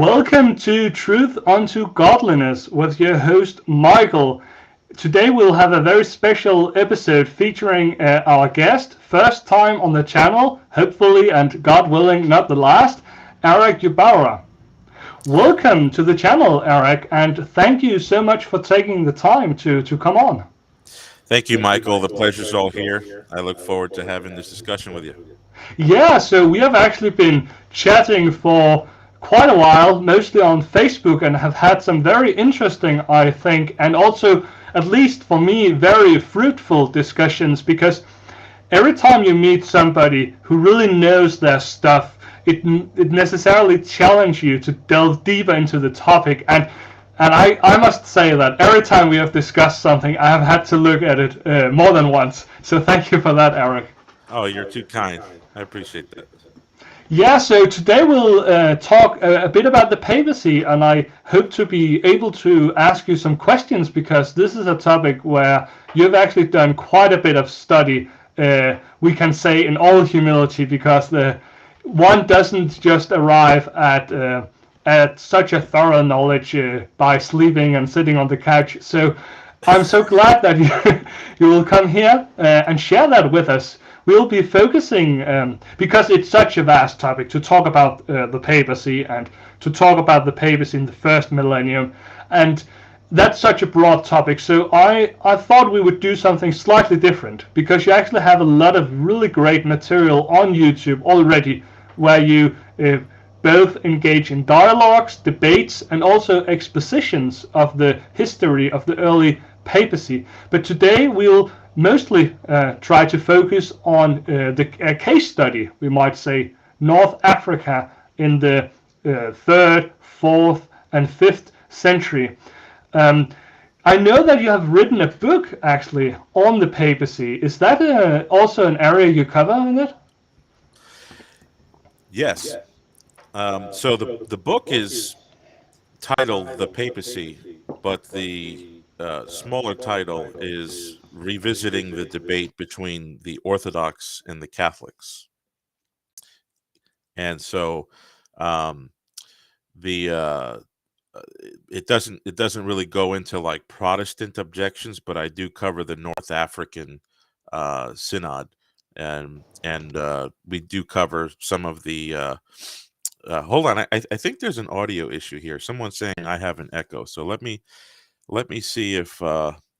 Welcome to Truth Unto Godliness with your host Michael. Today we'll have a very special episode featuring our guest, first time on the channel, hopefully and God willing not the last, Erick Ybarra. Welcome to the channel, Erick, and thank you so much for taking the time to come on. Thank you, Michael. The pleasure's all here. I look forward to having this discussion with you. Yeah, so we have actually been chatting for quite a while, mostly on Facebook, and have had some very interesting, I think, and also, at least for me, very fruitful discussions, because every time you meet somebody who really knows their stuff, it necessarily challenges you to delve deeper into the topic. And I must say that every time we have discussed something, I have had to look at it more than once. So thank you for that, Erick. Oh, you're too kind. I appreciate that. Yeah, so today we'll talk a bit about the papacy, and I hope to be able to ask you some questions, because this is a topic where you've actually done quite a bit of study, we can say in all humility, because one doesn't just arrive at such a thorough knowledge by sleeping and sitting on the couch. So I'm so glad that you will come here and share that with us. We'll be focusing, because it's such a vast topic, to talk about the papacy and to talk about the papacy in the first millennium. And that's such a broad topic. So I thought we would do something slightly different, because you actually have a lot of really great material on YouTube already, where you both engage in dialogues, debates, and also expositions of the history of the early papacy. But today we'll mostly try to focus on the case study, we might say, North Africa in the 3rd, 4th, and 5th century. I know that you have written a book, actually, on the papacy. Is that also an area you cover in it? Yes. So the book is titled The Papacy, but the smaller title is Revisiting the Debate Between the Orthodox and the Catholics. And so it doesn't really go into like Protestant objections, but I do cover the North African synod, and we do cover some of the hold on, I think there's an audio issue here. Someone's saying I have an echo, so let me see if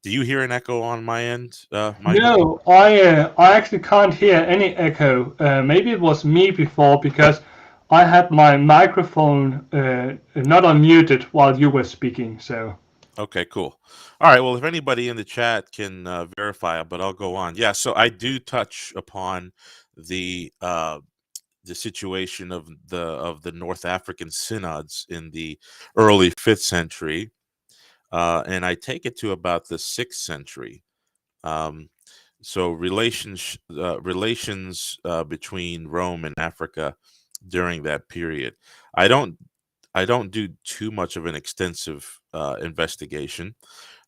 do you hear an echo on my end, Michael? No, I actually can't hear any echo. Maybe it was me before, because I had my microphone not unmuted while you were speaking. So okay, cool. All right, well, if anybody in the chat can verify it, but I'll go on. Yeah, so I do touch upon the situation of the North African synods in the early 5th century. And I take it to about the 6th century. So relations between Rome and Africa during that period. I don't do too much of an extensive investigation,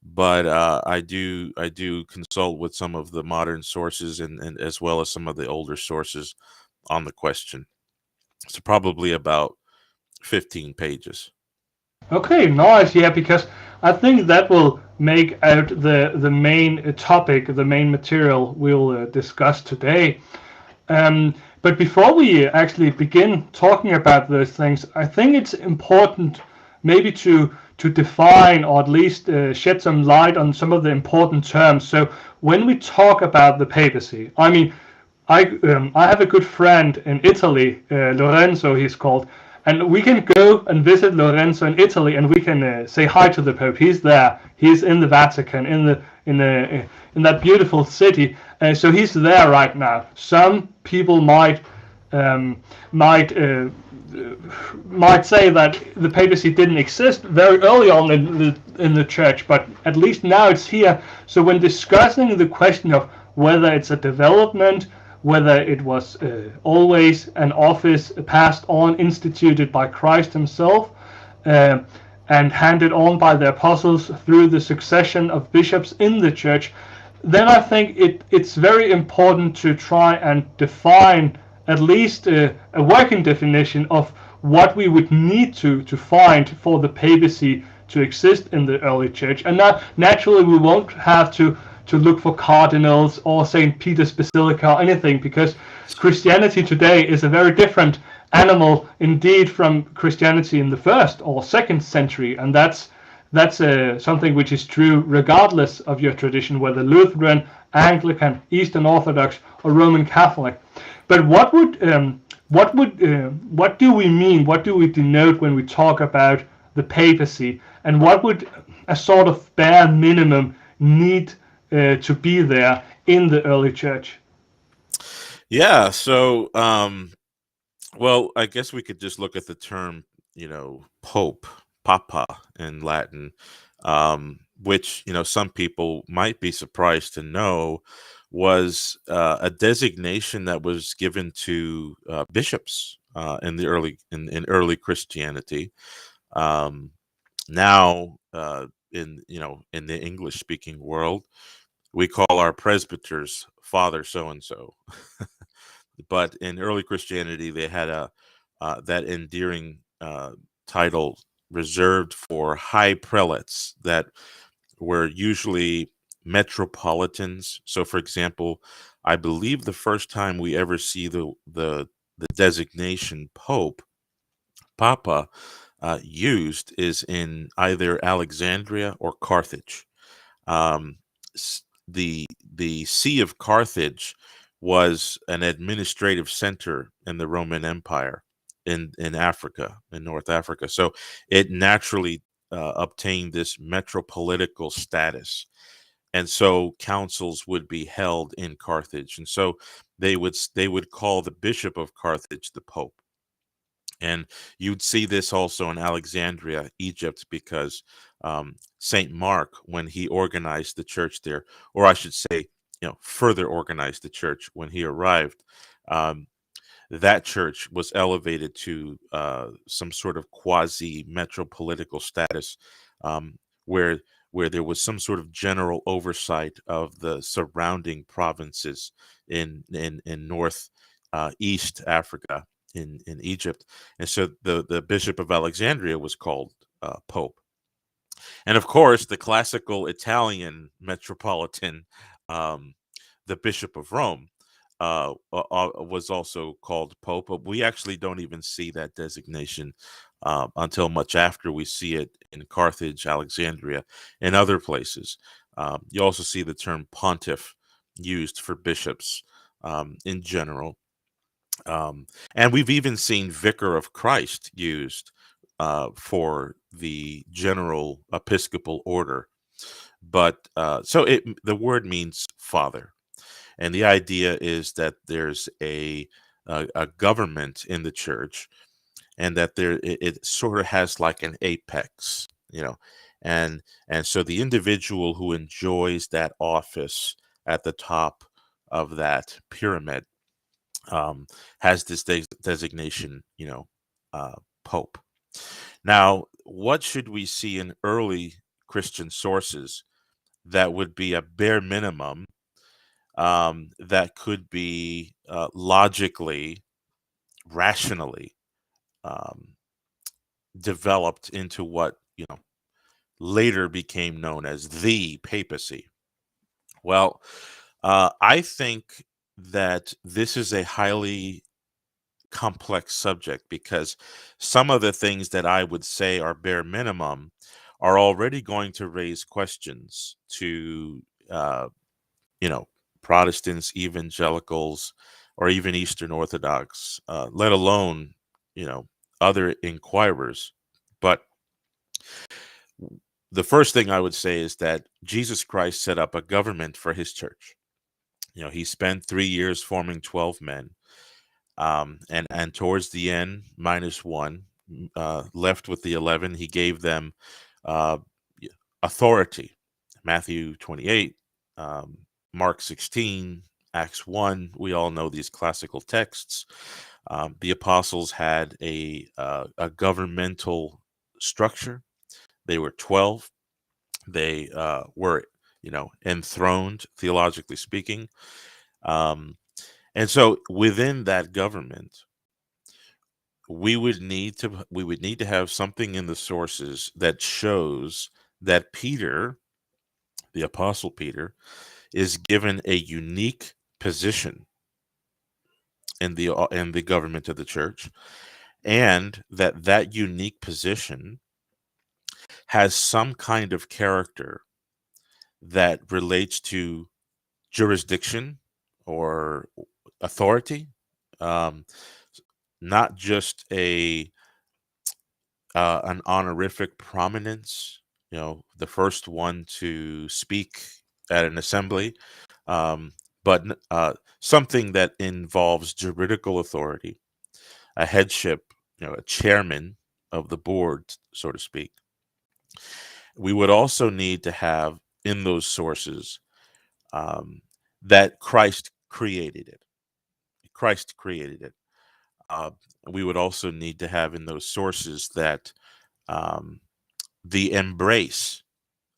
but I do consult with some of the modern sources and as well as some of the older sources on the question. So probably about 15 pages. okay, nice. Yeah, because I think that will make out the main topic, the main material we'll discuss today. But before we actually begin talking about those things, I think it's important maybe to define, or at least shed some light on some of the important terms. So when we talk about the papacy, I mean, I have a good friend in Italy, Lorenzo he's called, and we can go and visit Lorenzo in Italy, and we can say hi to the Pope. He's there. He's in the Vatican, in that beautiful city. So he's there right now. Some people might say that the papacy didn't exist very early on in the church, but at least now it's here. So when discussing the question of whether it's a development, whether it was always an office passed on, instituted by Christ himself, and handed on by the apostles through the succession of bishops in the church, then I think it's very important to try and define at least a working definition of what we would need to find for the papacy to exist in the early church. And now, naturally, we won't have to look for cardinals or St. Peter's Basilica or anything, because Christianity today is a very different animal indeed from Christianity in the first or second century, and that's something which is true regardless of your tradition, whether Lutheran, Anglican, Eastern Orthodox, or Roman Catholic. But what do we mean? What do we denote when we talk about the papacy? And what would a sort of bare minimum need to be there in the early church? Yeah. So, well, I guess we could just look at the term, Pope, Papa in Latin, which, some people might be surprised to know was a designation that was given to bishops in the early Christianity. Now, in the English speaking world, we call our presbyters Father so and so. But in early Christianity, they had that endearing title reserved for high prelates that were usually metropolitans. So, for example, I believe the first time we ever see the designation Pope, Papa, used is in either Alexandria or Carthage. Um, the See of Carthage was an administrative center in the Roman Empire in Africa, in North Africa. So it naturally obtained this metropolitical status. And so councils would be held in Carthage. And so they would call the bishop of Carthage the Pope. And you'd see this also in Alexandria, Egypt, because St. Mark, when he organized the church there, or I should say, further organized the church when he arrived, that church was elevated to some sort of quasi-metropolitical status, where there was some sort of general oversight of the surrounding provinces in North East Africa, in Egypt. And so the Bishop of Alexandria was called Pope. And of course, the classical Italian metropolitan, the Bishop of Rome, was also called Pope. But we actually don't even see that designation until much after we see it in Carthage, Alexandria, and other places. You also see the term pontiff used for bishops in general. And we've even seen Vicar of Christ used for the general episcopal order. But so the word means father. And the idea is that there's a government in the church, and that it sort of has like an apex, and so the individual who enjoys that office at the top of that pyramid has this designation, Pope. Now, what should we see in early Christian sources that would be a bare minimum that could be logically, rationally developed into what later became known as the papacy? Well, I think that this is a highly complex subject, because some of the things that I would say are bare minimum are already going to raise questions to Protestants, evangelicals, or even Eastern Orthodox, let alone other inquirers. But the first thing I would say is that Jesus Christ set up a government for his church. He spent 3 years forming 12 men. And towards the end, minus one, left with the 11, he gave them authority. Matthew 28, Mark 16, Acts 1. We all know these classical texts. The apostles had a governmental structure. They were 12. They were, enthroned, theologically speaking. And so within that government, we would need to have something in the sources that shows that Peter, the Apostle Peter, is given a unique position in the government of the church, and that unique position has some kind of character that relates to jurisdiction or authority, um, not just an honorific prominence. The first one to speak at an assembly, um, but something that involves juridical authority, a headship, a chairman of the board, so to speak. We would also need to have in those sources that Christ created it. Christ created it. Uh, we would also need to have in those sources that um, the embrace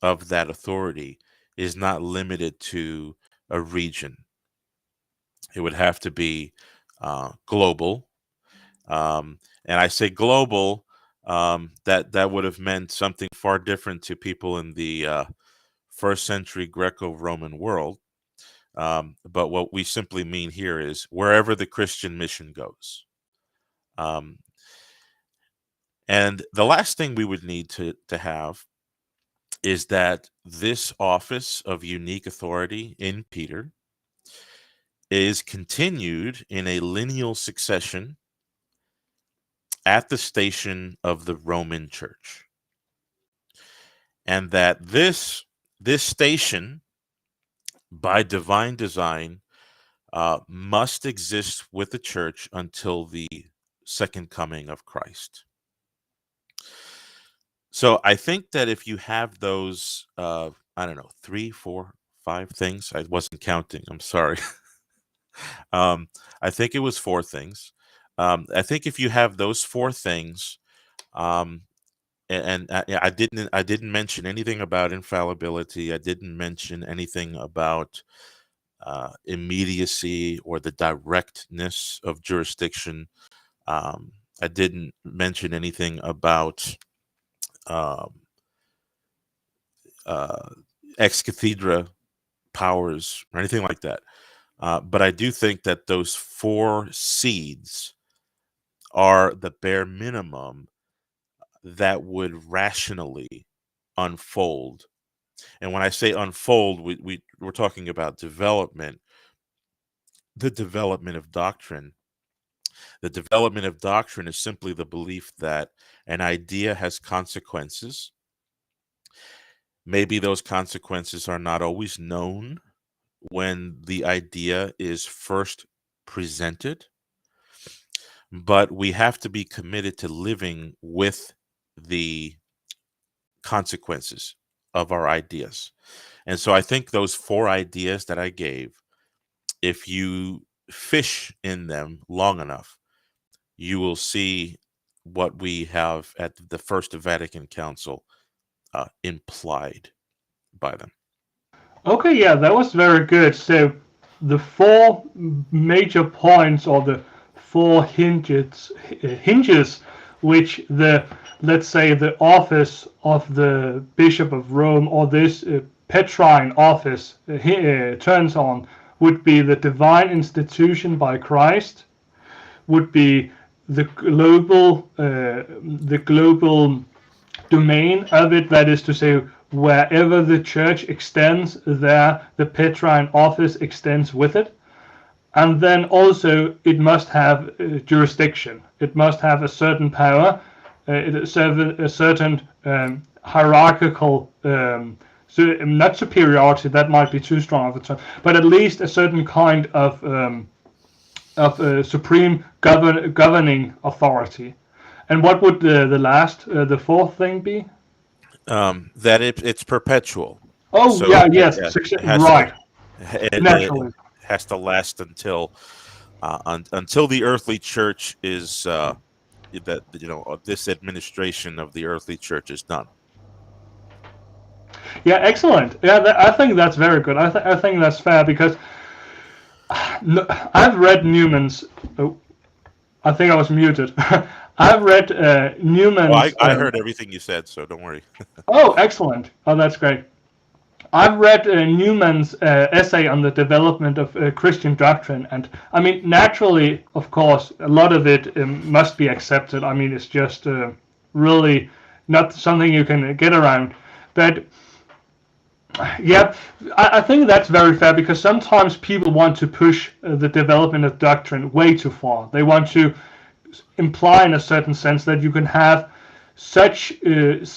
of that authority is not limited to a region. It would have to be global. And I say global, that would have meant something far different to people in the first century Greco-Roman world. But what we simply mean here is wherever the Christian mission goes. And the last thing we would need to have is that this office of unique authority in Peter is continued in a lineal succession at the station of the Roman Church. And that this station, by divine design, must exist with the church until the second coming of Christ. So I think that if you have those, I don't know, 3, 4, 5 things. I wasn't counting. I'm sorry. I think it was 4 things. I think if you have those 4 things, and I didn't mention anything about infallibility. I didn't mention anything about immediacy or the directness of jurisdiction. I didn't mention anything about ex cathedra powers or anything like that. But I do think that those 4 seeds are the bare minimum that would rationally unfold. And when I say unfold, we're talking about development, the development of doctrine. The development of doctrine is simply the belief that an idea has consequences. Maybe those consequences are not always known when the idea is first presented, but we have to be committed to living with the consequences of our ideas. And so I think those 4 ideas that I gave, if you fish in them long enough, you will see what we have at the First Vatican Council implied by them. Okay, yeah, that was very good. So the 4 major points, or the 4 hinges which let's say the office of the Bishop of Rome, or this Petrine office turns on, would be the divine institution by Christ, would be the global domain of it, that is to say, wherever the church extends, there the Petrine office extends with it. And then also it must have jurisdiction. It must have a certain power, a certain hierarchical, so not superiority, that might be too strong of a term, but at least a certain kind of supreme governing authority. And what would the 4th thing be? That it's perpetual. Oh, So yeah, yes, right. It has to last until the earthly church is this administration of the earthly church is done. Yeah, excellent. Yeah, I think that's very good. I think that's fair, because I've read Newman's I think I was muted. I've read Well, Newman's. I heard everything you said, so don't worry. Oh, excellent. Oh, that's great. I've read Newman's essay on the development of Christian doctrine, and I mean, naturally, of course, a lot of it must be accepted. I mean, it's just really not something you can get around. But yeah, I think that's very fair because sometimes people want to push the development of doctrine way too far. They want to imply, in a certain sense, that you can have such diffuse,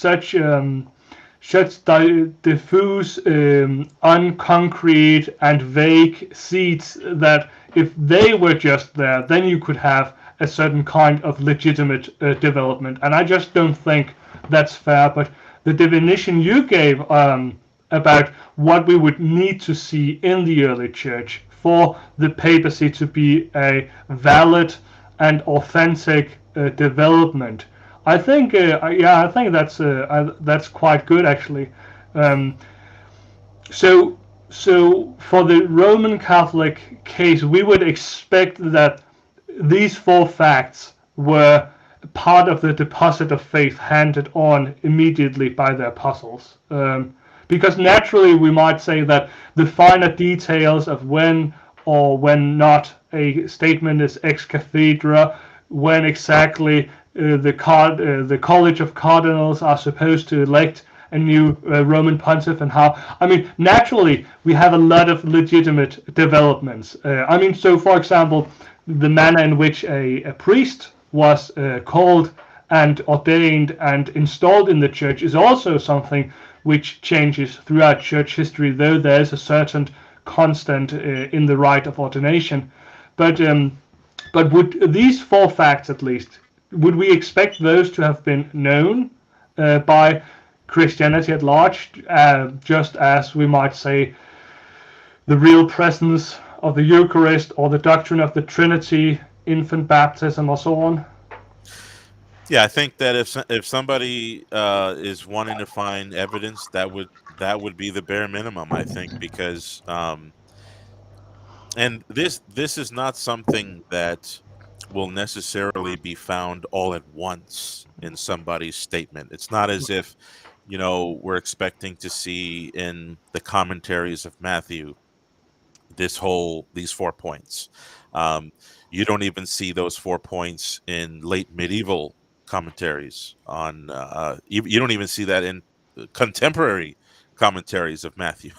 unconcrete, and vague seeds that if they were just there, then you could have a certain kind of legitimate development. And I just don't think that's fair. But the definition you gave about what we would need to see in the early church for the papacy to be a valid and authentic development, I think, yeah, I think that's quite good actually. Um, so, so for the Roman Catholic case, we would expect that these four facts were part of the deposit of faith handed on immediately by the apostles. Because naturally, we might say that the finer details of when or when not a statement is ex cathedra, when exactly the College of Cardinals are supposed to elect a new Roman pontiff, and how. I mean, naturally, we have a lot of legitimate developments. I mean, so for example, the manner in which a priest was called and ordained and installed in the church is also something which changes throughout church history, though there is a certain constant in the rite of ordination. But would these four facts, at least, would we expect those to have been known by Christianity at large, just as we might say the real presence of the Eucharist or the doctrine of the Trinity, infant baptism, or so on? Yeah, I think that if somebody is wanting to find evidence, that would be the bare minimum. I think because and this is not something that will necessarily be found all at once in somebody's statement. It's not as if we're expecting to see in the commentaries of Matthew these 4 points. Um, you don't even see those 4 points in late medieval commentaries on. You don't even see that in contemporary commentaries of Matthew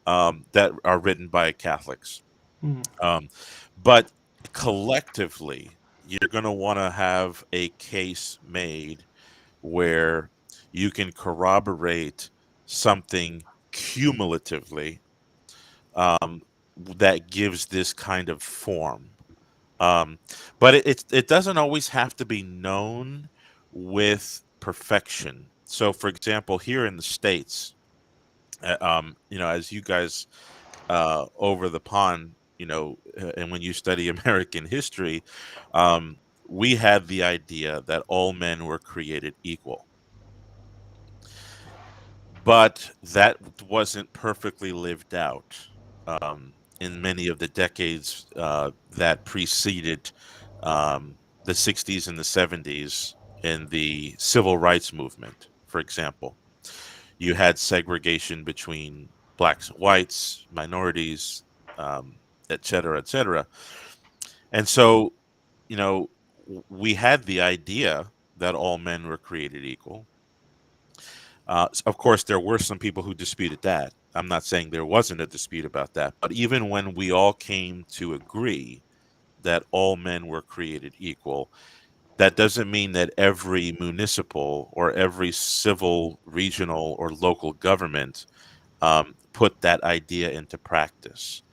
that are written by Catholics. Mm. Um, but collectively, you're going to want to have a case made where you can corroborate something cumulatively um, that gives this kind of form. Um, but it doesn't always have to be known with perfection. So, for example, here in the States, as you guys over the pond, and when you study American history, we had the idea that all men were created equal. But that wasn't perfectly lived out in many of the decades that preceded the 60s and the 70s in the civil rights movement, for example. You had segregation between blacks and whites, minorities, et cetera, et cetera. And so, we had the idea that all men were created equal. Of course, there were some people who disputed that. I'm not saying there wasn't a dispute about that, but even when we all came to agree that all men were created equal, that doesn't mean that every municipal or every civil, regional, or local government put that idea into practice.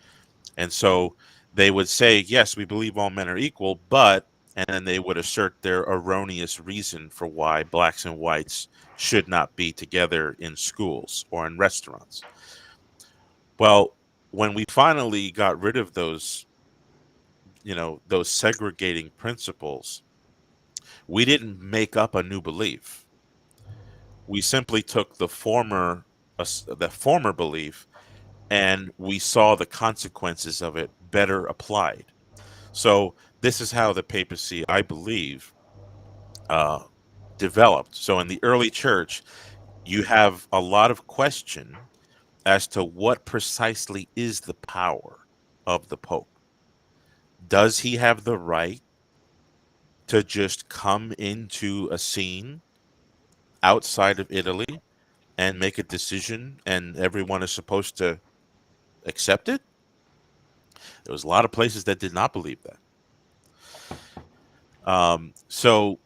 And so they would say, yes, we believe all men are equal, but, and then they would assert their erroneous reason for why blacks and whites should not be together in schools or in restaurants. Well, when we finally got rid of those segregating principles, we didn't make up a new belief. We simply took the former belief and we saw the consequences of it better applied. So this is how the papacy, I believe, developed. So in the early church, you have a lot of question as to what precisely is the power of the Pope. Does he have the right to just come into a scene outside of Italy and make a decision and everyone is supposed to accept it? There was a lot of places that did not believe that. So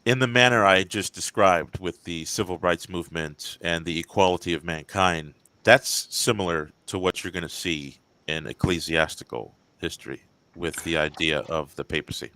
in the manner I just described with the civil rights movement and the equality of mankind, that's similar to what you're going to see in ecclesiastical history with the idea of the papacy.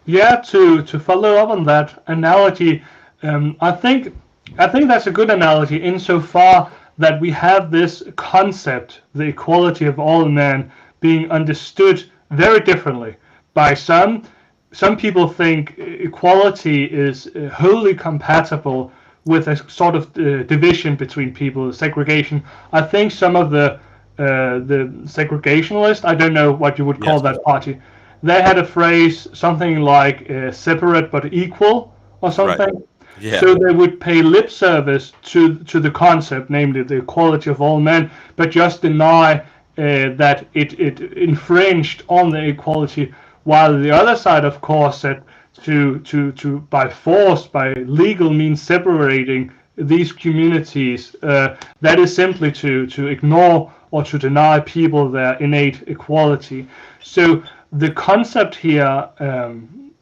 Yeah, to follow up on that analogy, I think that's a good analogy insofar that we have this concept, the equality of all men, being understood very differently by some. Some people think equality is wholly compatible with a sort of division between people, segregation. I think some of the segregationalists, I don't know what you would call Yes. that party, they had a phrase something like separate but equal or something. Right. Yeah. So they would pay lip service to the concept, namely the equality of all men, but just deny that it infringed on the equality, while the other side, of course, said to by force, by legal means, separating these communities, that is simply to ignore or to deny people their innate equality. So the concept here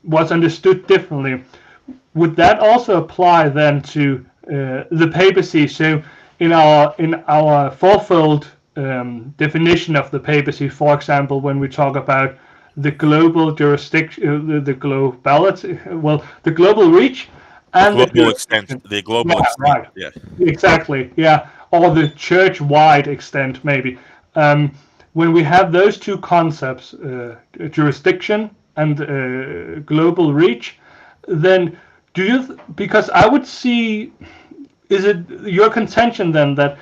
was understood differently. Would that also apply then to the papacy? So in our fourfold definition of the papacy, for example, when we talk about the global jurisdiction, the globality, well, the global reach, and the global extent, right, yeah, exactly, yeah, or the church-wide extent, maybe. When we have those two concepts, jurisdiction and global reach, then do you? Because I would see, is it your contention then that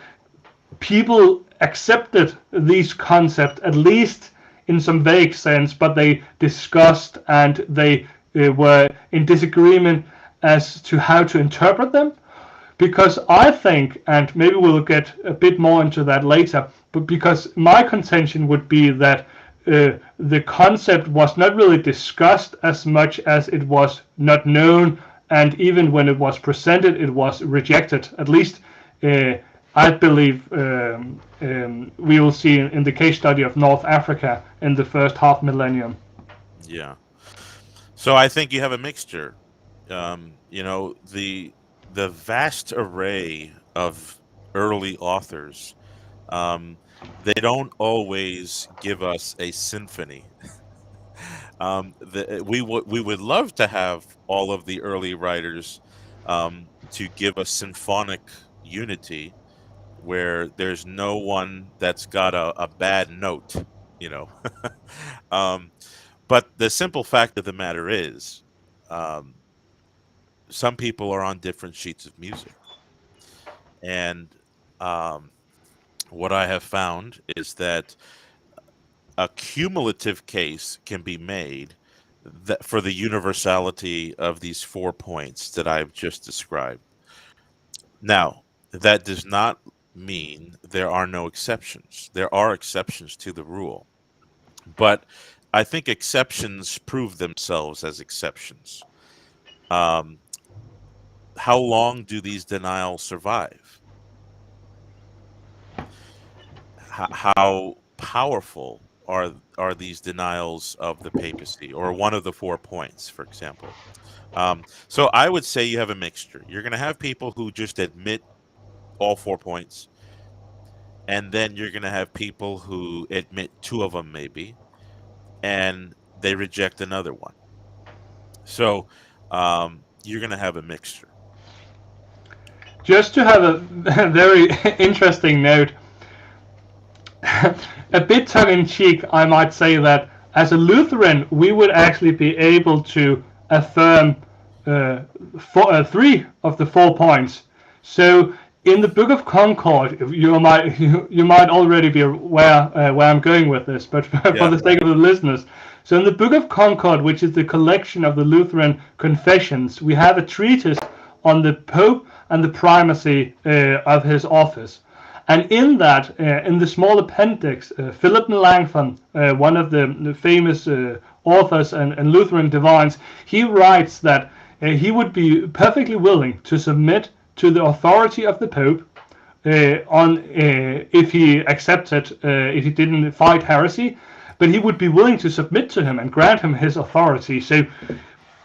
people accepted these concepts at least in some vague sense, but they discussed and they were in disagreement as to how to interpret them? Because I think, and maybe we'll get a bit more into that later, but because my contention would be that the concept was not really discussed as much as it was not known, and even when it was presented, it was rejected. At least I believe we will see in the case study of North Africa in the first half millennium. Yeah. So I think you have a mixture. The vast array of early authors, they don't always give us a symphony. We would love to have all of the early writers to give us symphonic unity, where there's no one that's got a bad note, you know. But the simple fact of the matter is, some people are on different sheets of music. And what I have found is that a cumulative case can be made that for the universality of these 4 points that I've just described. Now, that does not mean there are no exceptions. There are exceptions to the rule. But I think exceptions prove themselves as exceptions. How long do these denials survive? How powerful are these denials of the papacy, or one of the 4 points, for example? So I would say you have a mixture. You're going to have people who just admit all 4 points, and then you're going to have people who admit 2 of them maybe, and they reject another one. So you're going to have a mixture. Just to have a very interesting note, a bit tongue-in-cheek, I might say that as a Lutheran, we would actually be able to affirm 3 of the 4 points. So in the Book of Concord, you might already be aware where I'm going with this, but for the sake of the listeners, So in the Book of Concord, which is the collection of the Lutheran confessions, we have a treatise on the Pope and the primacy of his office. And in that, in the small appendix, Philip Melanchthon, one of the famous authors and Lutheran divines, he writes that he would be perfectly willing to submit to the authority of the Pope if he accepted, if he didn't fight heresy, but he would be willing to submit to him and grant him his authority. So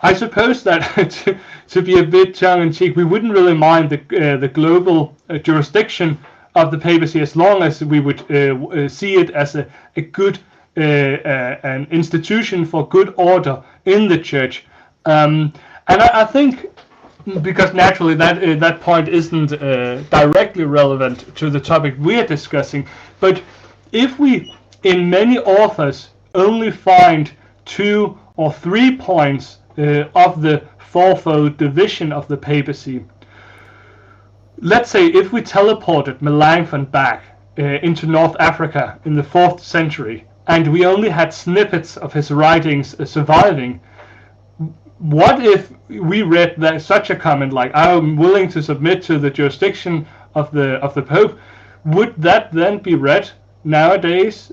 I suppose that to be a bit tongue-in-cheek, we wouldn't really mind the global jurisdiction of the papacy as long as we would see it as a good an institution for good order in the church. And I think, because naturally that point isn't directly relevant to the topic we are discussing, but if we, in many authors, only find 2 or 3 points of the fourfold division of the papacy, let's say if we teleported Melanchthon back into North Africa in the 4th century, and we only had snippets of his writings surviving, what if we read that such a comment like, "I'm willing to submit to the jurisdiction of the Pope"? Would that then be read nowadays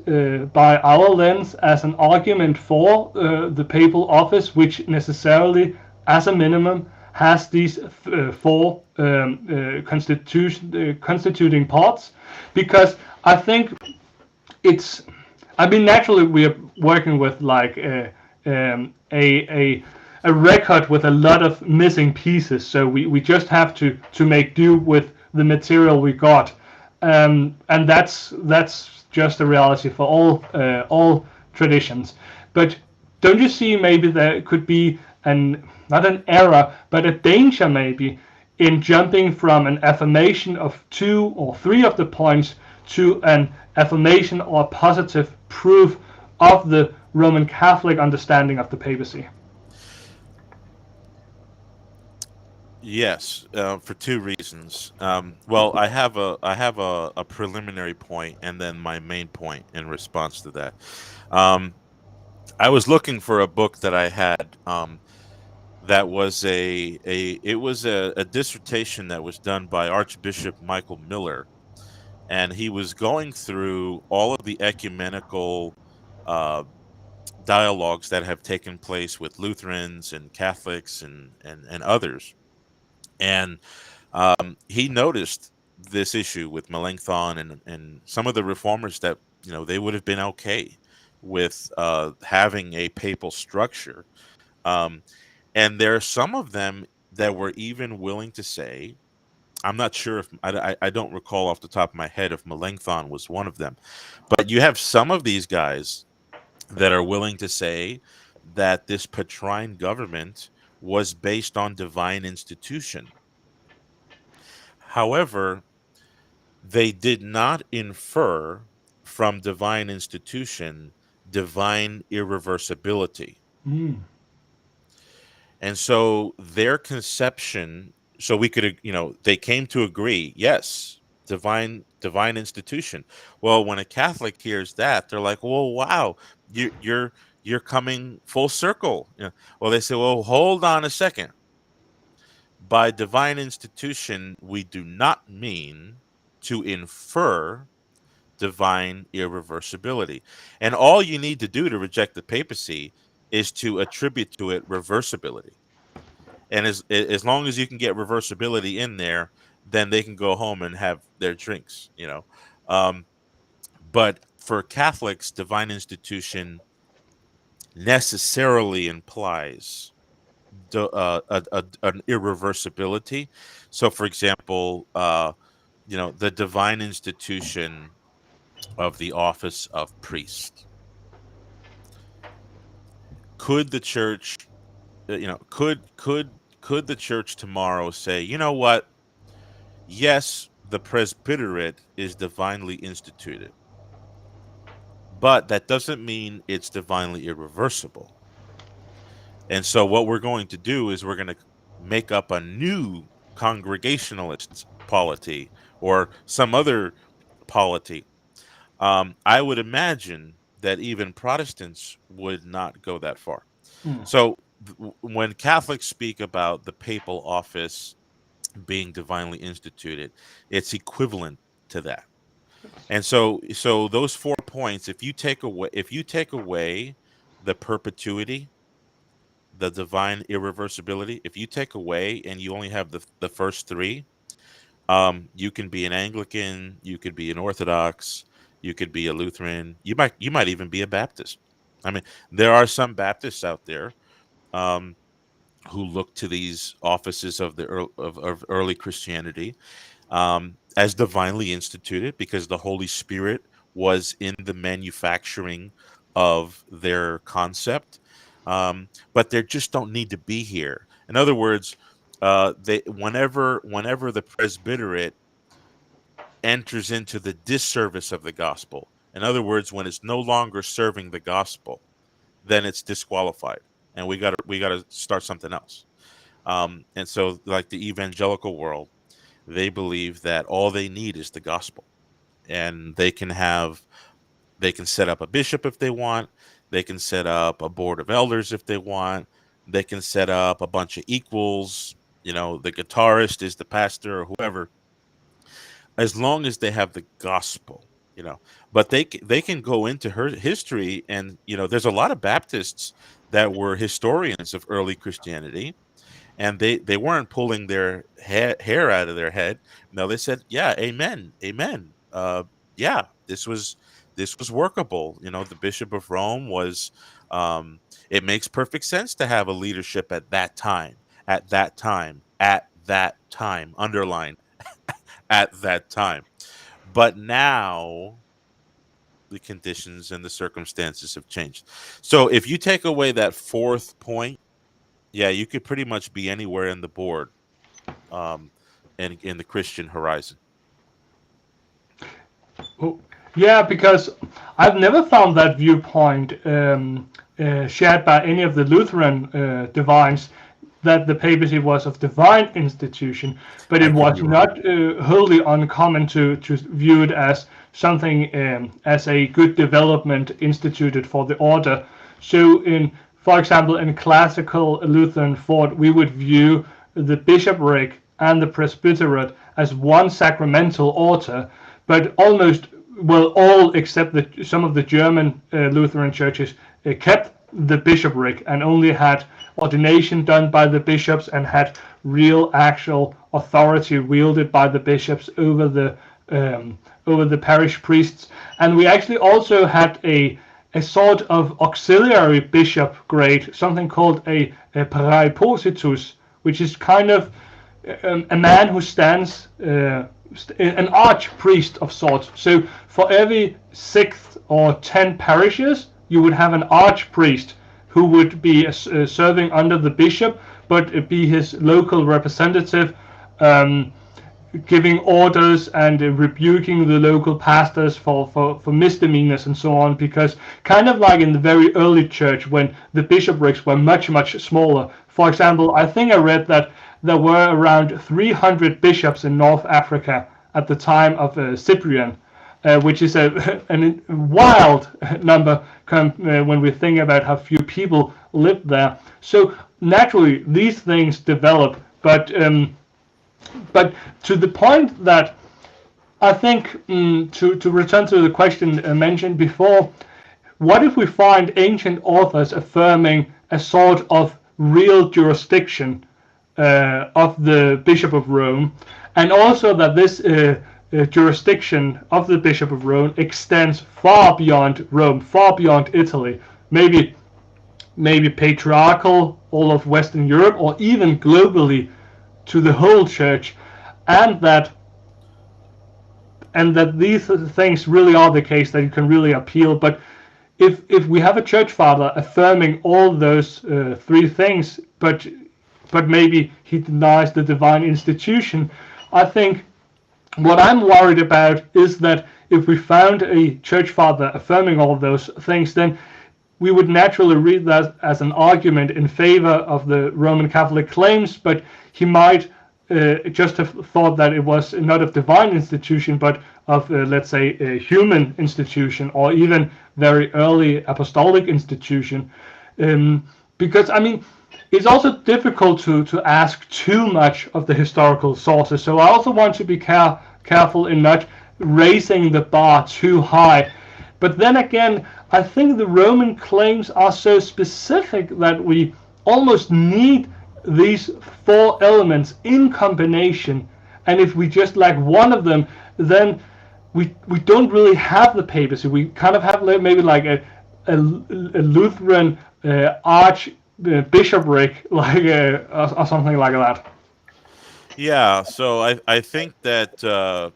by our lens as an argument for the papal office, which necessarily, as a minimum, has these 4 constituting parts? Because I think it's, I mean, naturally we are working with like a record with a lot of missing pieces, so we just have to make do with the material we got, and that's just a reality for all traditions. But don't you see maybe there could be not an error, but a danger maybe in jumping from an affirmation of 2 or 3 of the points to an affirmation or positive proof of the Roman Catholic understanding of the papacy? Yes, for 2 reasons. Well, I have a preliminary point and then my main point in response to that. I was looking for a book that I had that was a dissertation that was done by Archbishop Michael Miller, and he was going through all of the ecumenical dialogues that have taken place with Lutherans and Catholics and others. And he noticed this issue with Melanchthon and some of the reformers that, they would have been okay with having a papal structure. And there are some of them that were even willing to say, I'm not sure if, I don't recall off the top of my head if Melanchthon was one of them, but you have some of these guys that are willing to say that this Petrine government was based on divine institution. However, they did not infer from divine institution divine irreversibility. Mm. And so their conception, so we could, they came to agree, yes, divine institution. Well, when a Catholic hears that, they're like, well, wow, you're coming full circle. Well, they say, well, hold on a second. By divine institution, we do not mean to infer divine irreversibility. And all you need to do to reject the papacy is to attribute to it reversibility. And as long as you can get reversibility in there, then they can go home and have their drinks, But for Catholics, divine institution necessarily implies an irreversibility. So, for example, the divine institution of the office of priest. Could the church, could the church tomorrow say, you know what? Yes, the presbyterate is divinely instituted, but that doesn't mean it's divinely irreversible. And so what we're going to do is we're going to make up a new Congregationalist polity or some other polity. I would imagine that even Protestants would not go that far. Mm. So when Catholics speak about the papal office being divinely instituted, it's equivalent to that. And so those 4 points, if you take away the perpetuity, the divine irreversibility, if you take away and you only have the first three, you can be an Anglican, you could be an Orthodox, you could be a Lutheran, you might even be a Baptist. I mean, there are some Baptists out there um, who look to these offices of of early Christianity as divinely instituted because the Holy Spirit was in the manufacturing of their concept, but they just don't need to be here. In other words, they whenever the presbyterate enters into the disservice of the gospel, in other words, when it's no longer serving the gospel, then it's disqualified, and we got to start something else. And so, like the evangelical world, they believe that all they need is the gospel, and they can set up a bishop if they want, they can set up a board of elders if they want, they can set up a bunch of equals. The guitarist is the pastor or whoever, as long as they have the gospel. But they can go into her history, and there's a lot of Baptists that were historians of early Christianity, and they weren't pulling their hair out of their head. No, they said, "Yeah, amen, amen. Yeah, this was workable." The Bishop of Rome was. It makes perfect sense to have a leadership at that time, at that time, at that time. Underline at that time. But now the conditions and the circumstances have changed. So if you take away that fourth point, yeah, you could pretty much be anywhere in the board, um, in the Christian horizon. Oh, yeah, because I've never found that viewpoint shared by any of the Lutheran divines, that the papacy was of divine institution, but I it could was be wrong. not wholly uncommon to view it as something, as a good development instituted for the order. So, for example, in classical Lutheran thought, we would view the bishopric and the presbyterate as one sacramental order, but almost, well, all except some of the German Lutheran churches kept the bishopric and only had ordination done by the bishops and had real actual authority wielded by the bishops over the parish priests. And we actually also had a sort of auxiliary bishop grade, something called a praepositus, which is kind of a man who stands, an archpriest of sorts. So for every 6 or 10 parishes, you would have an archpriest who would be serving under the bishop, but be his local representative, giving orders and rebuking the local pastors for misdemeanors and so on, because kind of like in the very early church when the bishoprics were much, much smaller. For example, I think I read that there were around 300 bishops in North Africa at the time of Cyprian, which is a wild number when we think about how few people lived there. So naturally, these things develop, but to the point that I think, to return to the question mentioned before, what if we find ancient authors affirming a sort of real jurisdiction of the Bishop of Rome, and also that this jurisdiction of the Bishop of Rome extends far beyond Rome, far beyond Italy, maybe patriarchal all of Western Europe, or even globally to the whole church, and that these things really are the case, that you can really appeal. But if we have a church father affirming all those three things, but maybe he denies the divine institution, I think what I'm worried about is that if we found a church father affirming all those things, then we would naturally read that as an argument in favor of the Roman Catholic claims, but he might just have thought that it was not a divine institution, but of, let's say, a human institution, or even very early apostolic institution. Because, I mean, it's also difficult to ask too much of the historical sources. So I also want to be careful in not raising the bar too high. But then again, I think the Roman claims are so specific that we almost need these four elements in combination. And if we just lack one of them, then we don't really have the papacy. We kind of have maybe like a Lutheran archbishopric, like or something like that. Yeah, so I think that a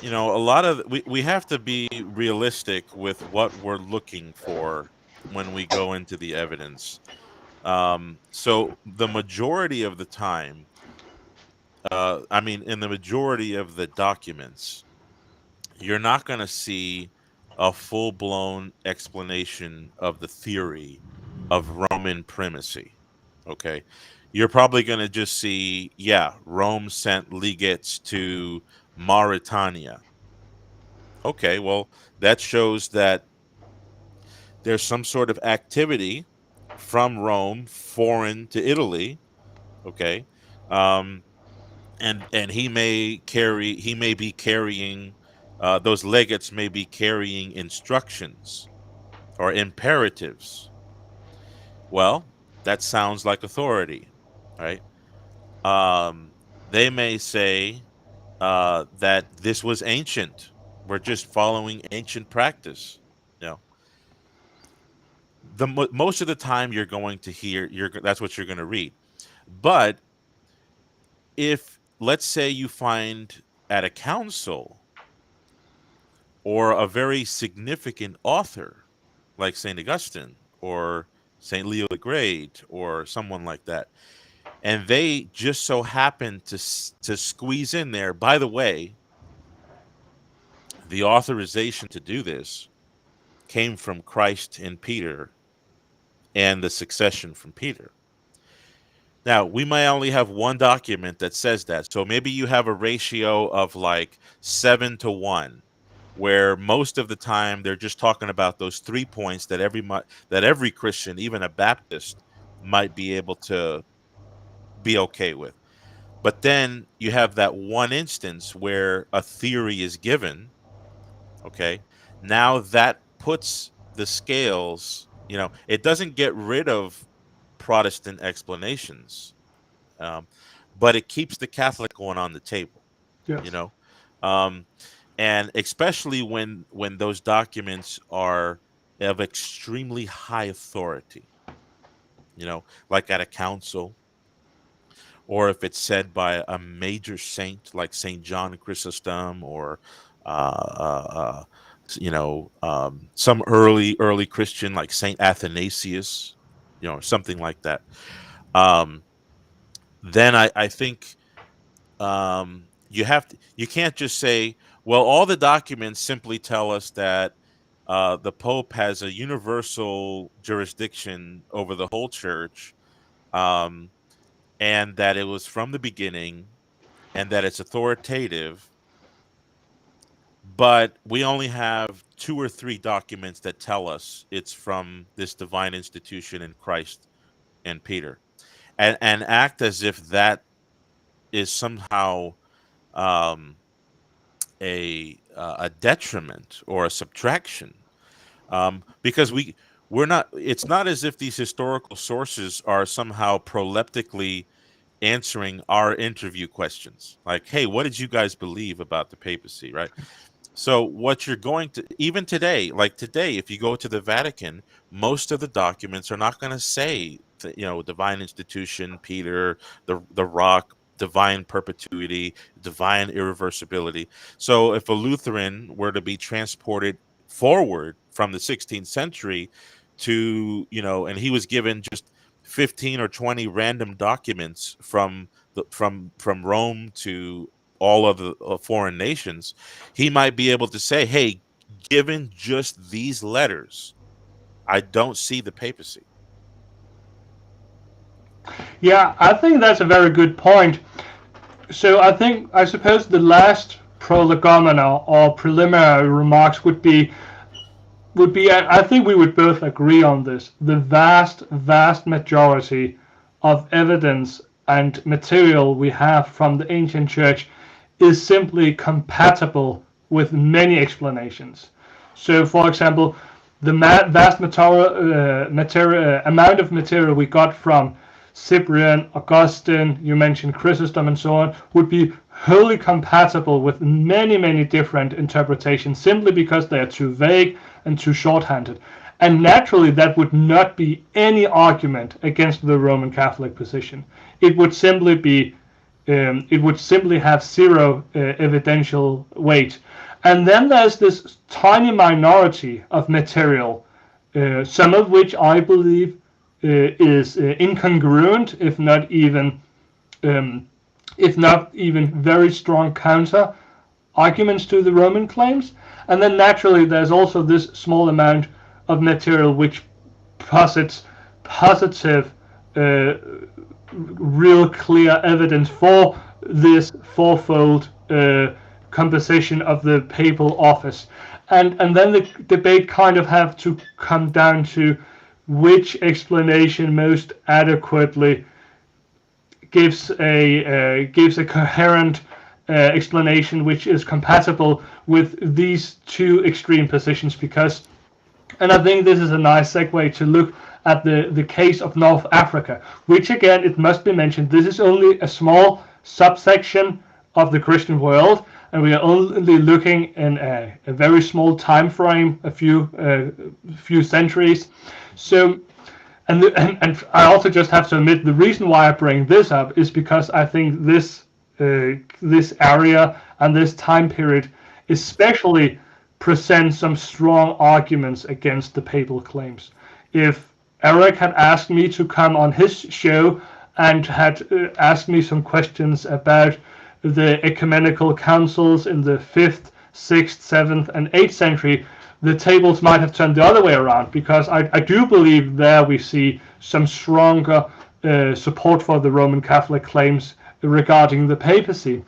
lot of we have to be realistic with what we're looking for when we go into the evidence. So the majority of the time, I mean, in the majority of the documents, you're not going to see a full blown explanation of the theory of Roman primacy. Okay. You're probably going to just see, yeah, Rome sent legates to Mauritania. Okay, well, that shows that there's some sort of activity from Rome foreign to Italy. Okay. Um, and he may be carrying those legates may be carrying instructions or imperatives. Well, that sounds like authority, right? They may say that this was ancient. We're just following ancient practice. You know, most of the time you're going to hear that's what you're going to read. But if, let's say, you find at a council or a very significant author like St. Augustine or St. Leo the Great or someone like that, and they just so happen to squeeze in there, by the way, the authorization to do this came from Christ and Peter and the succession from Peter. Now, we might only have one document that says that. So maybe you have a ratio of like 7-1, where most of the time they're just talking about those 3 points that every Christian, even a Baptist, might be able to be okay with. But then you have that one instance where a theory is given. Okay. Now that puts the scales, it doesn't get rid of Protestant explanations, um, but it keeps the Catholic one on the table, you Yes. know, um, and especially when those documents are of extremely high authority, like at a council, or if it's said by a major saint like Saint John Chrysostom, or some early Christian like Saint Athanasius, something like that. Um, then I think you can't just say, well, all the documents simply tell us that the Pope has a universal jurisdiction over the whole church, um, and that it was from the beginning, and that it's authoritative. But we only have 2 or 3 documents that tell us it's from this divine institution in Christ and Peter, and act as if that is somehow um, a detriment or a subtraction, because we're not. It's not as if these historical sources are somehow proleptically answering our interview questions. Like, hey, what did you guys believe about the papacy, right? So what you're going to, even today, like today, if you go to the Vatican, most of the documents are not going to say, divine institution, Peter, the rock, divine perpetuity, divine irreversibility. So if a Lutheran were to be transported forward from the 16th century to, and he was given just 15 or 20 random documents from Rome to all of the foreign nations, he might be able to say, hey, given just these letters, I don't see the papacy. Yeah, I think that's a very good point. So I suppose the last prolegomena or preliminary remarks would be I think we would both agree on this. The vast majority of evidence and material we have from the ancient church is simply compatible with many explanations. So, for example, the vast amount of material we got from Cyprian, Augustine, you mentioned Chrysostom, and so on, would be wholly compatible with many different interpretations simply because they are too vague and too shorthanded. And naturally, that would not be any argument against the Roman Catholic position. It would simply be it would simply have zero evidential weight. And then there's this tiny minority of material, some of which I believe is incongruent, if not even very strong counter arguments to the Roman claims. And then naturally, there's also this small amount of material which posits positive real clear evidence for this fourfold composition of the papal office. And then the debate kind of have to come down to which explanation most adequately gives a coherent explanation which is compatible with these two extreme positions. Because, and I think this is a nice segue to look at the case of North Africa, which again, it must be mentioned, this is only a small subsection of the Christian world, and we are only looking in a very small time frame, a few centuries. So, and I also just have to admit, the reason why I bring this up is because I think this area and this time period especially presents some strong arguments against the papal claims. If Erick had asked me to come on his show and had asked me some questions about the ecumenical councils in the 5th, 6th, 7th, and 8th century, the tables might have turned the other way around, because I do believe there we see some stronger support for the Roman Catholic claims regarding the papacy.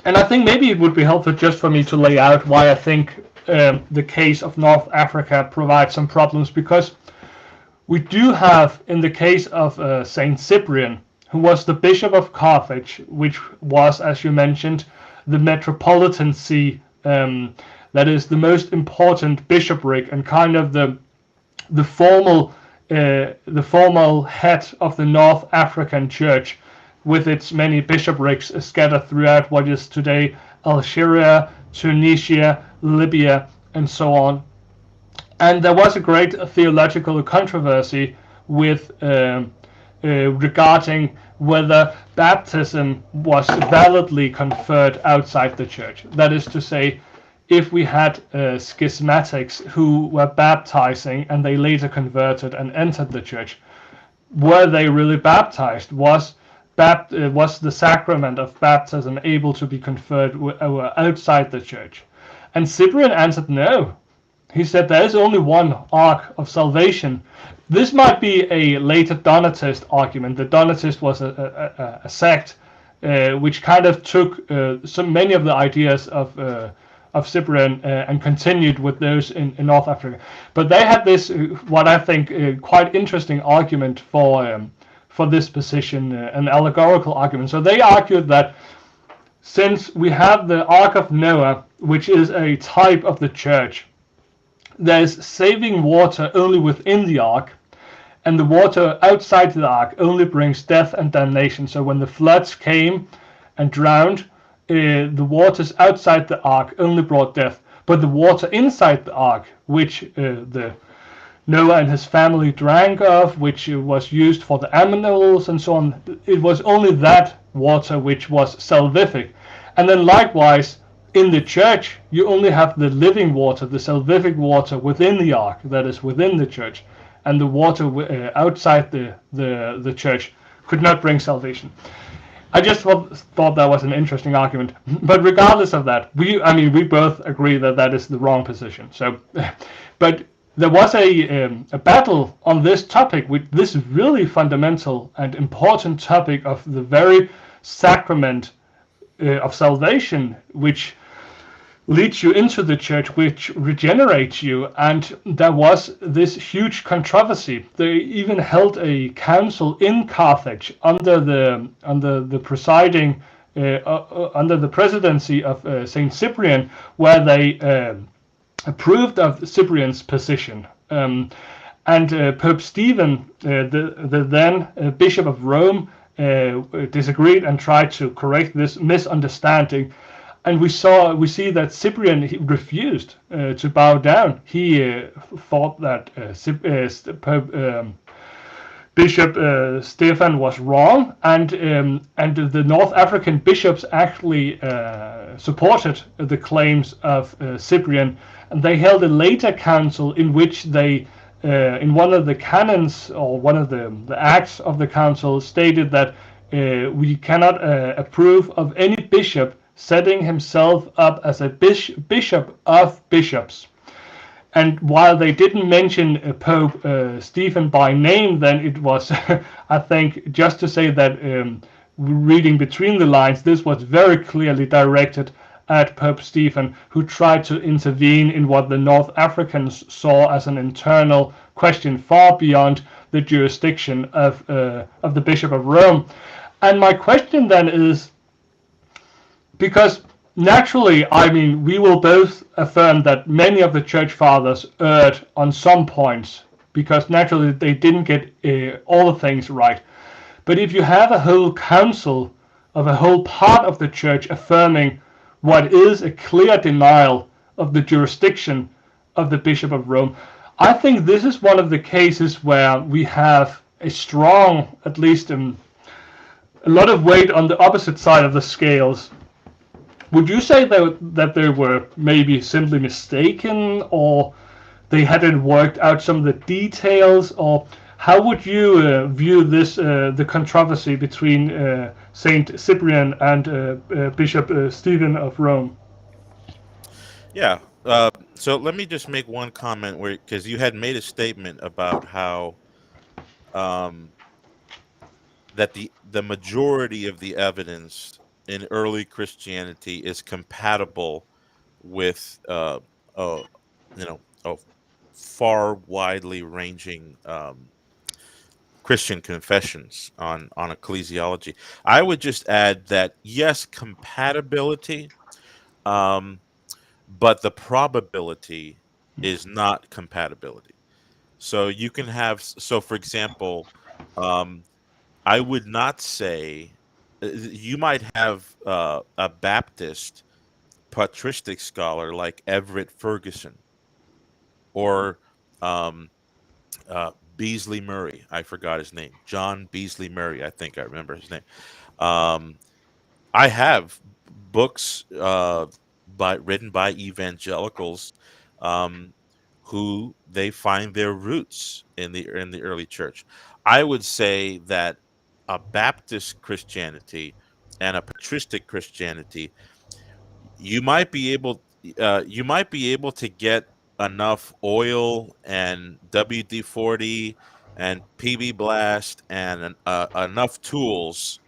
And I think maybe it would be helpful just for me to lay out why I think the case of North Africa provides some problems, because we do have, in the case of Saint Cyprian, who was the Bishop of Carthage, which was, as you mentioned, the metropolitan see, that is the most important bishopric and kind of the formal head of the North African Church, with its many bishoprics scattered throughout what is today Algeria, Tunisia, Libya, and so on. And there was a great theological controversy with regarding whether baptism was validly conferred outside the church. That is to say, if we had schismatics who were baptizing and they later converted and entered the church, were they really baptized? Was the sacrament of baptism able to be conferred outside the church? And Cyprian answered no. He said there is only one ark of salvation. This might be a later Donatist argument. The Donatist was a sect which kind of took many of the ideas of Cyprian and continued with those in North Africa. But they had this, what I think, quite interesting argument for this position, an allegorical argument. So they argued that since we have the Ark of Noah, which is a type of the church, there's saving water only within the ark, and the water outside the ark only brings death and damnation. So when the floods came and drowned, the waters outside the ark only brought death, but the water inside the ark, which the Noah and his family drank of, which was used for the animals and so on, it was only that water which was salvific. And then likewise, in the church, you only have the living water, the salvific water within the ark, that is within the church, and the water outside the church could not bring salvation. I just thought that was an interesting argument. But regardless of that, we both agree that that is the wrong position. So, but there was a battle on this topic, with this really fundamental and important topic of the very sacrament of salvation, which leads you into the church, which regenerates you. And there was this huge controversy. They even held a council in Carthage under the presiding under the presidency of Saint Cyprian, where they approved of Cyprian's position. And Pope Stephen, the then Bishop of Rome, disagreed and tried to correct this misunderstanding. And we see that Cyprian, he refused to bow down. He thought that Bishop Stephen was wrong, and the North African bishops actually supported the claims of Cyprian. And they held a later council in which they, in one of the canons or one of the acts of the council, stated that we cannot approve of any bishop setting himself up as a bishop of bishops. And while they didn't mention Pope Stephen by name, then it was, I think, just to say that reading between the lines, this was very clearly directed at Pope Stephen, who tried to intervene in what the North Africans saw as an internal question far beyond the jurisdiction of the Bishop of Rome. And my question then is, because naturally, I mean, we will both affirm that many of the church fathers erred on some points, because naturally they didn't get all the things right. But if you have a whole council of a whole part of the church affirming what is a clear denial of the jurisdiction of the Bishop of Rome, I think this is one of the cases where we have a strong, at least a lot of weight on the opposite side of the scales. Would you say that they were maybe simply mistaken, or they hadn't worked out some of the details, or how would you view this the controversy between Saint Cyprian and Bishop Stephen of Rome? Yeah. So let me just make one comment, where, because you had made a statement about how that the majority of the evidence in early Christianity is compatible with a far widely ranging Christian confessions on ecclesiology. I would just add that yes, compatibility, but the probability is not compatibility. So you can have, so for example, I would not say, you might have a Baptist patristic scholar like Everett Ferguson, or Beasley Murray. I forgot his name. John Beasley Murray. I think I remember his name. I have books written by evangelicals who they find their roots in the early church. I would say that a Baptist Christianity and a patristic Christianity, you might be able to get enough oil and WD-40 and PB Blast and enough tools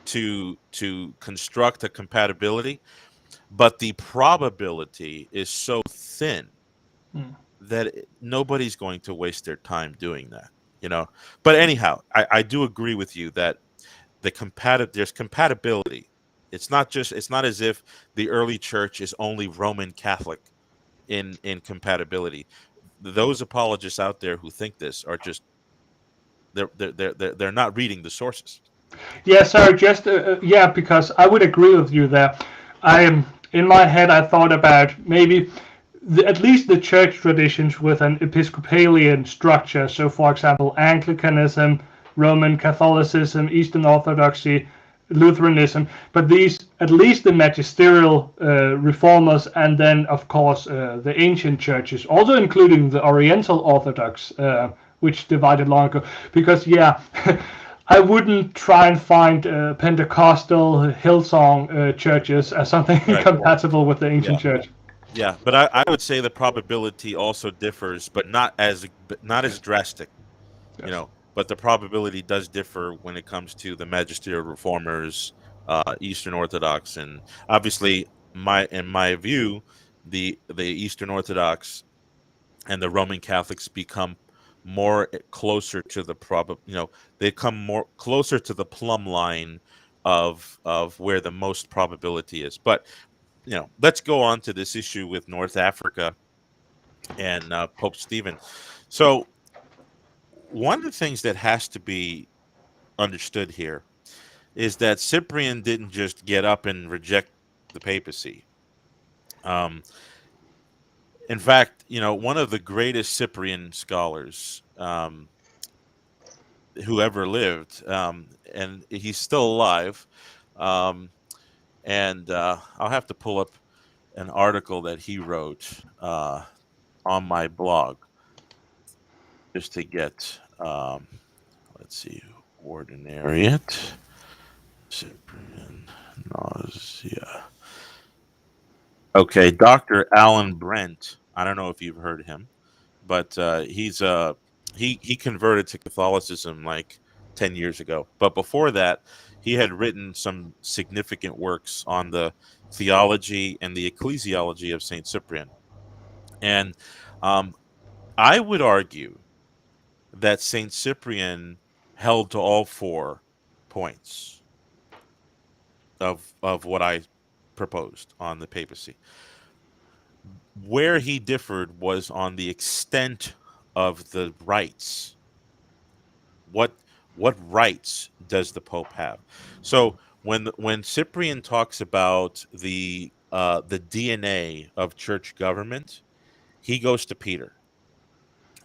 to construct a compatibility, but the probability is so thin that nobody's going to waste their time doing that. But anyhow, I do agree with you that there's compatibility. It's not as if the early church is only Roman Catholic in compatibility. Those apologists out there who think this are just they're not reading the sources. Yeah, sorry, just because I would agree with you there. In my head, I thought about maybe at least the church traditions with an Episcopalian structure. So, for example, Anglicanism, Roman Catholicism, Eastern Orthodoxy, Lutheranism, but these, at least the magisterial reformers, and then, of course, the ancient churches, also including the Oriental Orthodox, which divided long ago. Because, I wouldn't try and find Pentecostal Hillsong churches as something compatible with the ancient church. Yeah, but I would say the probability also differs, but not as drastic, you Yes. know. But the probability does differ when it comes to the magisterial reformers, Eastern Orthodox, and obviously, in my view, the Eastern Orthodox and the Roman Catholics become more closer to the they come more closer to the plumb line of where the most probability is. But let's go on to this issue with North Africa and Pope Stephen. So one of the things that has to be understood here is that Cyprian didn't just get up and reject the papacy. Um, in fact, one of the greatest Cyprian scholars who ever lived, and he's still alive. Um, and I'll have to pull up an article that he wrote on my blog just to get, let's see, ordinariate, Cyprian, nausea. Okay, Dr. Alan Brent. I don't know if you've heard him, but he converted to Catholicism like 10 years ago. But before that, he had written some significant works on the theology and the ecclesiology of Saint Cyprian. And um, I would argue that Saint Cyprian held to all 4 points of what I proposed on the papacy. Where he differed was on the extent of the rights. What what rights does the Pope have? So when Cyprian talks about the DNA of church government, he goes to Peter.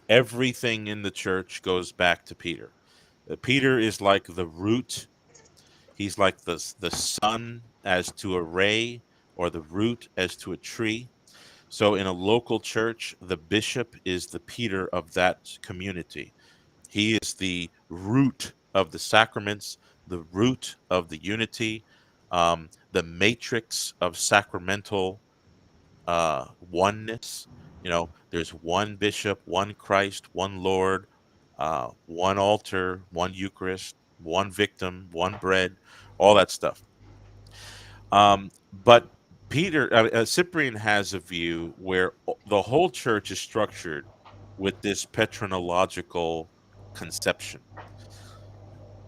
Everything in the church goes back to Peter. Peter is like the root. He's like the sun as to a ray, or the root as to a tree. So in a local church, the bishop is the Peter of that community. He is the root of the sacraments, the root of the unity, the matrix of sacramental oneness. There's one bishop, one Christ, one Lord, one altar, one Eucharist, one victim, one bread, all that stuff. But Cyprian has a view where the whole church is structured with this patronological conception.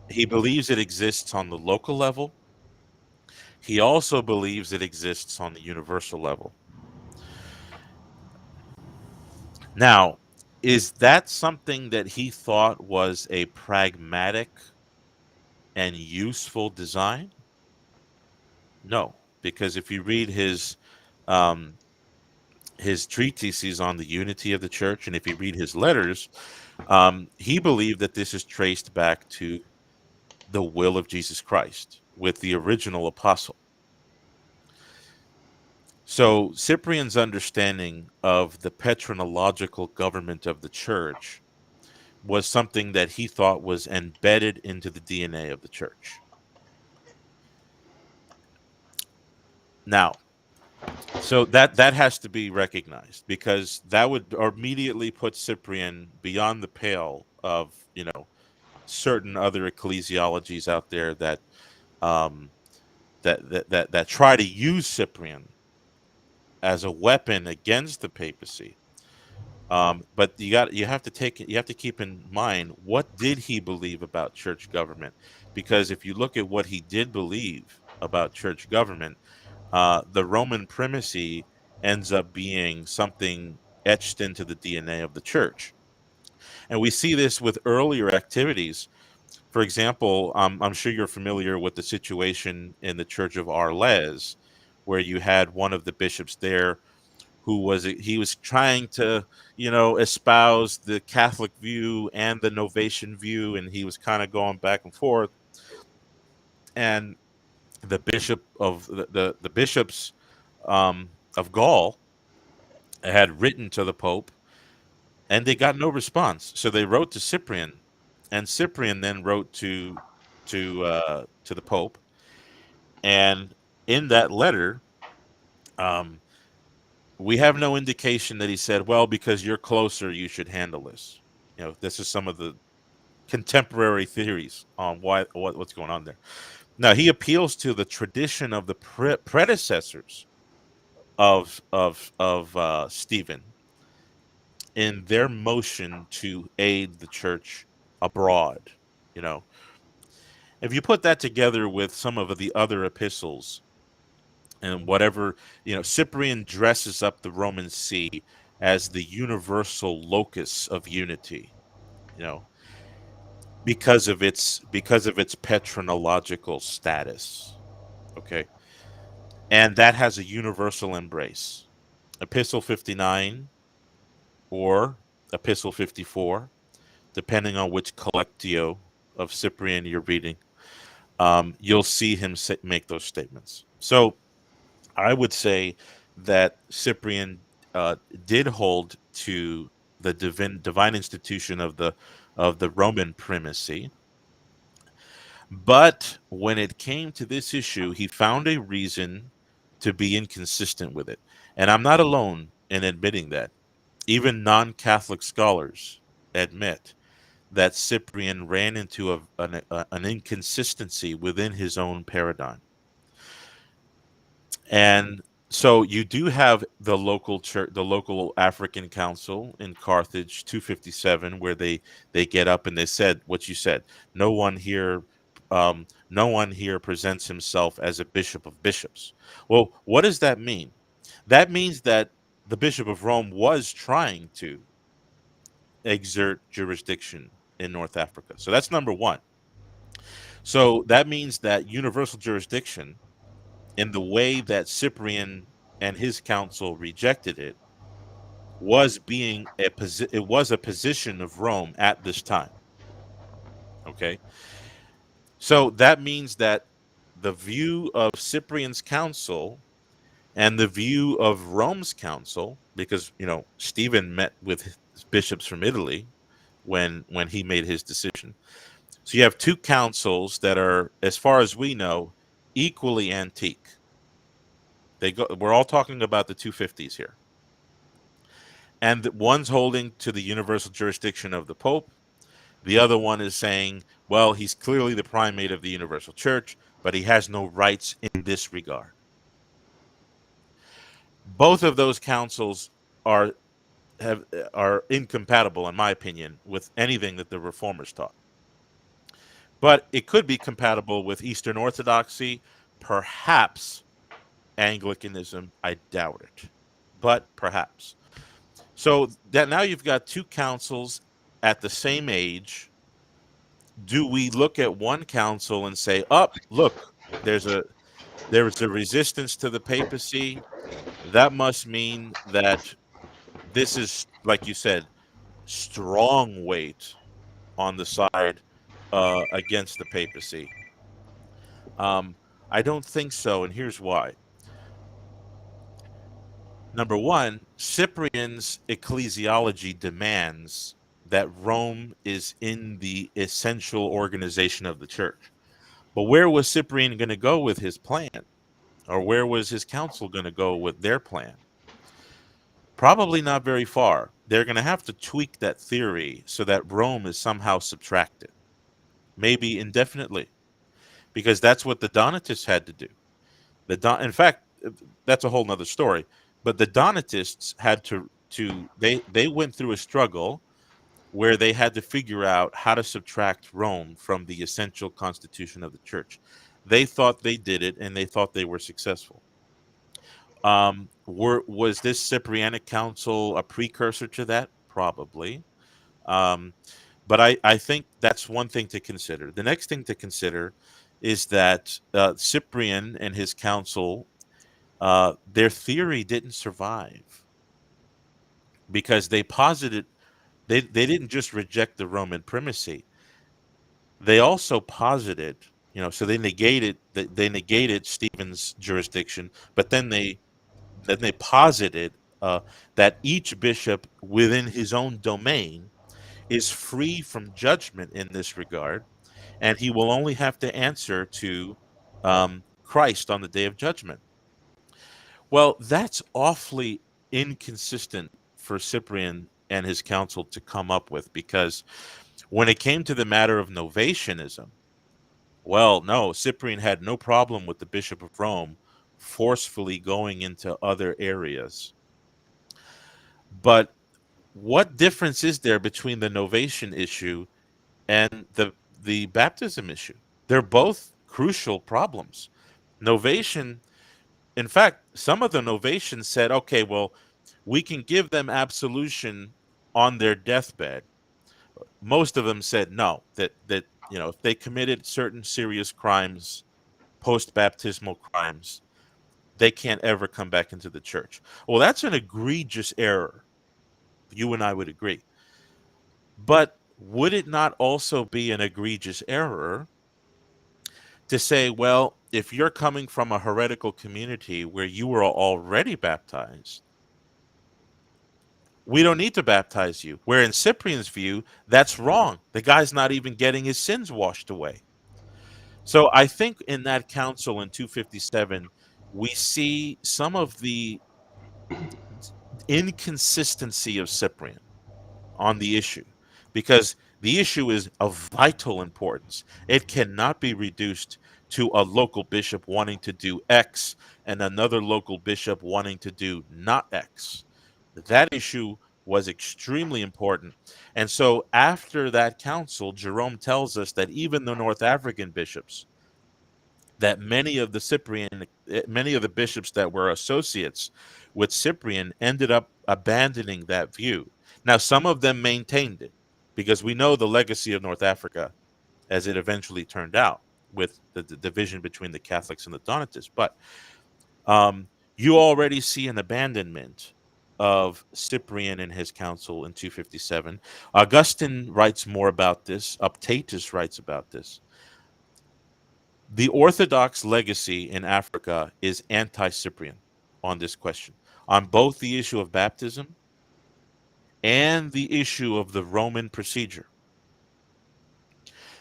He believes it exists on the local level. He also believes it exists on the universal level. Now, is that something that he thought was a pragmatic and useful design? No, because if you read his treatises on the unity of the church, and if you read his letters, he believed that this is traced back to the will of Jesus Christ with the original apostle. So Cyprian's understanding of the patronological government of the church was something that he thought was embedded into the DNA of the church. Now, so that has to be recognized, because that would immediately put Cyprian beyond the pale of certain other ecclesiologies out there that um, that try to use Cyprian as a weapon against the papacy. But you have to keep in mind, what did he believe about church government? Because if you look at what he did believe about church government, the Roman primacy ends up being something etched into the DNA of the church. And we see this with earlier activities. For example, I'm sure you're familiar with the situation in the Church of Arles, where you had one of the bishops there he was trying to espouse the Catholic view and the Novatian view, and he was kind of going back and forth. And the bishop of the bishops of Gaul had written to the Pope, and they got no response. So they wrote to Cyprian, and Cyprian then wrote to the Pope. And in that letter, um, we have no indication that he said, well, because you're closer, you should handle this. This is some of the contemporary theories on what's going on there. Now, he appeals to the tradition of the predecessors of Stephen in their motion to aid the church abroad. You know, if you put that together with some of the other epistles and whatever, Cyprian dresses up the Roman See as the universal locus of unity. You know, because of its patronological status. Okay, and that has a universal embrace. Epistle 59 or Epistle 54, depending on which collectio of Cyprian you're reading, you'll see him make those statements. So I would say that Cyprian did hold to the divine institution of the Roman primacy. But when it came to this issue, he found a reason to be inconsistent with it. And I'm not alone in admitting that. Even non-Catholic scholars admit that Cyprian ran into an inconsistency within his own paradigm. And so you do have the local church, the local African council in Carthage, 257, where they get up and they said what you said. No one here presents himself as a bishop of bishops. Well, what does that mean? That means that the Bishop of Rome was trying to exert jurisdiction in North Africa. So that's number one. So that means that universal jurisdiction, in the way that Cyprian and his council rejected it, was a position of Rome at this time. Okay, so that means that the view of Cyprian's council and the view of Rome's council, because Stephen met with bishops from Italy when he made his decision. So you have two councils that are, as far as we know, equally antique. We're all talking about the 250s here. And one's holding to the universal jurisdiction of the Pope. The other one is saying, well, he's clearly the primate of the universal church, but he has no rights in this regard. Both of those councils are incompatible, in my opinion, with anything that the reformers taught. But it could be compatible with Eastern Orthodoxy, perhaps Anglicanism. I doubt it, but perhaps. So that now you've got two councils at the same age. Do we look at one council and say, look, there's a resistance to the papacy. That must mean that this is, like you said, strong weight on the side against the papacy. I don't think so, and here's why. Number one, Cyprian's ecclesiology demands that Rome is in the essential organization of the church. But where was Cyprian going to go with his plan? Or where was his council going to go with their plan? Probably not very far. They're going to have to tweak that theory so that Rome is somehow subtracted, maybe indefinitely, because that's what the Donatists had to do. In fact, that's a whole nother story. But the Donatists had they went through a struggle where they had to figure out how to subtract Rome from the essential constitution of the church. They thought they did it, and they thought they were successful. Was this Cyprianic council a precursor to that? Probably. But I think that's one thing to consider. The next thing to consider is that Cyprian and his council, their theory didn't survive because they posited they didn't just reject the Roman primacy. They also posited, so they negated Stephen's jurisdiction, but then they posited that each bishop within his own domain is free from judgment in this regard, and he will only have to answer to Christ on the day of judgment. Well, that's awfully inconsistent for Cyprian and his council to come up with, because when it came to the matter of Novatianism, well, no, Cyprian had no problem with the Bishop of Rome forcefully going into other areas. But what difference is there between the Novatian issue and the baptism issue? They're both crucial problems. Novatian, in fact, some of the Novatians said, okay, well, we can give them absolution on their deathbed. Most of them said no, that if they committed certain serious crimes, post-baptismal crimes, they can't ever come back into the church. Well, that's an egregious error. You and I would agree. But would it not also be an egregious error to say, well, if you're coming from a heretical community where you were already baptized, we don't need to baptize you? Where in Cyprian's view, that's wrong. The guy's not even getting his sins washed away. So I think in that council in 257, we see some of the inconsistency of Cyprian on the issue, because the issue is of vital importance. It cannot be reduced to a local bishop wanting to do X and another local bishop wanting to do not X. That issue was extremely important. And so after that council, Jerome tells us that even the North African bishops, that many of the bishops that were associates with Cyprian ended up abandoning that view. Now, some of them maintained it, because we know the legacy of North Africa as it eventually turned out with the division between the Catholics and the Donatists. But you already see an abandonment of Cyprian and his council in 257. Augustine writes more about this. Uptatus writes about this. The Orthodox legacy in Africa is anti-Cyprian on this question, on both the issue of baptism and the issue of the Roman procedure.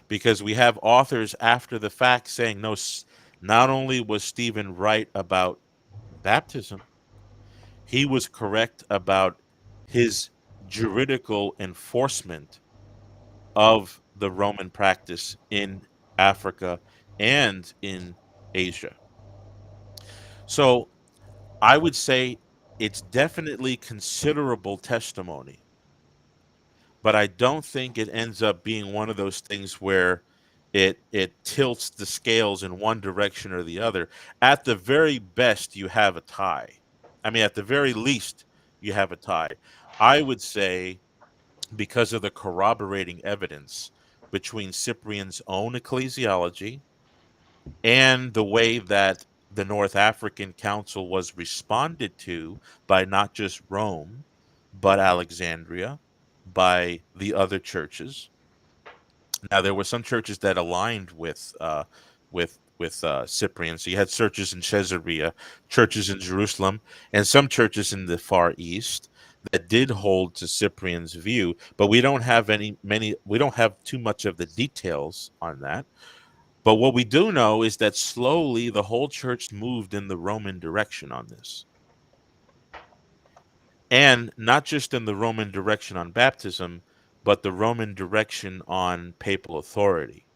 Because we have authors after the fact saying, no, not only was Stephen right about baptism, he was correct about his juridical enforcement of the Roman practice in Africa and in Asia. So I would say it's definitely considerable testimony, but I don't think it ends up being one of those things where it tilts the scales in one direction or the other. At the very best, you have a tie. I mean, at the very least, you have a tie. I would say, because of the corroborating evidence between Cyprian's own ecclesiology and the way that the North African Council was responded to by not just Rome, but Alexandria, by the other churches. Now, there were some churches that aligned with Cyprian. So you had churches in Caesarea, churches in Jerusalem, and some churches in the Far East that did hold to Cyprian's view. But we don't have we don't have too much of the details on that. But what we do know is that slowly the whole church moved in the Roman direction on this. And not just in the Roman direction on baptism, but the Roman direction on papal authority.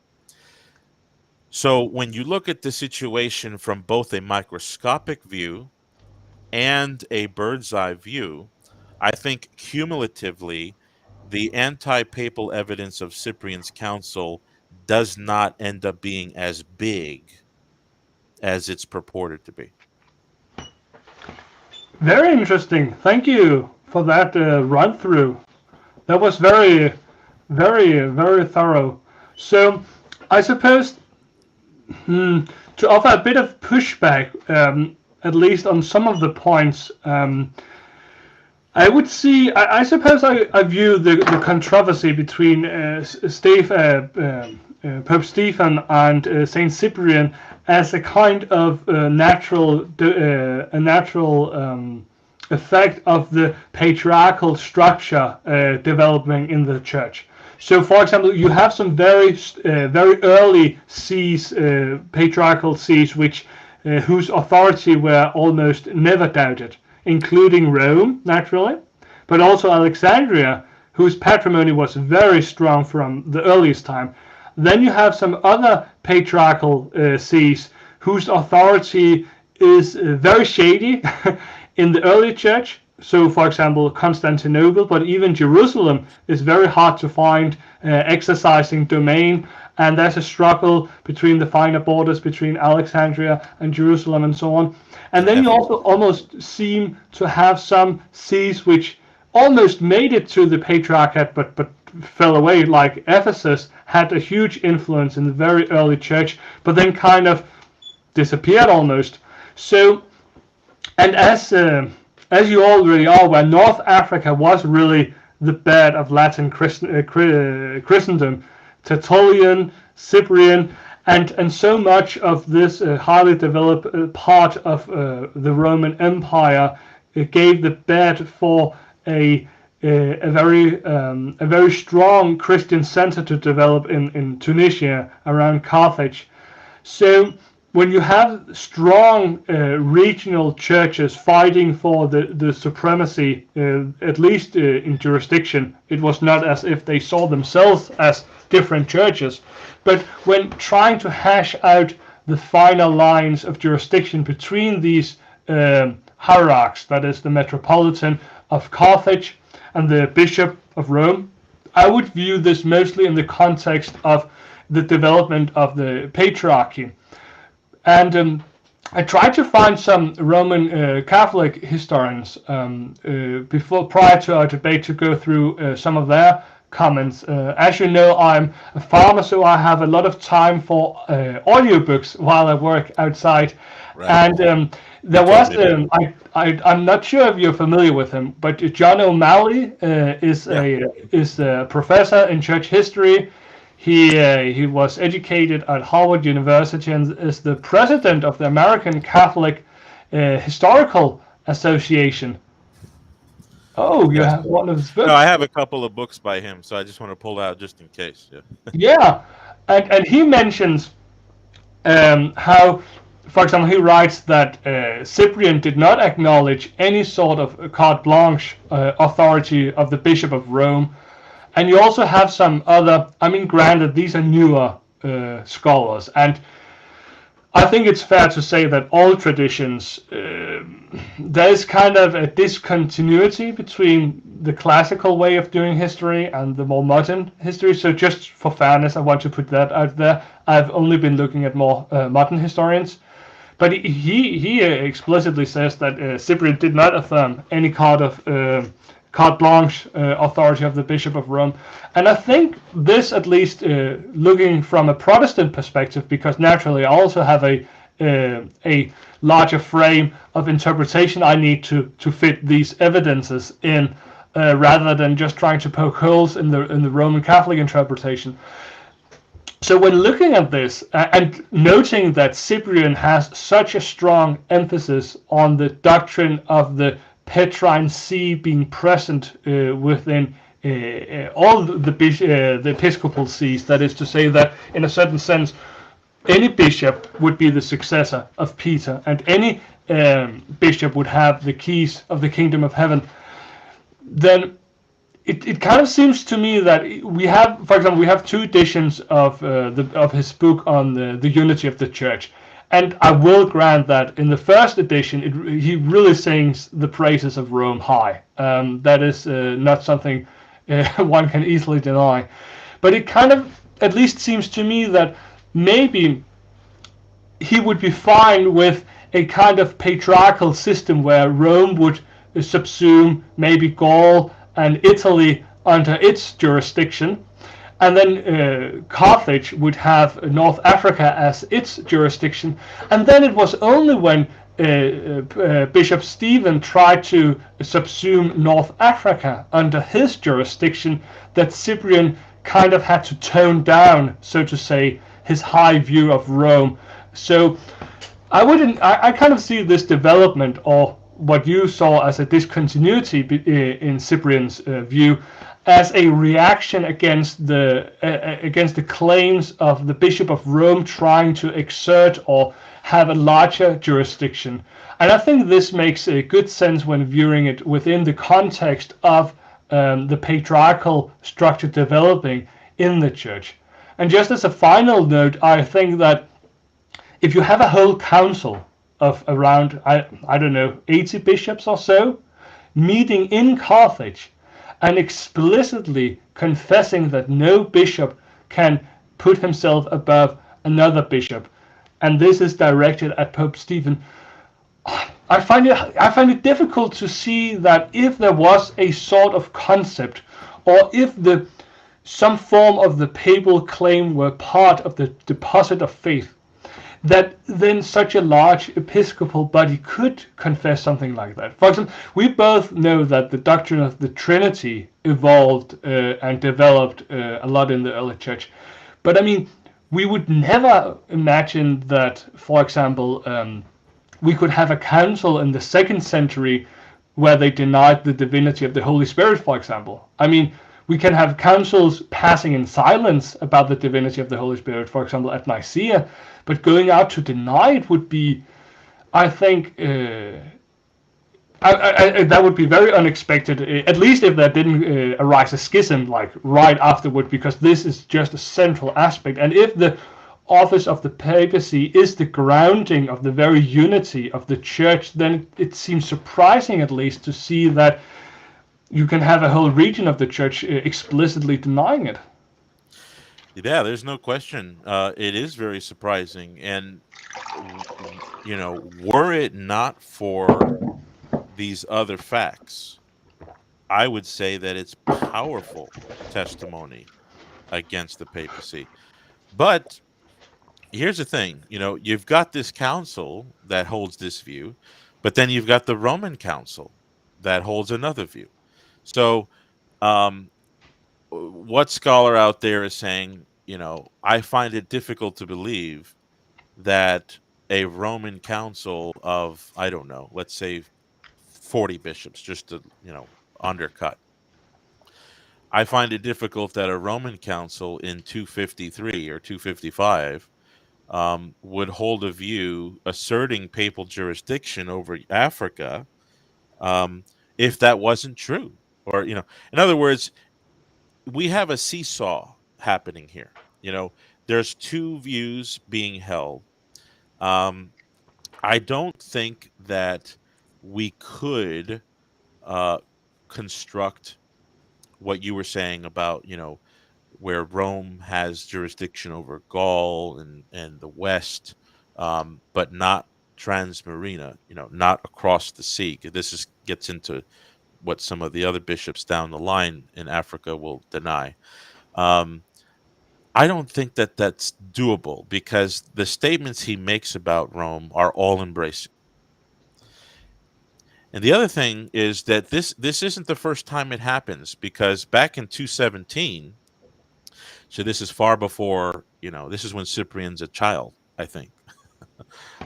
So when you look at the situation from both a microscopic view and a bird's eye view, I think cumulatively the anti-papal evidence of Cyprian's council does not end up being as big as it's purported to be. Very interesting. Thank you for that run through. That was very, very, very thorough. So I suppose to offer a bit of pushback, at least on some of the points, I would see. I suppose I view the controversy between Pope Stephen and Saint Cyprian as a kind of natural effect of the patriarchal structure developing in the church. So, for example, you have some very early sees, patriarchal sees, whose authority were almost never doubted. including Rome, naturally, but also Alexandria, whose patrimony was very strong from the earliest time. Then you have some other patriarchal sees whose authority is very shady in the early church. So, for example, Constantinople, but even Jerusalem is very hard to find exercising domain, and there's a struggle between the finer borders between Alexandria and Jerusalem and so on. And then you also almost seem to have some sees which almost made it to the Patriarchate, but fell away, like Ephesus had a huge influence in the very early church, but then kind of disappeared almost. So, and as you already are aware, North Africa was really the bed of Latin Christendom, Tertullian, Cyprian, and so much of this highly developed part of the Roman Empire gave the bed for a very strong Christian center to develop in Tunisia around Carthage. So when you have strong regional churches fighting for the supremacy, at least in jurisdiction, it was not as if they saw themselves as different churches, but when trying to hash out the finer lines of jurisdiction between these hierarchs, that is the metropolitan of Carthage and the bishop of Rome, I would view this mostly in the context of the development of the patriarchy. And I tried to find some Roman Catholic historians prior to our debate to go through some of their comments. As you know, I'm a farmer, so I have a lot of time for audiobooks while I work outside. Right. And there was, I'm not sure if you're familiar with him, but John O'Malley is a professor in church history. He was educated at Harvard University and is the president of the American Catholic Historical Association. Oh, you have one of his books? No, I have a couple of books by him, so I just want to pull out just in case. Yeah, and he mentions how, for example, he writes that Cyprian did not acknowledge any sort of carte blanche authority of the Bishop of Rome. And you also have some other, I mean, granted, these are newer scholars, and I think it's fair to say that all traditions, there's kind of a discontinuity between the classical way of doing history and the more modern history. So just for fairness, I want to put that out there. I've only been looking at more modern historians. But he explicitly says that Cyprian did not affirm any carte blanche authority of the Bishop of Rome. And I think this, at least looking from a Protestant perspective, because naturally I also have a larger frame of interpretation I need to fit these evidences in, rather than just trying to poke holes in the Roman Catholic interpretation. So when looking at this and noting that Cyprian has such a strong emphasis on the doctrine of the Petrine See being present within all the episcopal sees, that is to say that in a certain sense any bishop would be the successor of Peter, and any bishop would have the keys of the kingdom of heaven, then it kind of seems to me that we have, for example, we have two editions of his book on the unity of the church. And I will grant that in the first edition, he really sings the praises of Rome high. That is not something one can easily deny. But it kind of at least seems to me that maybe he would be fine with a kind of patriarchal system where Rome would subsume maybe Gaul and Italy under its jurisdiction. And then Carthage would have North Africa as its jurisdiction. And then it was only when Bishop Stephen tried to subsume North Africa under his jurisdiction that Cyprian kind of had to tone down, so to say, his high view of Rome. So I kind of see this development, or what you saw as a discontinuity in Cyprian's view, as a reaction against the claims of the Bishop of Rome trying to exert or have a larger jurisdiction. And I think this makes a good sense when viewing it within the context of the patriarchal structure developing in the church. And just as a final note, I think that if you have a whole council of around, I don't know, 80 bishops or so, meeting in Carthage and explicitly confessing that no bishop can put himself above another bishop, and this is directed at Pope Stephen, I find it difficult to see that if there was a sort of concept, or if some form of the papal claim were part of the deposit of faith, that then such a large episcopal body could confess something like that. For example, we both know that the doctrine of the Trinity evolved and developed a lot in the early church. But I mean, we would never imagine that, for example, we could have a council in the 2nd century where they denied the divinity of the Holy Spirit, for example. I mean, we can have councils passing in silence about the divinity of the Holy Spirit, for example, at Nicaea, but going out to deny it would be, I think, that would be very unexpected, at least if there didn't arise a schism like right afterward, because this is just a central aspect. And if the office of the papacy is the grounding of the very unity of the church, then it seems surprising, at least, to see that you can have a whole region of the church explicitly denying it. Yeah, there's no question. It is very surprising. And, were it not for these other facts, I would say that it's powerful testimony against the papacy. But here's the thing, you've got this council that holds this view, but then you've got the Roman council that holds another view. So what scholar out there is saying, I find it difficult to believe that a Roman council of, I don't know, let's say 40 bishops, just to, undercut. I find it difficult that a Roman council in 253 or 255 would hold a view asserting papal jurisdiction over Africa if that wasn't true. Or, in other words, we have a seesaw happening here. There's two views being held. I don't think that we could construct what you were saying about, where Rome has jurisdiction over Gaul and the West, but not Transmarina, not across the sea. This gets into what some of the other bishops down the line in Africa will deny. I don't think that that's doable, because the statements he makes about Rome are all embracing. And the other thing is that this isn't the first time it happens, because back in 217, so this is far before, this is when Cyprian's a child, I think.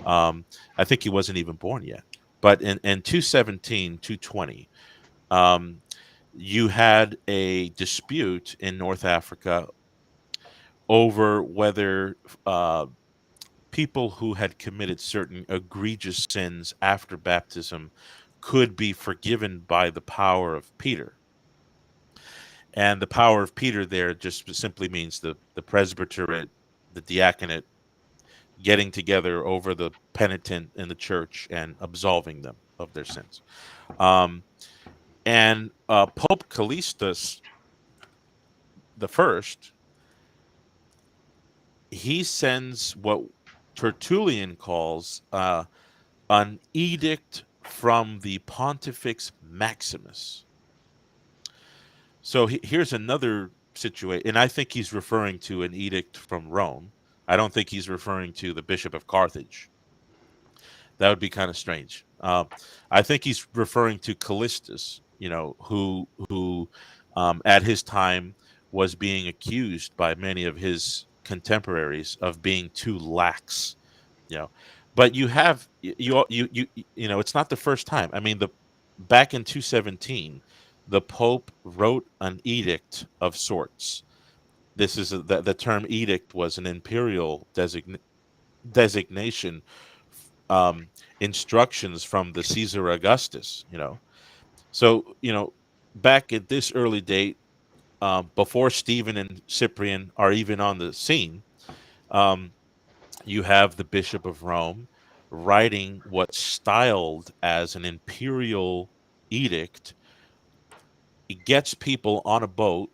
I think he wasn't even born yet. But in 217, 220, you had a dispute in North Africa over whether people who had committed certain egregious sins after baptism could be forgiven by the power of Peter. And the power of Peter there just simply means the presbyterate, the diaconate, getting together over the penitent in the church and absolving them of their sins. And Pope Callistus the First, he sends what Tertullian calls an edict from the Pontifex Maximus. So here's another situation, and I think he's referring to an edict from Rome. I don't think he's referring to the Bishop of Carthage. That would be kind of strange. I think he's referring to Callistus, who at his time was being accused by many of his contemporaries of being too lax. But you it's not the first time. I mean, back in 217, the Pope wrote an edict of sorts. This is the term edict was an imperial designation, um, instructions from the Caesar Augustus. So back at this early date, before Stephen and Cyprian are even on the scene, um, you have the Bishop of Rome writing what's styled as an imperial edict. He gets people on a boat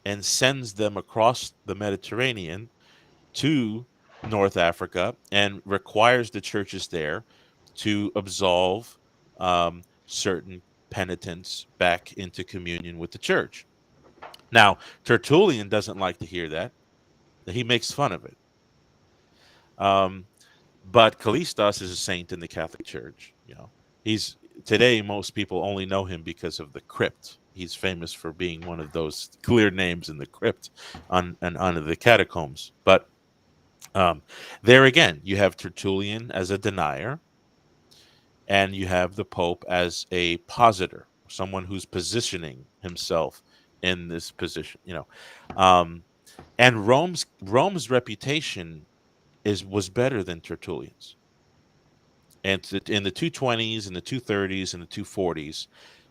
and sends them across the Mediterranean to North Africa and requires the churches there to absolve certain penitents back into communion with the church. Now, Tertullian doesn't like to hear that. He makes fun of it. But Callistus is a saint in the Catholic Church. He's today most people only know him because of the crypt. He's famous for being one of those clear names in the crypt and under the catacombs. But there again, you have Tertullian as a denier, and you have the Pope as a positor, someone who's positioning himself in this position. And Rome's reputation was better than Tertullian's. And in the 220s and the 230s and the 240s,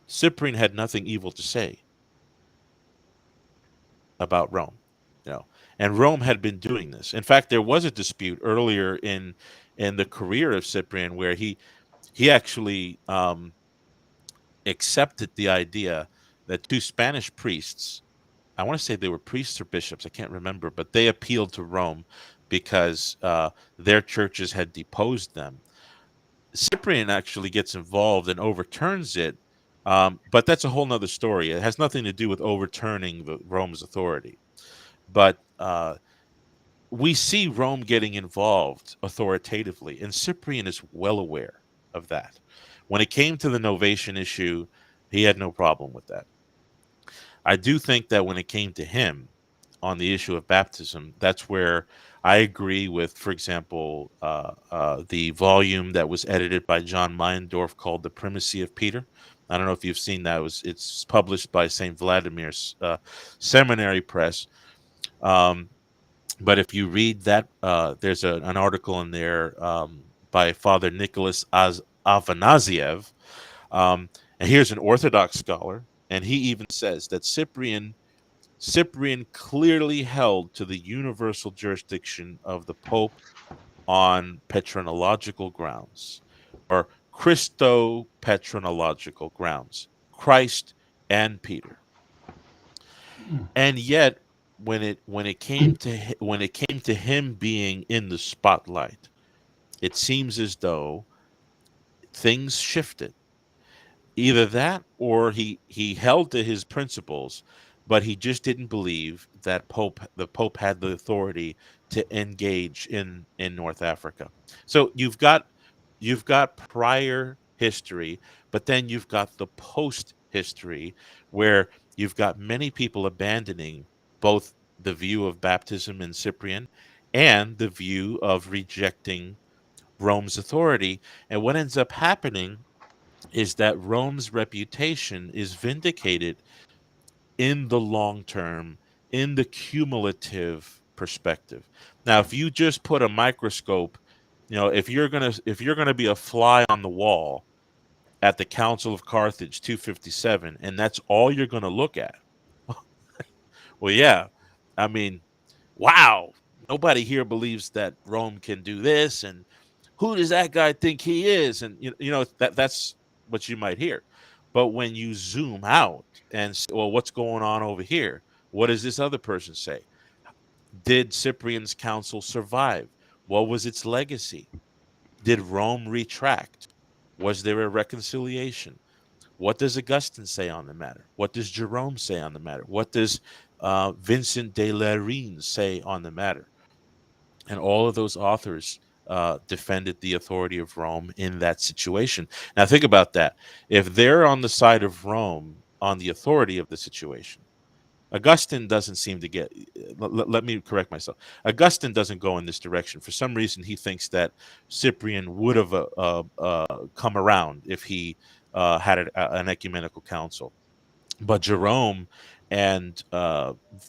Cyprian had nothing evil to say about Rome. And Rome had been doing this. In fact, there was a dispute earlier in the career of Cyprian where he actually accepted the idea that two Spanish priests, I want to say they were priests or bishops, I can't remember, but they appealed to Rome because their churches had deposed them. Cyprian actually gets involved and overturns it, but that's a whole nother story. It has nothing to do with overturning Rome's authority. But we see Rome getting involved authoritatively, and Cyprian is well aware of that. When it came to the Novatian issue, he had no problem with that. I do think that when it came to him on the issue of baptism, that's where I agree with, for example, the volume that was edited by John Meyendorff called The Primacy of Peter. I don't know if you've seen that. It's published by St. Vladimir's Seminary Press. But if you read that, there's an article in there by Father Nicholas Afanasiev. And here's an Orthodox scholar, and he even says that Cyprian clearly held to the universal jurisdiction of the Pope on patronological grounds, or Christo-patronological grounds, Christ and Peter. And yet, when it came to him being in the spotlight, it seems as though things shifted. Either that, or he held to his principles, but he just didn't believe that the Pope had the authority to engage in North Africa. So you've got prior history, but then you've got the post history where you've got many people abandoning both the view of baptism in Cyprian and the view of rejecting Rome's authority. And what ends up happening is that Rome's reputation is vindicated in the long term, in the cumulative perspective. Now, if you just put a microscope, if you're gonna be a fly on the wall at the Council of Carthage 257, and that's all you're gonna look at, well, yeah, I mean, wow, nobody here believes that Rome can do this, and who does that guy think he is? And that's what you might hear. But when you zoom out and say, well, what's going on over here? What does this other person say? Did Cyprian's council survive? What was its legacy? Did Rome retract? Was there a reconciliation? What does Augustine say on the matter? What does Jerome say on the matter? What does Vincent de Lérine say on the matter? And all of those authors defended the authority of Rome in that situation. Now, think about that. If they're on the side of Rome on the authority of the situation, Augustine doesn't seem to get. Let me correct myself. Augustine doesn't go in this direction. For some reason, he thinks that Cyprian would have come around if he had an ecumenical council. But Jerome and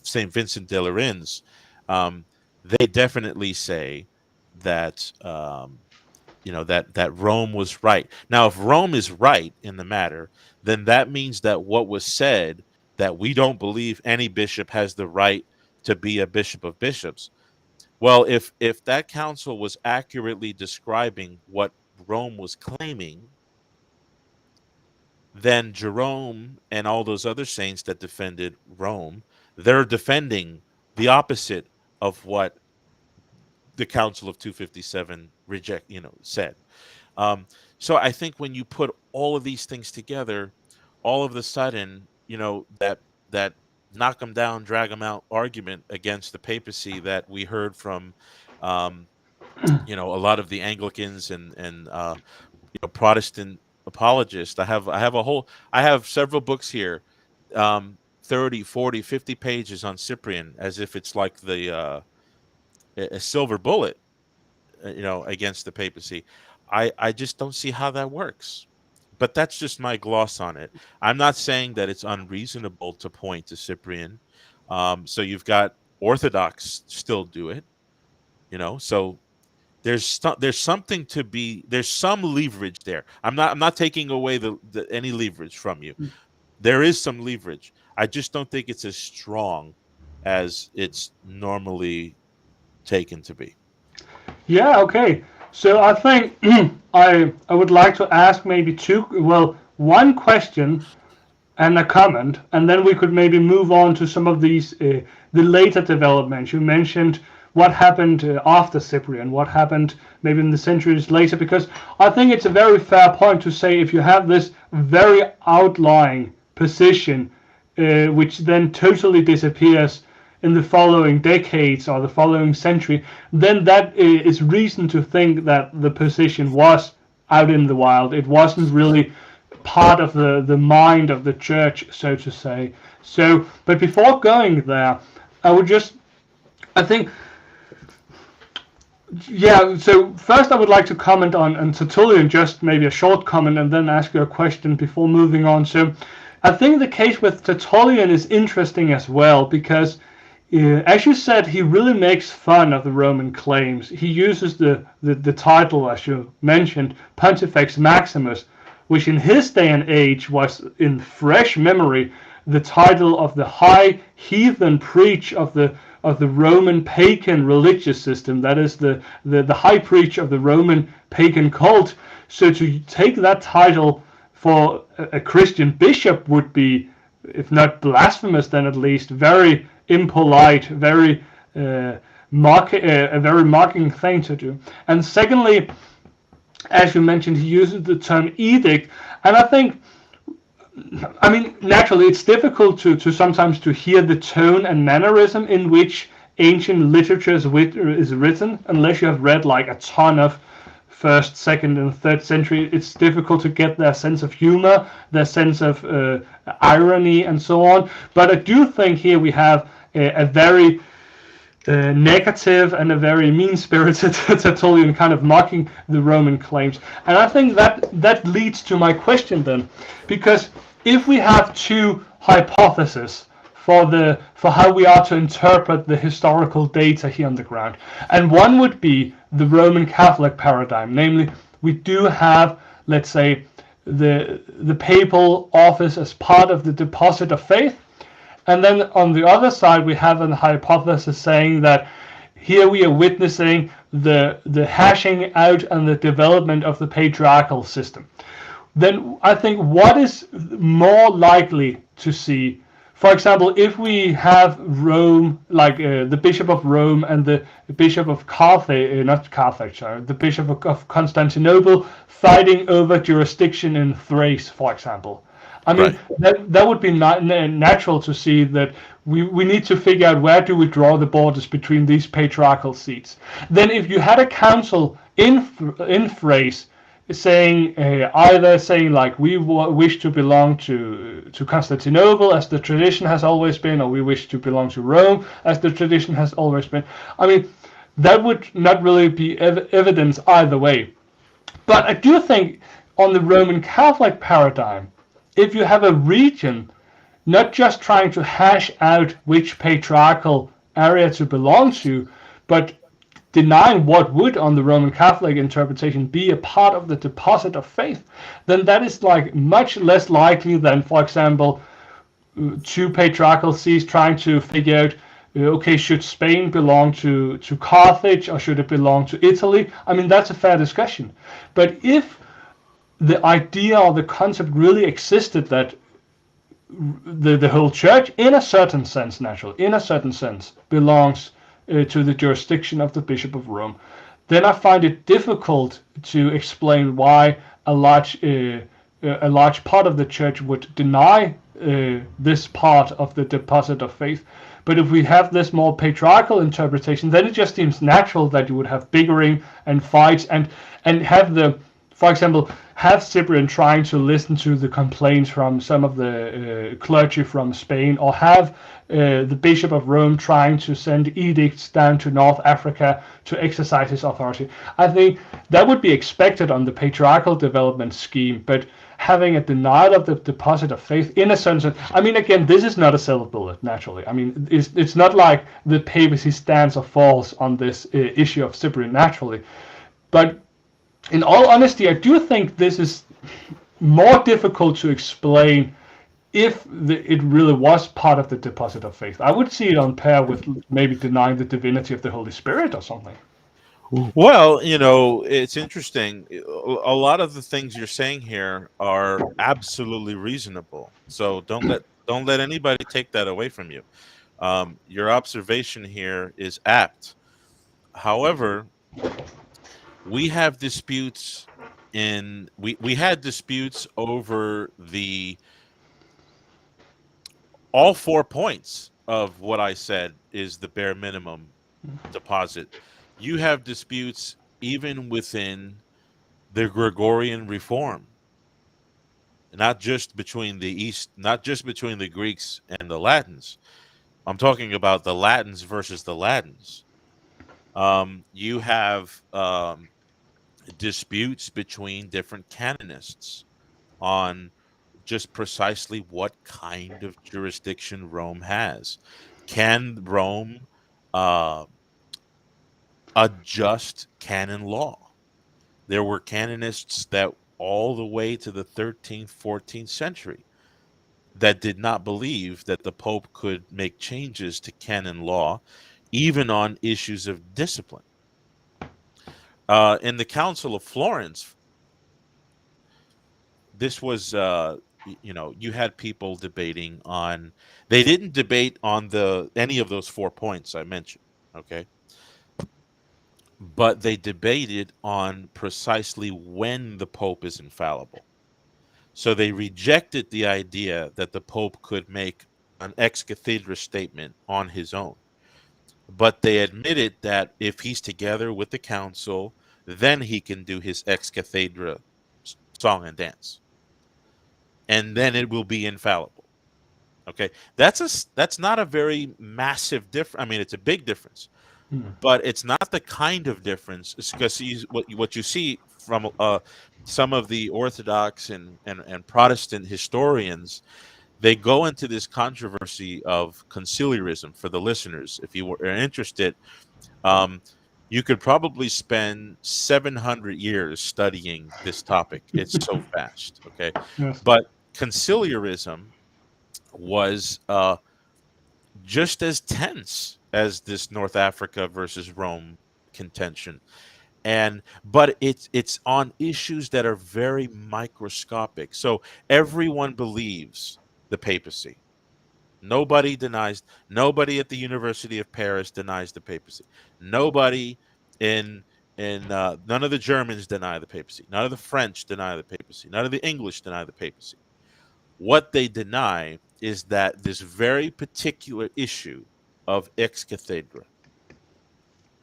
Saint Vincent de Lerins, they definitely say that that Rome was right. Now, if Rome is right in the matter, then that means that what was said, that we don't believe any bishop has the right to be a bishop of bishops. Well, if that council was accurately describing what Rome was claiming, then Jerome and all those other saints that defended Rome, they're defending the opposite of what the Council of 257 said. Um, so I think when you put all of these things together, all of a sudden, that knock them down, drag them out argument against the papacy that we heard from, a lot of the Anglicans and Protestant apologists. I have several books here, 30, 40, 50 pages on Cyprian, as if it's like a silver bullet, against the papacy. I just don't see how that works. But that's just my gloss on it. I'm not saying that it's unreasonable to point to Cyprian. So you've got Orthodox still do it, so there's something to be, there's some leverage there. I'm not taking away any leverage from you. There is some leverage. I just don't think it's as strong as it's normally taken to be. Yeah, okay. So I think I would like to ask maybe one question and a comment, and then we could maybe move on to some of these the later developments. You mentioned what happened after Cyprian, what happened maybe in the centuries later, because I think it's a very fair point to say if you have this very outlying position, which then totally disappears in the following decades or the following century, then that is reason to think that the position was out in the wild. It wasn't really part of the mind of the church, so to say. So, but before going there, I think, yeah, so first I would like to comment on Tertullian, just maybe a short comment, and then ask you a question before moving on. So I think the case with Tertullian is interesting as well, because as you said, he really makes fun of the Roman claims. He uses the title, as you mentioned, Pontifex Maximus, which in his day and age was in fresh memory the title of the high heathen preach of the Roman pagan religious system. That is the high preach of the Roman pagan cult. So to take that title for a Christian bishop would be, if not blasphemous, then at least very impolite, very a very mocking thing to do. And secondly, as you mentioned, he uses the term edict, and I mean, naturally, it's difficult to sometimes to hear the tone and mannerism in which ancient literature is written, unless you have read like a ton of first, second, and third century. It's difficult to get their sense of humor, their sense of irony, and so on. But I do think here we have a very negative and a very mean-spirited Tertullian kind of mocking the Roman claims. And I think that leads to my question then, because if we have two hypotheses for how we are to interpret the historical data here on the ground, and one would be the Roman Catholic paradigm, namely we do have, let's say, the papal office as part of the deposit of faith. And then on the other side, we have a hypothesis saying that here we are witnessing the hashing out and the development of the patriarchal system. Then I think what is more likely to see, for example, if we have Rome, like the Bishop of Rome and the Bishop of Carthage, the Bishop of Constantinople fighting over jurisdiction in Thrace, for example. I mean, right. that would be natural to see that we need to figure out where do we draw the borders between these patriarchal seats. Then if you had a council in Thrace saying either saying like we wish to belong to Constantinople as the tradition has always been, or we wish to belong to Rome as the tradition has always been, I mean, that would not really be evidence either way. But I do think on the Roman Catholic paradigm, if you have a region not just trying to hash out which patriarchal area to belong to, but denying what would, on the Roman Catholic interpretation, be a part of the deposit of faith, then that is like much less likely than, for example, two patriarchal sees trying to figure out, okay, should Spain belong to Carthage or should it belong to Italy? I mean, that's a fair discussion. But if the idea or the concept really existed that the whole church, in a certain sense, naturally, in a certain sense, belongs to the jurisdiction of the Bishop of Rome, then I find it difficult to explain why a large part of the church would deny this part of the deposit of faith. But if we have this more patriarchal interpretation, then it just seems natural that you would have bickering and fights and have the, for example, have Cyprian trying to listen to the complaints from some of the clergy from Spain, or have the Bishop of Rome trying to send edicts down to North Africa to exercise his authority. I think that would be expected on the patriarchal development scheme, but having a denial of the deposit of faith, in a sense, I mean, again, this is not a silver bullet, naturally. I mean, it's not like the papacy stands or falls on this issue of Cyprian, naturally. But in all honesty, I do think this is more difficult to explain if it really was part of the deposit of faith. I would see it on par with maybe denying the divinity of the Holy Spirit or something. Well, it's interesting. A lot of the things you're saying here are absolutely reasonable. So don't let anybody take that away from you. Your observation here is apt. However, we have disputes we had disputes over all 4 points of what I said is the bare minimum deposit. You have disputes even within the Gregorian reform, not just between the Greeks and the Latins. I'm talking about the Latins versus the Latins. You have disputes between different canonists on just precisely what kind of jurisdiction Rome has. Can Rome adjust canon law? There were canonists that all the way to the 13th, 14th century that did not believe that the Pope could make changes to canon law, even on issues of discipline. In the Council of Florence, this was, you had people debating on. They didn't debate on any of those 4 points I mentioned, okay? But they debated on precisely when the Pope is infallible. So they rejected the idea that the Pope could make an ex cathedra statement on his own. But they admitted that if he's together with the council, then he can do his ex cathedra song and dance. And then it will be infallible. Okay, that's not a very massive difference. I mean, it's a big difference, but it's not the kind of difference. It's because what you see from some of the Orthodox and Protestant historians. They go into this controversy of conciliarism. For the listeners, if you are interested, you could probably spend 700 years studying this topic. It's so vast, okay? Yes. But conciliarism was just as tense as this North Africa versus Rome contention. But it's on issues that are very microscopic. So everyone believes the papacy. Nobody at the University of Paris denies the papacy. Nobody none of the Germans deny the papacy. None of the French deny the papacy. None of the English deny the papacy. What they deny is that this very particular issue of ex cathedra.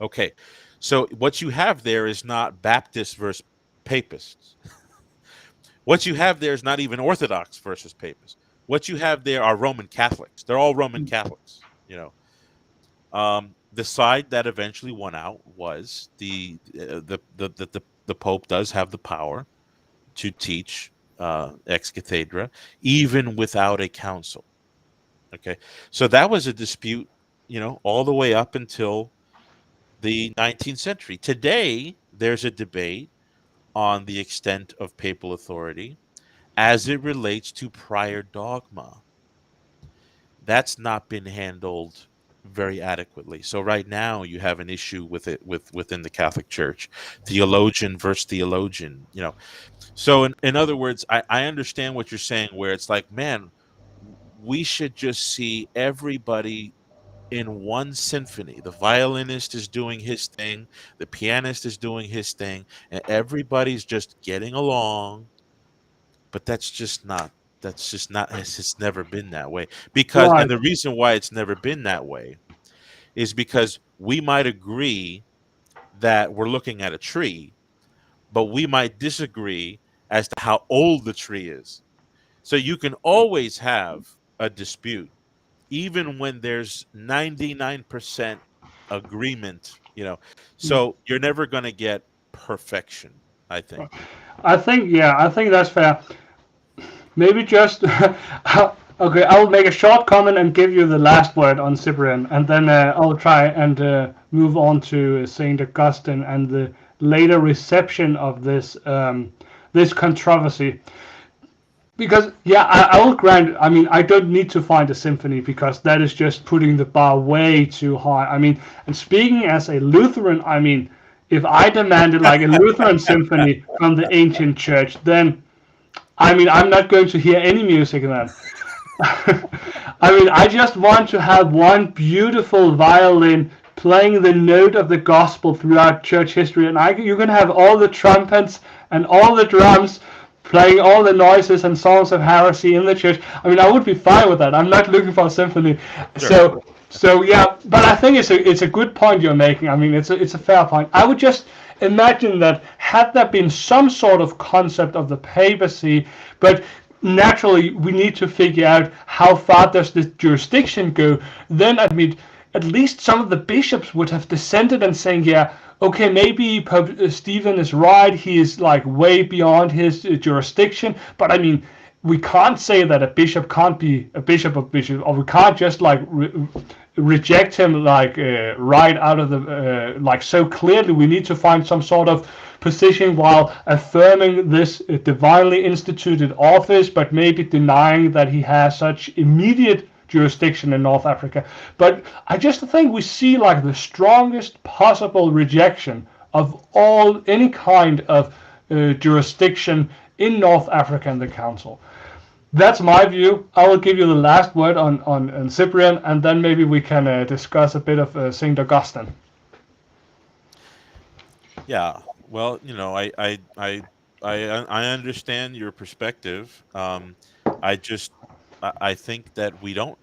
Okay, so what you have there is not Baptists versus Papists. What you have there is not even Orthodox versus Papists. What you have there are Roman Catholics. They're all Roman Catholics. The side that eventually won out was the Pope does have the power to teach ex cathedra, even without a council. Okay, so that was a dispute, all the way up until the 19th century. Today, there's a debate on the extent of papal authority as it relates to prior dogma. That's not been handled very adequately. So right now you have an issue with it within the Catholic Church, theologian versus theologian. So in other words, I understand what you're saying, where it's like, man, we should just see everybody in one symphony. The violinist is doing his thing, the pianist is doing his thing, and everybody's just getting along. But that's just not it's never been that way. And Right. the reason why it's never been that way is because we might agree that we're looking at a tree, but we might disagree as to how old the tree is. So you can always have a dispute, even when there's 99% agreement. So you're never going to get perfection, I think. I think that's fair. Maybe just okay. I'll make a short comment and give you the last word on Cyprian, and then I'll try and move on to Saint Augustine and the later reception of this controversy. Because I will grant. I mean, I don't need to find a symphony because that is just putting the bar way too high. I mean, and speaking as a Lutheran, I mean, if I demanded like a Lutheran symphony from the ancient church, then I mean, I'm not going to hear any music then. I mean, I just want to have one beautiful violin playing the note of the gospel throughout church history, and you can have all the trumpets and all the drums playing all the noises and songs of heresy in the church. I mean, I would be fine with that. I'm not looking for a symphony. Sure. So yeah, but I think it's a good point you're making. I mean, it's a fair point. I would just imagine that had there been some sort of concept of the papacy, but naturally we need to figure out how far does this jurisdiction go. Then I mean, at least some of the bishops would have dissented and saying, yeah, okay, maybe Pope Stephen is right. He is like way beyond his jurisdiction. But I mean, we can't say that a bishop can't be a bishop of bishops, or we can't just like reject him like right out of the like so clearly. We need to find some sort of position while affirming this divinely instituted office, but maybe denying that he has such immediate jurisdiction in North Africa. But I just think we see like the strongest possible rejection of any kind of jurisdiction in North Africa and the Council. That's my view. I will give you the last word on Cyprian, and then maybe we can discuss a bit of Saint Augustine. Yeah. Well, I understand your perspective. I think that we don't.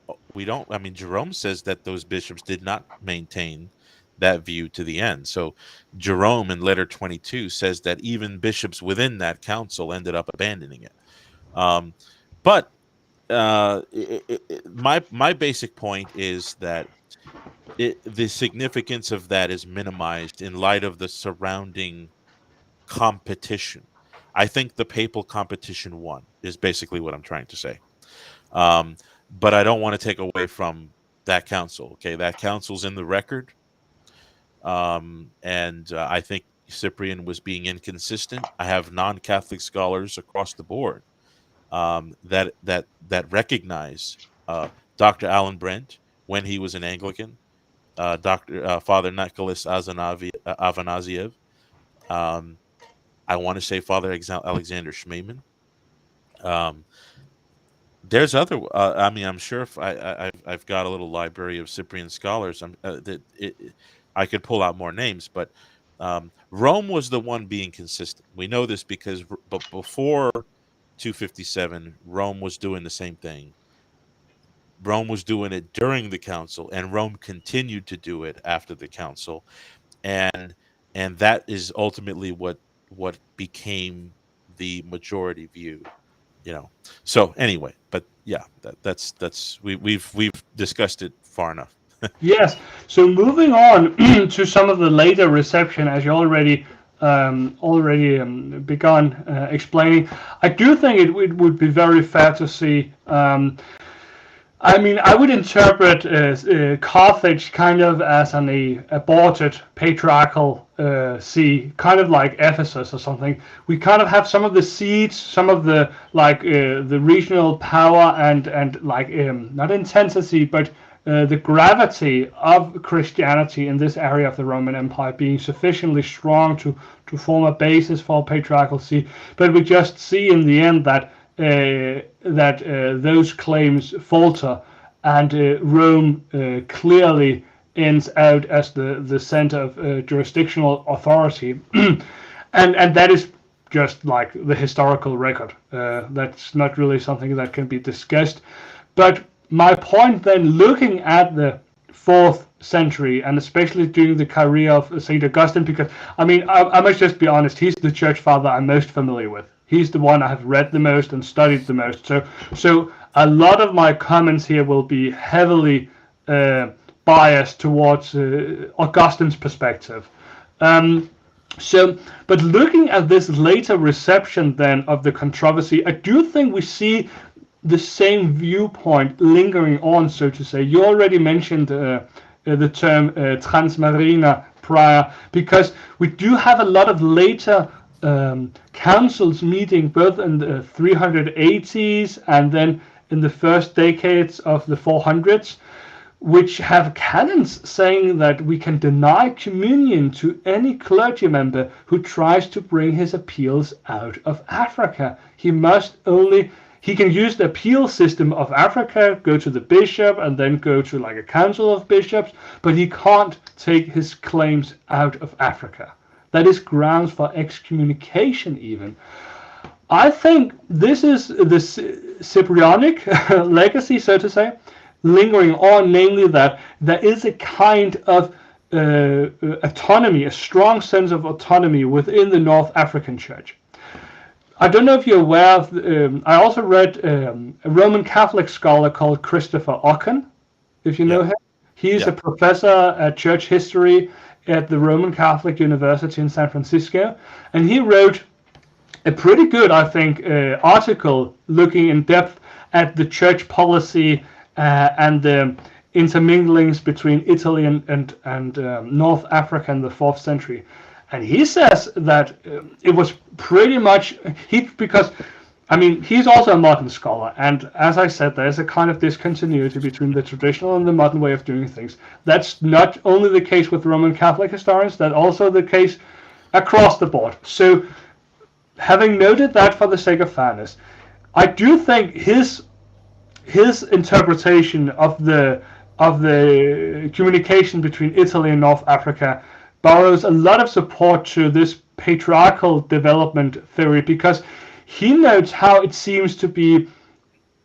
I mean, Jerome says that those bishops did not maintain that view to the end. So Jerome in letter 22 says that even bishops within that council ended up abandoning it. But my basic point is that the significance of that is minimized in light of the surrounding competition. I think the papal competition won, is basically what I'm trying to say. But I don't want to take away from that council. Okay, that council's in the record, and I think Cyprian was being inconsistent. I have non-Catholic scholars across the board that recognize Dr. Alan Brent when he was an Anglican, Father Nicholas Afanasiev. I want to say Father Alexander Schmemann. There's other. I mean, I'm sure if I've got a little library of Cyprian scholars. I could pull out more names, but Rome was the one being consistent. We know this because before 257, Rome was doing the same thing. Rome was doing it during the council, and Rome continued to do it after the council, and that is ultimately what became the majority view. So anyway, but yeah, that's we've discussed it far enough. Yes. So moving on to some of the later reception, as you already begun explaining, I do think it would be very fair to see I mean, I would interpret Carthage kind of as aborted patriarchal see, kind of like Ephesus or something. We kind of have some of the seeds, some of the the regional power and like not intensity, but the gravity of Christianity in this area of the Roman Empire being sufficiently strong to form a basis for patriarchal see. But we just see in the end that those claims falter, and Rome clearly ends out as the center of jurisdictional authority, and that is just like the historical record. That's not really something that can be discussed. But my point then, looking at the 4th century, and especially during the career of St. Augustine, because I mean, I must just be honest, he's the church father I'm most familiar with. He's the one I have read the most and studied the most. So a lot of my comments here will be heavily biased towards Augustine's perspective. But looking at this later reception then of the controversy, I do think we see the same viewpoint lingering on, so to say. You already mentioned the term transmarina prior, because we do have a lot of later councils meeting both in the 380s and then in the first decades of the 400s, which have canons saying that we can deny communion to any clergy member who tries to bring his appeals out of Africa. He can use the appeal system of Africa, go to the bishop, and then go to like a council of bishops, but he can't take his claims out of Africa. That is grounds for excommunication even. I think this is the Cyprianic legacy, so to say, lingering on, namely that there is a kind of autonomy, a strong sense of autonomy within the North African Church. I don't know if you're aware of, I also read a Roman Catholic scholar called Christopher Ocken, if you know him. He's a professor at church history at the Roman Catholic University in San Francisco, and he wrote a pretty good, I think, article looking in depth at the church policy and the interminglings between Italy and North Africa in the 4th century. And he says that it was pretty much, because I mean, he's also a modern scholar, and as I said, there's a kind of discontinuity between the traditional and the modern way of doing things. That's not only the case with Roman Catholic historians, that's also the case across the board. So, having noted that for the sake of fairness, I do think his interpretation of the communication between Italy and North Africa borrows a lot of support to this patriarchal development theory, because he notes how it seems to be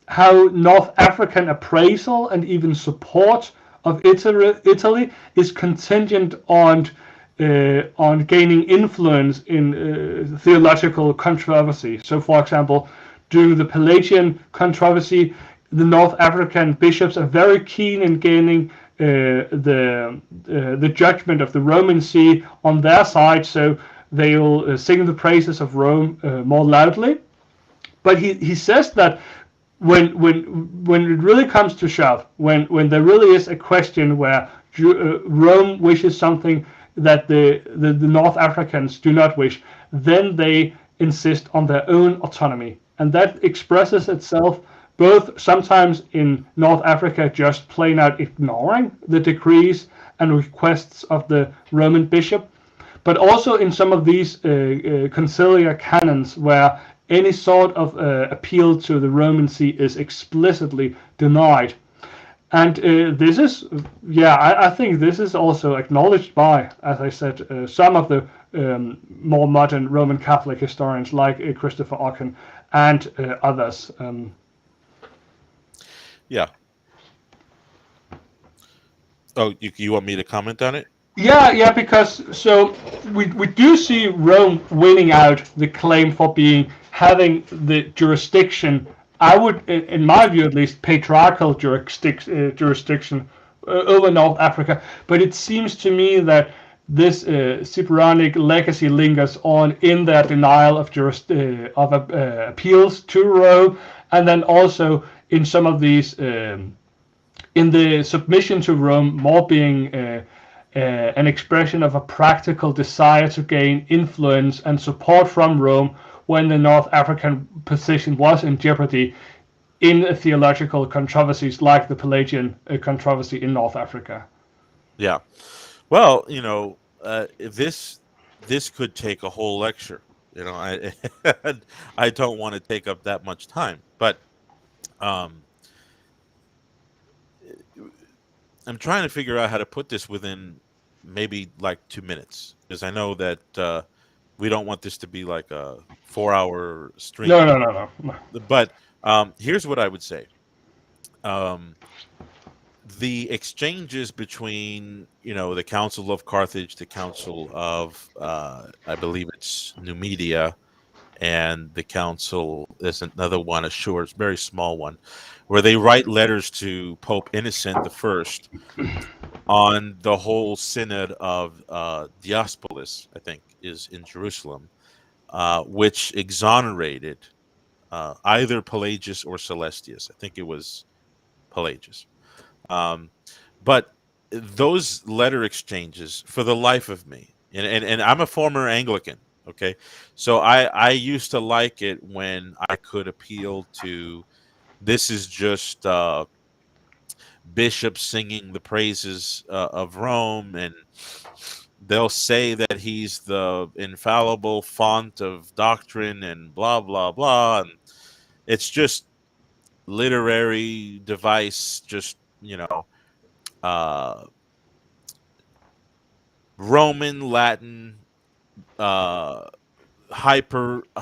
how North African appraisal and even support of Italy is contingent on gaining influence in theological controversy. So, for example, during the Pelagian controversy, the North African bishops are very keen in gaining the judgment of the Roman See on their side, so they'll sing the praises of Rome more loudly. But he says that when it really comes to shove, when there really is a question where Rome wishes something that the North Africans do not wish, then they insist on their own autonomy, and that expresses itself both sometimes in North Africa just plain out ignoring the decrees and requests of the Roman bishop, but also in some of these conciliar canons where any sort of appeal to the Roman See is explicitly denied. And this is, I think this is also acknowledged by, as I said, some of the more modern Roman Catholic historians like Christopher Ocken and others. Yeah. Oh, you want me to comment on it? Yeah, because so we do see Rome winning out the claim for having the jurisdiction. I would, in my view at least, patriarchal jurisdiction over North Africa. But it seems to me that this Cyprianic legacy lingers on in their denial of appeals to Rome, and then also in some of these in the submission to Rome more being an expression of a practical desire to gain influence and support from Rome when the North African position was in jeopardy in theological controversies like the Pelagian controversy in North Africa. Yeah. Well, this could take a whole lecture. I I don't want to take up that much time, but um, I'm trying to figure out how to put this within maybe like 2 minutes, because I know that we don't want this to be like a 4-hour stream. No. But here's what I would say. Um, the exchanges between the Council of Carthage, the Council of I believe it's Numidia, and the Council, there's another one, a short, very small one, where they write letters to Pope Innocent the First on the whole synod of Diospolis, I think is in Jerusalem, which exonerated either Pelagius or Celestius. I think it was Pelagius. But those letter exchanges, for the life of me, and I'm a former Anglican, okay? So I used to like it when I could appeal to, this is just bishops singing the praises of Rome, and they'll say that he's the infallible font of doctrine and blah, blah, blah. And it's just literary device, just, uh, Roman, Latin, uh, hyperbolic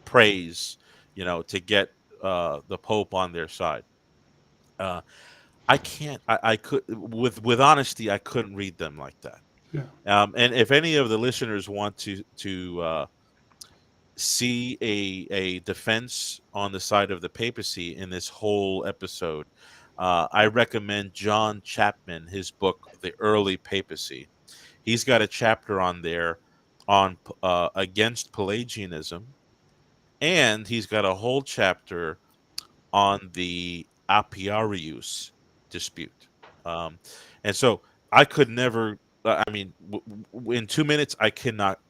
praise, to get the Pope on their side. I can't. I could, with honesty, I couldn't read them like that. Yeah. And if any of the listeners want to see a defense on the side of the papacy in this whole episode, I recommend John Chapman, his book, The Early Papacy. He's got a chapter on there on against Pelagianism, and he's got a whole chapter on the Apiarius dispute. And so I could never, I mean, in 2 minutes, I cannot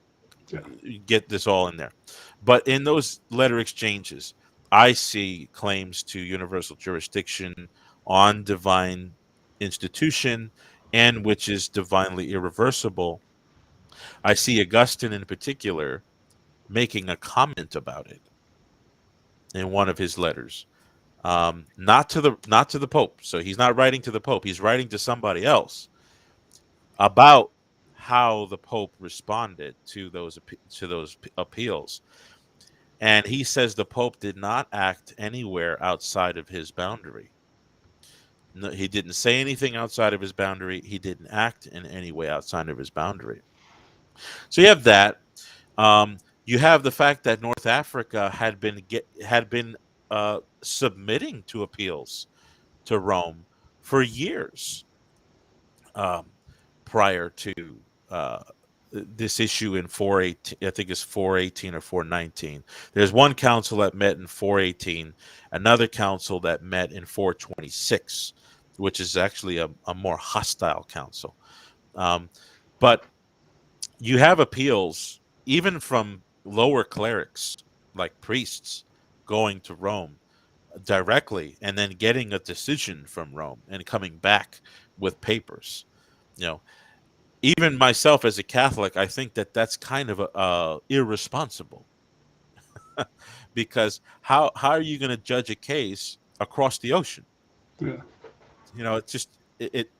get this all in there. But in those letter exchanges, I see claims to universal jurisdiction on divine institution, and which is divinely irreversible. I see Augustine in particular making a comment about it in one of his letters. Not to the Pope. So he's not writing to the Pope. He's writing to somebody else about how the Pope responded to those appeals. And he says the Pope did not act anywhere outside of his boundary. No, he didn't say anything outside of his boundary. He didn't act in any way outside of his boundary. So you have that. You have the fact that North Africa had been submitting to appeals to Rome for years prior to this issue in 418. I think it's 418 or 419. There's one council that met in 418, another council that met in 426, which is actually a more hostile council. But you have appeals even from lower clerics, like priests, going to Rome directly and then getting a decision from Rome and coming back with papers. Even myself as a Catholic, I think that that's kind of irresponsible because how are you going to judge a case across the ocean? Yeah. It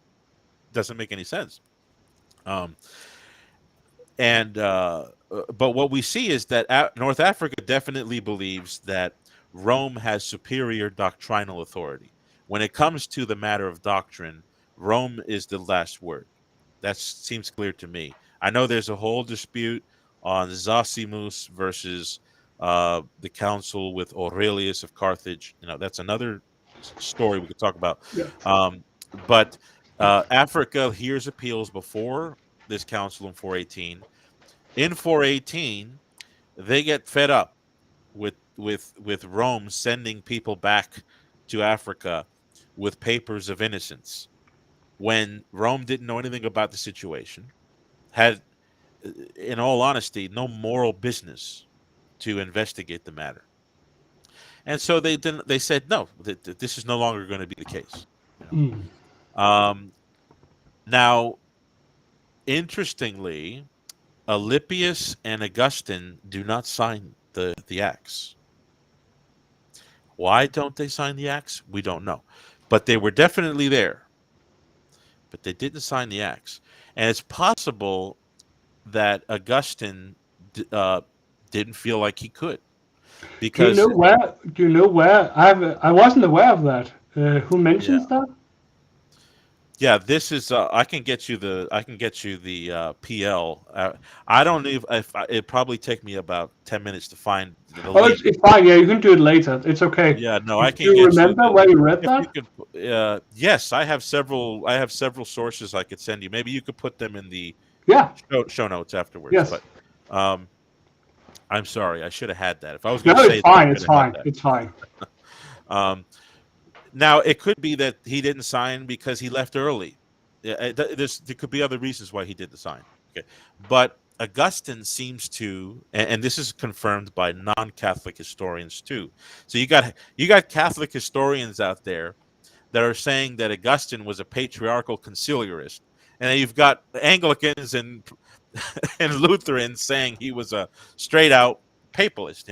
doesn't make any sense. But what we see is that North Africa definitely believes that Rome has superior doctrinal authority. When it comes to the matter of doctrine, Rome is the last word. That seems clear to me. I know there's a whole dispute on Zosimus versus the council with Aurelius of Carthage. That's another story we could talk about. Yeah. But Africa hears appeals before this council in 418. In 418, they get fed up with Rome sending people back to Africa with papers of innocence when Rome didn't know anything about the situation, had, in all honesty, no moral business to investigate the matter. And so they said, no, this is no longer going to be the case. Now, interestingly, Alypius and Augustine do not sign the acts. Why don't they sign the acts? We don't know. But they were definitely there. But they didn't sign the acts. And it's possible that Augustine didn't feel like he could. Because Do you know where? I wasn't aware of that. Who mentions that? Yeah, this is. I can get you the PL. I don't know if it probably take me about 10 minutes to find the link. It's fine. Yeah, you can do it later. It's okay. Yeah, no, I can. Do you remember where you read that? Yes, I have several. I have several sources I could send you. Maybe you could put them in the show notes afterwards. Yes. But I'm sorry, I should have had that. If I was going to say, it's fine. It's fine. Now, it could be that he didn't sign because he left early. There could be other reasons why he didn't sign. Okay, but Augustine seems to, and this is confirmed by non-Catholic historians too. So you got Catholic historians out there that are saying that Augustine was a patriarchal conciliarist, and then you've got Anglicans and Lutherans saying he was a straight-out papalist.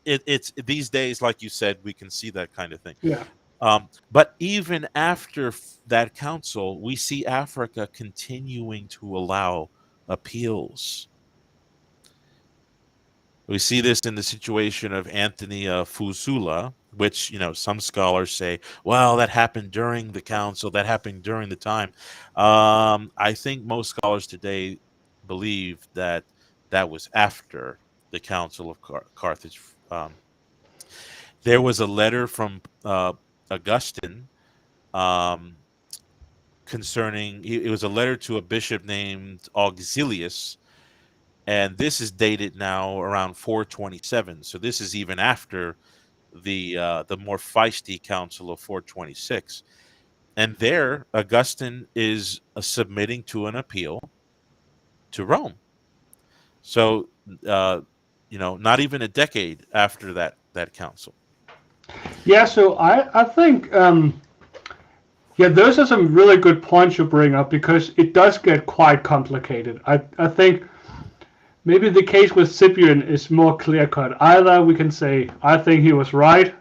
It's these days, like you said, we can see that kind of thing. Yeah. But even after that council, we see Africa continuing to allow appeals. We see this in the situation of Anthony Fusula, which, some scholars say, well, that happened during the council, that happened during the time. I think most scholars today believe that was after the Council of Carthage. There was a letter from Augustine concerning, it was a letter to a bishop named Auxilius, and this is dated now around 427. So this is even after the more feisty Council of 426. And there, Augustine is submitting to an appeal to Rome. So, not even a decade after that council. Yeah, so I think, those are some really good points you bring up, because it does get quite complicated. I think maybe the case with Cyprian is more clear-cut. Either we can say, I think he was right,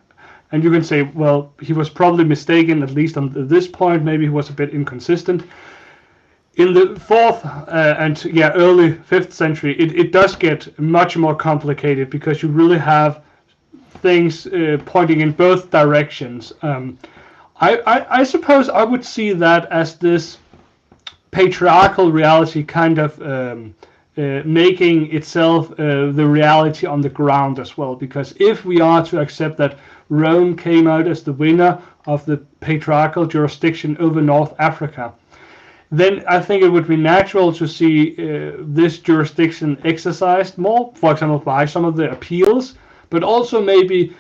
and you can say, well, he was probably mistaken, at least on this point. Maybe he was a bit inconsistent. In the 4th and early 5th century, it does get much more complicated, because you really have things pointing in both directions. I suppose I would see that as this patriarchal reality kind of making itself the reality on the ground as well. Because if we are to accept that Rome came out as the winner of the patriarchal jurisdiction over North Africa, then I think it would be natural to see this jurisdiction exercised more, for example, by some of the appeals, but also maybe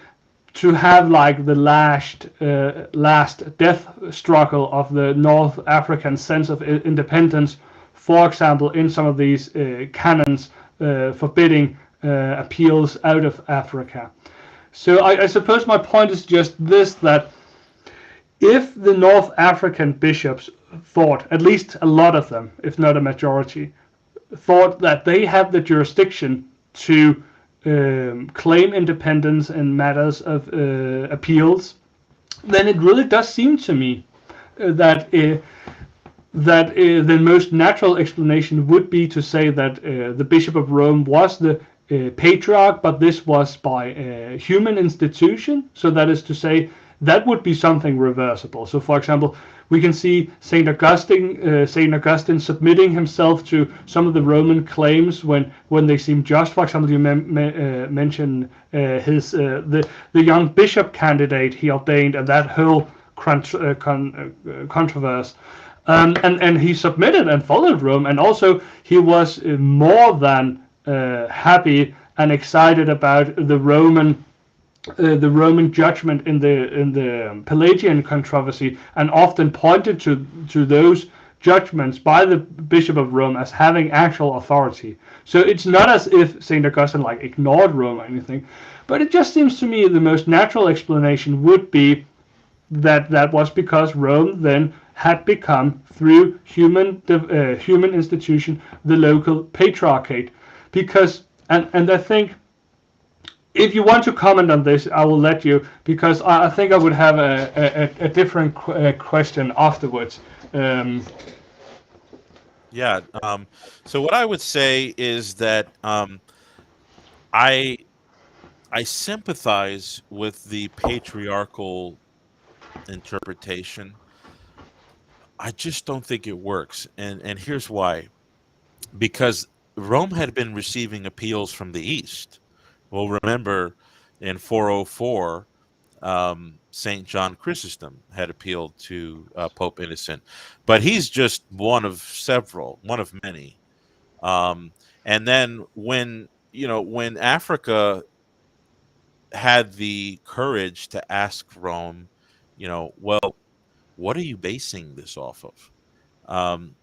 to have like the last death struggle of the North African sense of independence, for example, in some of these canons forbidding appeals out of Africa. So I suppose my point is just this, that if the North African bishops thought, at least a lot of them, if not a majority, thought that they had the jurisdiction to claim independence in matters of appeals, then it really does seem to me that the most natural explanation would be to say that the Bishop of Rome was the patriarch, but this was by a human institution. So that is to say, that would be something reversible. So, for example, we can see Saint Augustine submitting himself to some of the Roman claims when they seem just. For example, you mentioned the young bishop candidate he ordained, and that whole controversy. And he submitted and followed Rome, and also he was more than happy and excited about the Roman the Roman judgment in the Pelagian controversy, and often pointed to those judgments by the Bishop of Rome as having actual authority. So it's not as if Saint Augustine like ignored Rome or anything, but it just seems to me the most natural explanation would be that was because Rome then had become, through human institution, the local patriarchate. Because and I think if you want to comment on this, I will let you, because I think I would have a different question afterwards. Um, Yeah. So what I would say is that I I sympathize with the patriarchal interpretation. I just don't think it works, and here's why. Because Rome had been receiving appeals from the East. Well, remember in 404, Saint John Chrysostom had appealed to Pope Innocent, but he's just one of several, one of many. Um, and then when Africa had the courage to ask Rome, well, what are you basing this off of? Um,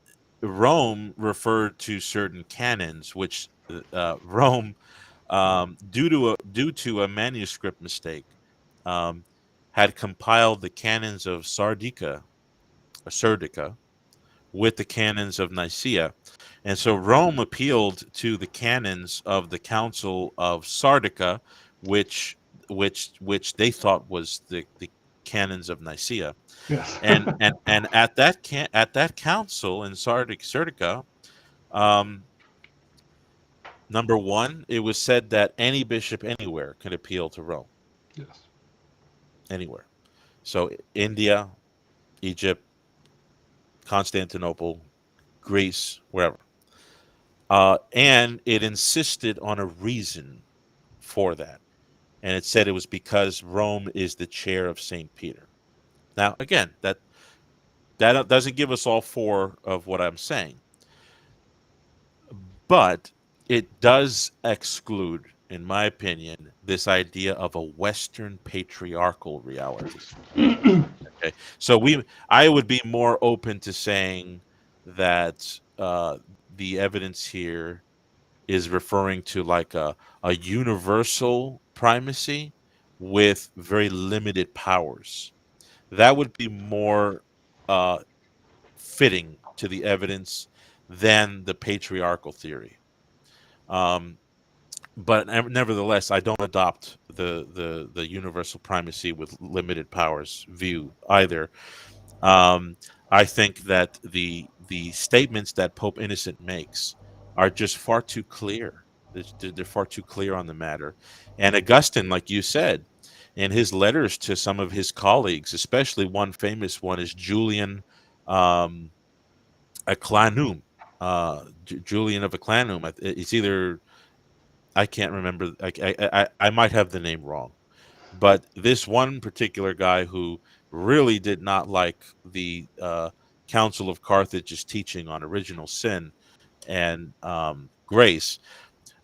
Rome referred to certain canons, which Rome, due to a manuscript mistake, um, had compiled the canons of Sardica, with the canons of Nicaea, and so Rome appealed to the canons of the Council of Sardica, which which they thought was the canons of Nicaea. yes. And at that council in Sardica, um, number one, it was said that any bishop anywhere could appeal to Rome, Yes. anywhere. So India, Egypt, Constantinople, Greece, wherever. And it insisted on a reason for that. And it said it was because Rome is the chair of St. Peter. Now, again, that doesn't give us all four of what I'm saying, but it does exclude, in my opinion, this idea of a Western patriarchal reality. Okay, so I would be more open to saying that the evidence here is referring to like a universal primacy with very limited powers. That would be more uh, fitting to the evidence than the patriarchal theory. Um, but nevertheless, I don't adopt the universal primacy with limited powers view either. Um, I think that the statements that Pope Innocent makes are just far too clear. They're far too clear on the matter. And Augustine, like you said, in his letters to some of his colleagues, especially one famous one is Julian um, Aclanum. Julian of Aclanum. It's either I can't remember. I might have the name wrong, but this one particular guy who really did not like the Council of Carthage's teaching on original sin and grace,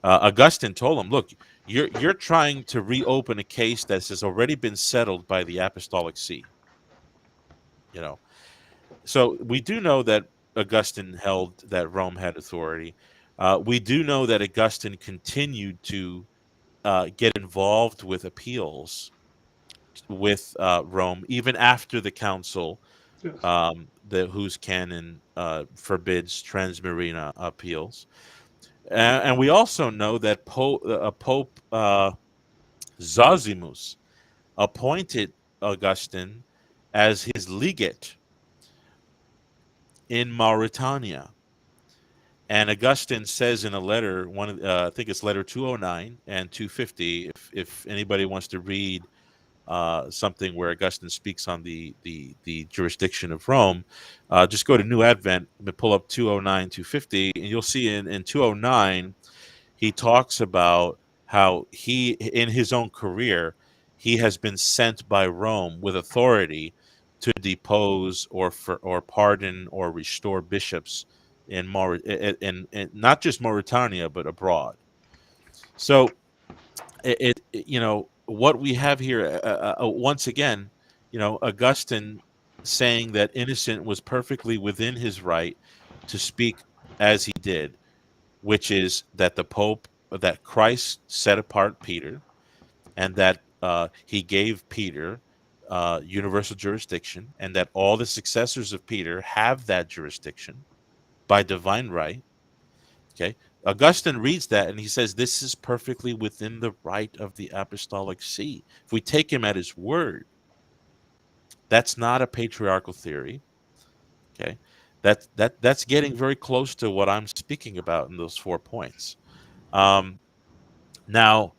Augustine told him, "Look, you're trying to reopen a case that has already been settled by the Apostolic See." You know, so we do know that Augustine held that Rome had authority. We do know that Augustine continued to get involved with appeals with Rome, even after the council, Yes. whose canon forbids transmarina appeals. And we also know that Pope Zosimus appointed Augustine as his legate in Mauritania. And Augustine says in a letter, I think it's letter 209 and 250, if anybody wants to read something where Augustine speaks on the jurisdiction of Rome, just go to New Advent and pull up 209, 250, and you'll see in 209, he talks about how he, in his own career, he has been sent by Rome with authority to depose or pardon or restore bishops in not just Mauritania but abroad. So it what we have here, once again, Augustine saying that Innocent was perfectly within his right to speak as he did, which is that that Christ set apart Peter, and that he gave Peter universal jurisdiction, and that all the successors of Peter have that jurisdiction by divine right. Okay. Augustine reads that and he says this is perfectly within the right of the apostolic see. If we take him at his word, that's not a patriarchal theory. Okay. That's getting very close to what I'm speaking about in those 4 points. Now,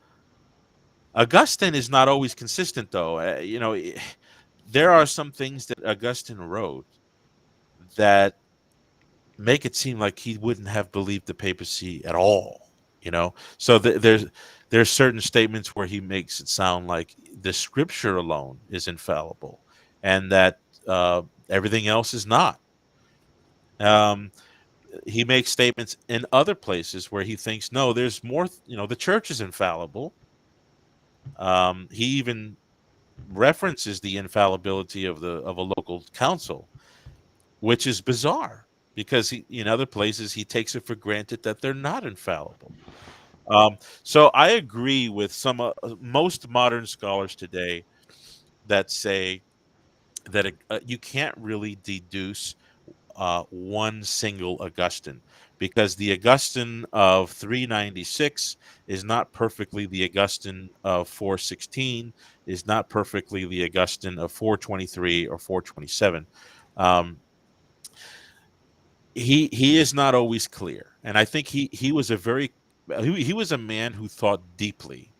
Augustine is not always consistent, though. There are some things that Augustine wrote that make it seem like he wouldn't have believed the papacy at all. So there's certain statements where he makes it sound like the scripture alone is infallible, and that everything else is not. He makes statements in other places where he thinks, no, there's more. The church is infallible. He even references the infallibility of a local council, which is bizarre because in other places he takes it for granted that they're not infallible. So I agree with most modern scholars today that say that you can't really deduce one single Augustine, because the Augustine of 396 is not perfectly the Augustine of 416, is not perfectly the Augustine of 423 or 427. He is not always clear, and I think he was he was a man who thought deeply,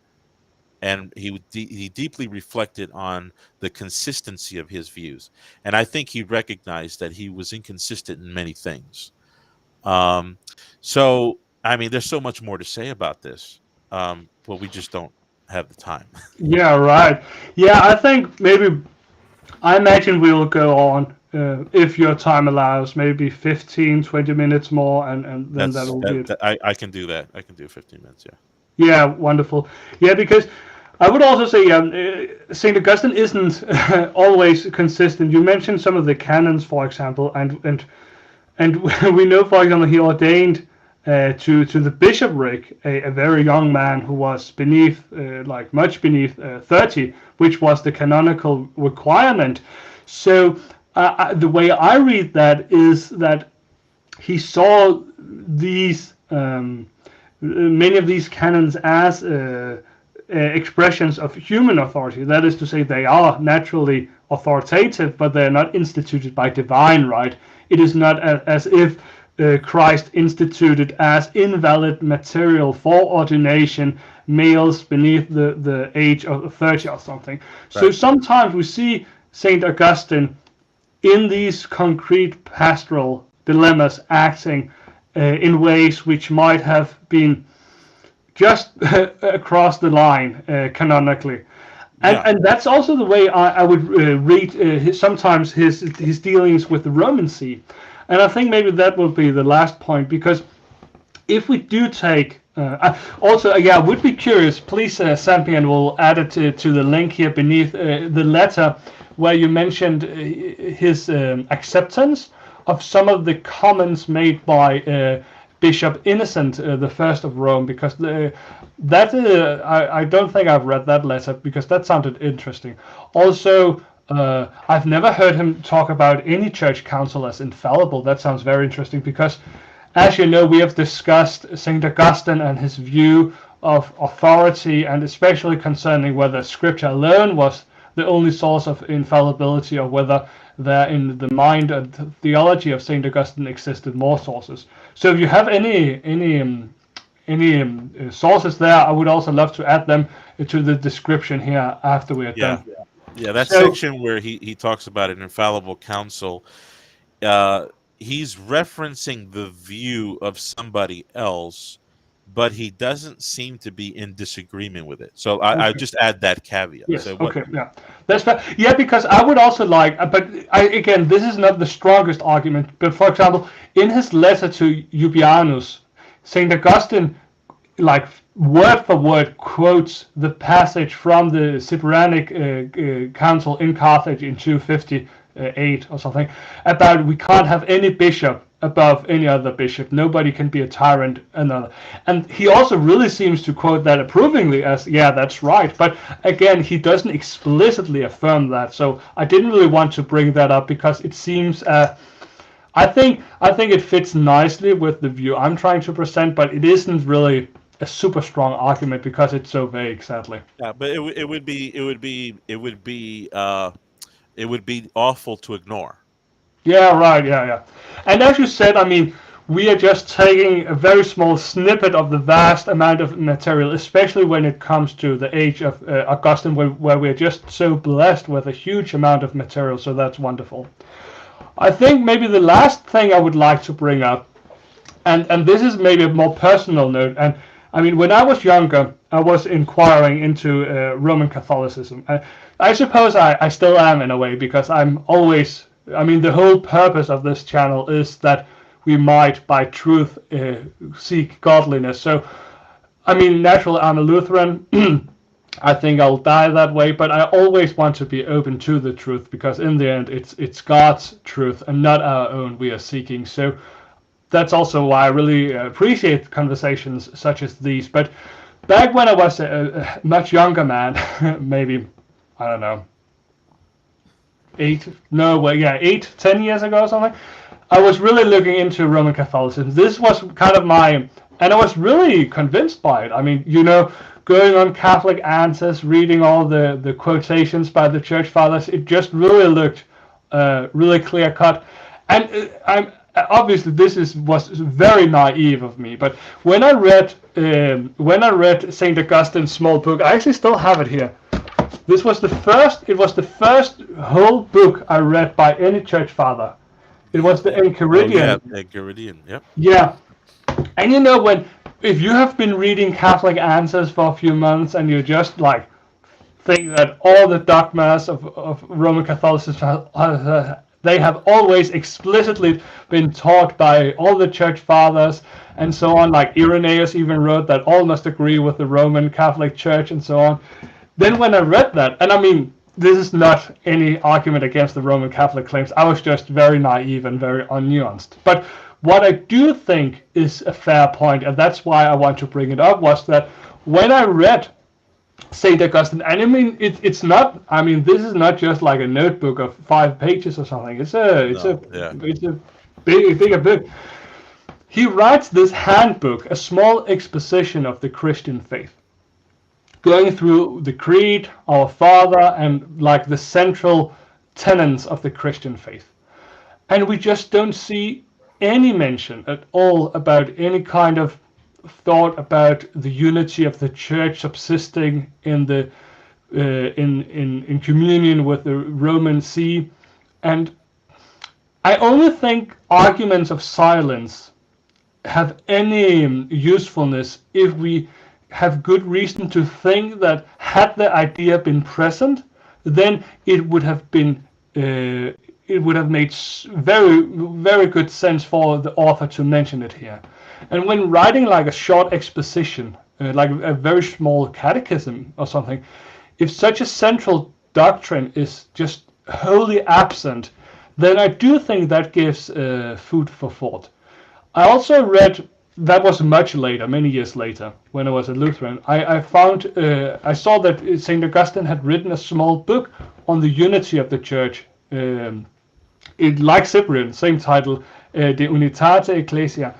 and he deeply reflected on the consistency of his views, and I think he recognized that he was inconsistent in many things. So I mean, there's so much more to say about this, but we just don't have the time. Yeah, right. Yeah, I think I imagine we will go on, if your time allows, maybe 15, 20 minutes more, and then that will be it. I can do that. I can do 15 minutes, yeah. Yeah, wonderful. Yeah, because I would also say St. Augustine isn't always consistent. You mentioned some of the canons, for example, and we know, for example, he ordained to the bishopric a very young man who was much beneath 30, which was the canonical requirement. So the way I read that is that he saw these many of these canons as expressions of human authority. That is to say, they are naturally authoritative, but they are not instituted by divine right. It is not as if Christ instituted as invalid material for ordination males beneath the age of 30 or something. Right. So sometimes we see St. Augustine in these concrete pastoral dilemmas acting in ways which might have been just across the line canonically. And that's also the way I would read sometimes his dealings with the Roman See. And I think maybe that will be the last point, because if we do take I would be curious, please send me, and we'll add it to the link here beneath the letter, where you mentioned his acceptance of some of the comments made by Bishop Innocent the First of Rome, because I don't think I've read that letter, because that sounded interesting. Also, I've never heard him talk about any church council as infallible. That sounds very interesting, because, as you know, we have discussed St. Augustine and his view of authority, and especially concerning whether Scripture alone was the only source of infallibility, or whether there in the mind and theology of St. Augustine existed more sources. So if you have any sources there, I would also love to add them to the description here after we are done. Yeah, that section where he talks about an infallible council, he's referencing the view of somebody else, but he doesn't seem to be in disagreement with it. So I just add that caveat. Yes. So That's fair. Yeah, because I would also again, this is not the strongest argument, but for example, in his letter to Ybarra, St. Augustine word for word quotes the passage from the Cyprianic Council in Carthage in 258 or something about we can't have any bishop above any other bishop. Nobody can be a tyrant another. And he also really seems to quote that approvingly as, yeah, that's right. But again, he doesn't explicitly affirm that. So I didn't really want to bring that up because it seems I think it fits nicely with the view I'm trying to present, but it isn't really a super strong argument because it's so vague, sadly. Yeah, but it would be awful to ignore. Yeah, right. Yeah. And as you said, I mean, we are just taking a very small snippet of the vast amount of material, especially when it comes to the age of Augustine, where we're just so blessed with a huge amount of material. So that's wonderful. I think maybe the last thing I would like to bring up, and this is maybe a more personal note, and I mean, when I was younger, I was inquiring into Roman Catholicism. I suppose I still am in a way, because I'm always, I mean, the whole purpose of this channel is that we might, by truth, seek godliness. So, I mean, naturally, I'm a Lutheran. I think I'll die that way, but I always want to be open to the truth, because in the end, it's God's truth and not our own we are seeking. So that's also why I really appreciate conversations such as these. But back when I was a much younger man, maybe, I don't know, 10 years ago or something, I was really looking into Roman Catholicism. This was kind of and I was really convinced by it. I mean, going on Catholic Answers, reading all the quotations by the Church Fathers, it just really looked really clear cut. And I'm obviously was very naive of me, but when I read Saint Augustine's small book, I actually still have it here. It was the first whole book I read by any church father. It was the Enchiridion. Oh, yeah, Enchiridion, yep. Yeah. And if you have been reading Catholic Answers for a few months and you just like think that all the dogmas of Roman Catholicism they have always explicitly been taught by all the church fathers and so on, like Irenaeus even wrote that all must agree with the Roman Catholic Church and so on. Then when I read that, and I mean, this is not any argument against the Roman Catholic claims, I was just very naive and very unnuanced. But what I do think is a fair point, and that's why I want to bring it up, was that when I read St. Augustine, and I mean, it's not, I mean, this is not just like a notebook of 5 pages or something. It's a bigger book. He writes this handbook, a small exposition of the Christian faith, going through the Creed, Our Father, and like the central tenets of the Christian faith. And we just don't see any mention at all about any kind of thought about the unity of the church subsisting in the in communion with the Roman See. And I only think arguments of silence have any usefulness if we have good reason to think that had the idea been present, then it would have been it would have made very, very good sense for the author to mention it here. And when writing like a short exposition, like a very small catechism or something, if such a central doctrine is just wholly absent, then I do think that gives food for thought. I also read, that was much later, many years later, when I was a Lutheran, I saw that St. Augustine had written a small book on the unity of the church. Like Cyprian, same title, De Unitate Ecclesia.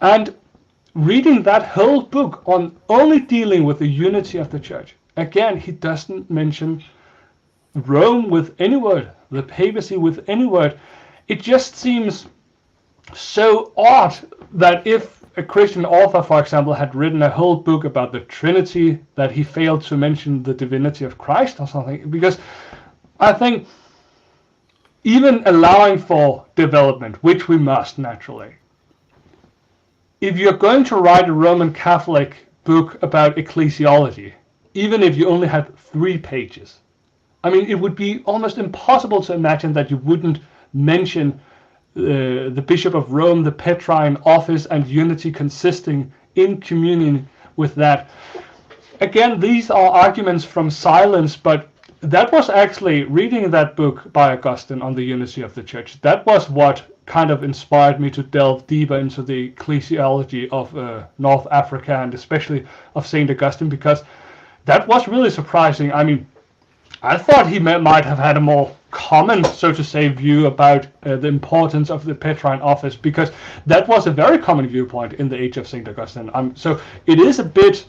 And reading that whole book on only dealing with the unity of the church, again, he doesn't mention Rome with any word, the papacy with any word. It just seems so odd that if a Christian author, for example, had written a whole book about the Trinity, that he failed to mention the divinity of Christ or something. Because I think even allowing for development, which we must naturally, if you're going to write a Roman Catholic book about ecclesiology, even if you only had 3 pages, I mean, it would be almost impossible to imagine that you wouldn't mention the Bishop of Rome, the Petrine office, and unity consisting in communion with that. Again, these are arguments from silence, but that was actually reading that book by Augustine on the unity of the church. That was what kind of inspired me to delve deeper into the ecclesiology of North Africa, and especially of St. Augustine, because that was really surprising. I mean, I thought he might have had a more common, so to say, view about the importance of the Petrine office, because that was a very common viewpoint in the age of St. Augustine. So it is a bit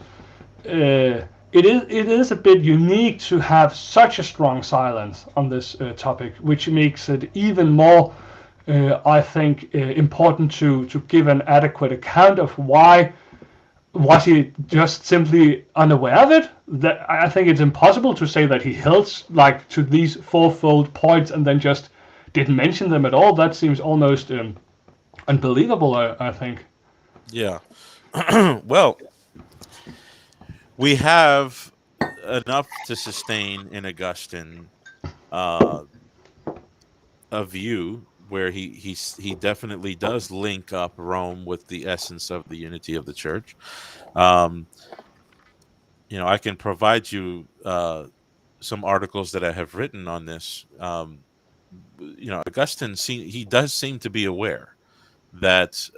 it is a bit unique to have such a strong silence on this topic, which makes it even more, I think, important to give an adequate account of why. Was he just simply unaware of it? That I think it's impossible to say that he held like to these fourfold points and then just didn't mention them at all. That seems almost unbelievable, I think. Yeah. Well, we have enough to sustain in Augustine a view where he definitely does link up Rome with the essence of the unity of the church. I can provide you some articles that I have written on this. Augustine he does seem to be aware that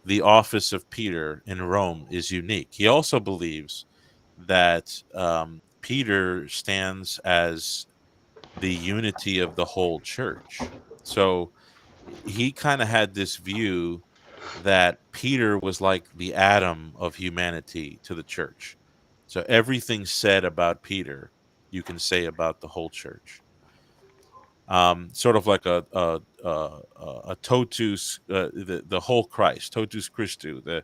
the office of Peter in Rome is unique. He also believes that Peter stands as the unity of the whole church. So he kind of had this view that Peter was like the atom of humanity to the church. So everything said about Peter, you can say about the whole church. Sort of like a totus, the whole Christ, totus Christu,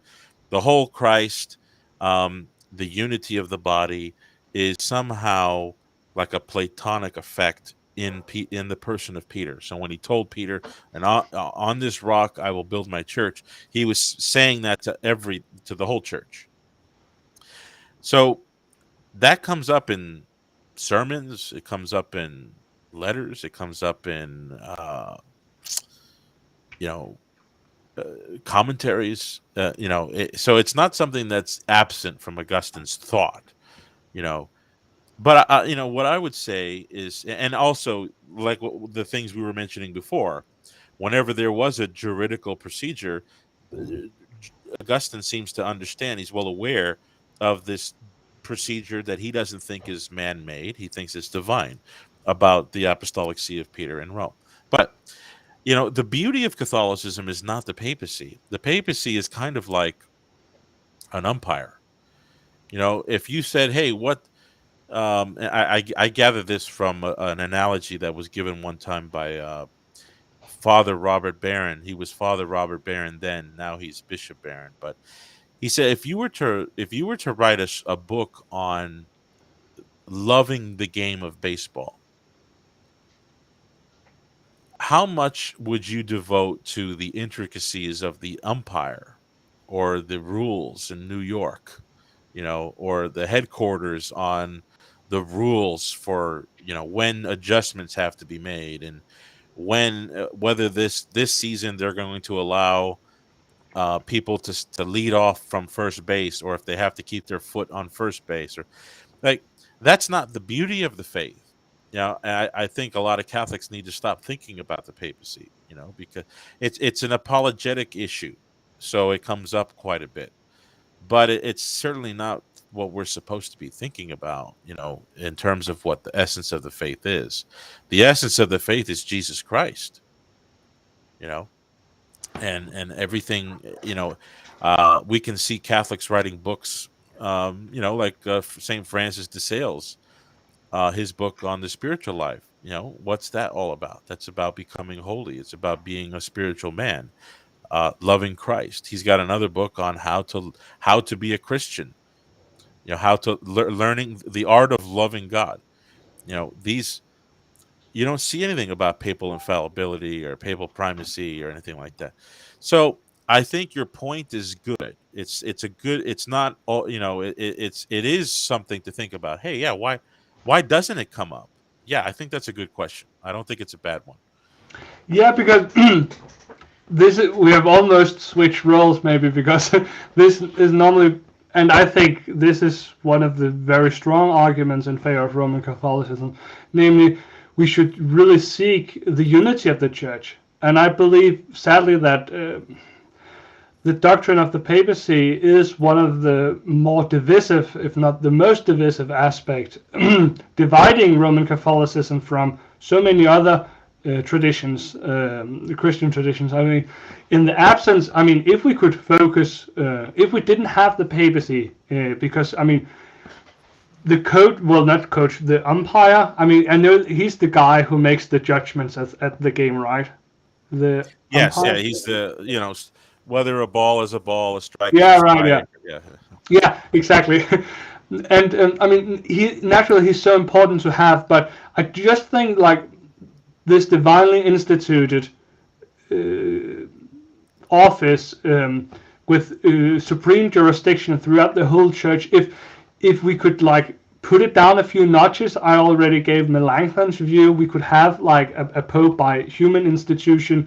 the whole Christ, the unity of the body is somehow like a Platonic effect in the person of Peter. So when he told Peter, "And on this rock I will build my church," he was saying that to the whole church. So that comes up in sermons. It comes up in letters. It comes up in commentaries. So it's not something that's absent from Augustine's thought. But what I would say is, and also like the things we were mentioning before, whenever there was a juridical procedure, Augustine seems to understand. He's well aware of this procedure that he doesn't think is man-made. He thinks it's divine, about the apostolic see of Peter in Rome. But the beauty of Catholicism is not the papacy. The papacy is kind of like an umpire. If you said, "Hey, what?" I gather this from an analogy that was given one time by Father Robert Barron. He was Father Robert Barron then. Now he's Bishop Barron. But he said, if you were to write a book on loving the game of baseball, how much would you devote to the intricacies of the umpire or the rules in New York, or the headquarters on the rules for, when adjustments have to be made, and when whether this season they're going to allow people to lead off from first base, or if they have to keep their foot on first base, or like that's not the beauty of the faith. I think a lot of Catholics need to stop thinking about the papacy, because it's an apologetic issue, so it comes up quite a bit, but it's certainly not what we're supposed to be thinking about, in terms of what the essence of the faith is. The essence of the faith is Jesus Christ, and everything, we can see Catholics writing books, like St. Francis de Sales, his book on the spiritual life. What's that all about? That's about becoming holy. It's about being a spiritual man, loving Christ. He's got another book on how to be a Christian, how to learning the art of loving God. These, you don't see anything about papal infallibility or papal primacy or anything like that. So I think your point is good. It's not all, it is something to think about. Hey, yeah, why doesn't it come up? Yeah, I think that's a good question. I don't think it's a bad one. Yeah, because we have almost switched roles maybe, because this is normally and I think this is one of the very strong arguments in favor of Roman Catholicism, namely, we should really seek the unity of the church. And I believe, sadly, that the doctrine of the papacy is one of the more divisive, if not the most divisive aspect, dividing Roman Catholicism from so many other traditions, Christian traditions. I mean, in the absence, I mean, if we could focus, if we didn't have the papacy, because, I mean, the coach, well, not coach, the umpire, I mean, I know he's the guy who makes the judgments at the game, right? The Yes, yeah, umpire? he's the whether a ball is a ball, a strike is a Yeah, right, yeah. strike. Yeah, Yeah, exactly. And I mean, he naturally he's so important to have, but I just think like this divinely instituted uh, office with supreme jurisdiction throughout the whole church. If we could like put it down a few notches, I already gave Melanchthon's view. We could have like a pope by human institution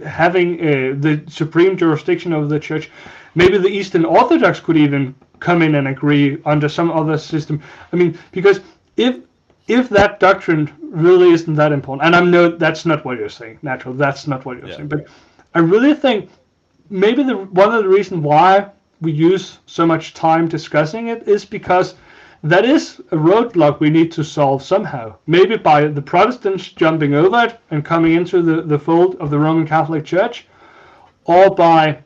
having the supreme jurisdiction over the church. Maybe the Eastern Orthodox could even come in and agree under some other system. I mean, because if that doctrine really isn't that important, and I know that's not what you're saying, naturally, that's not what you're yeah, saying, but I really think maybe one of the reasons why we use so much time discussing it is because that is a roadblock we need to solve somehow. Maybe by the Protestants jumping over it and coming into the fold of the Roman Catholic Church, or by,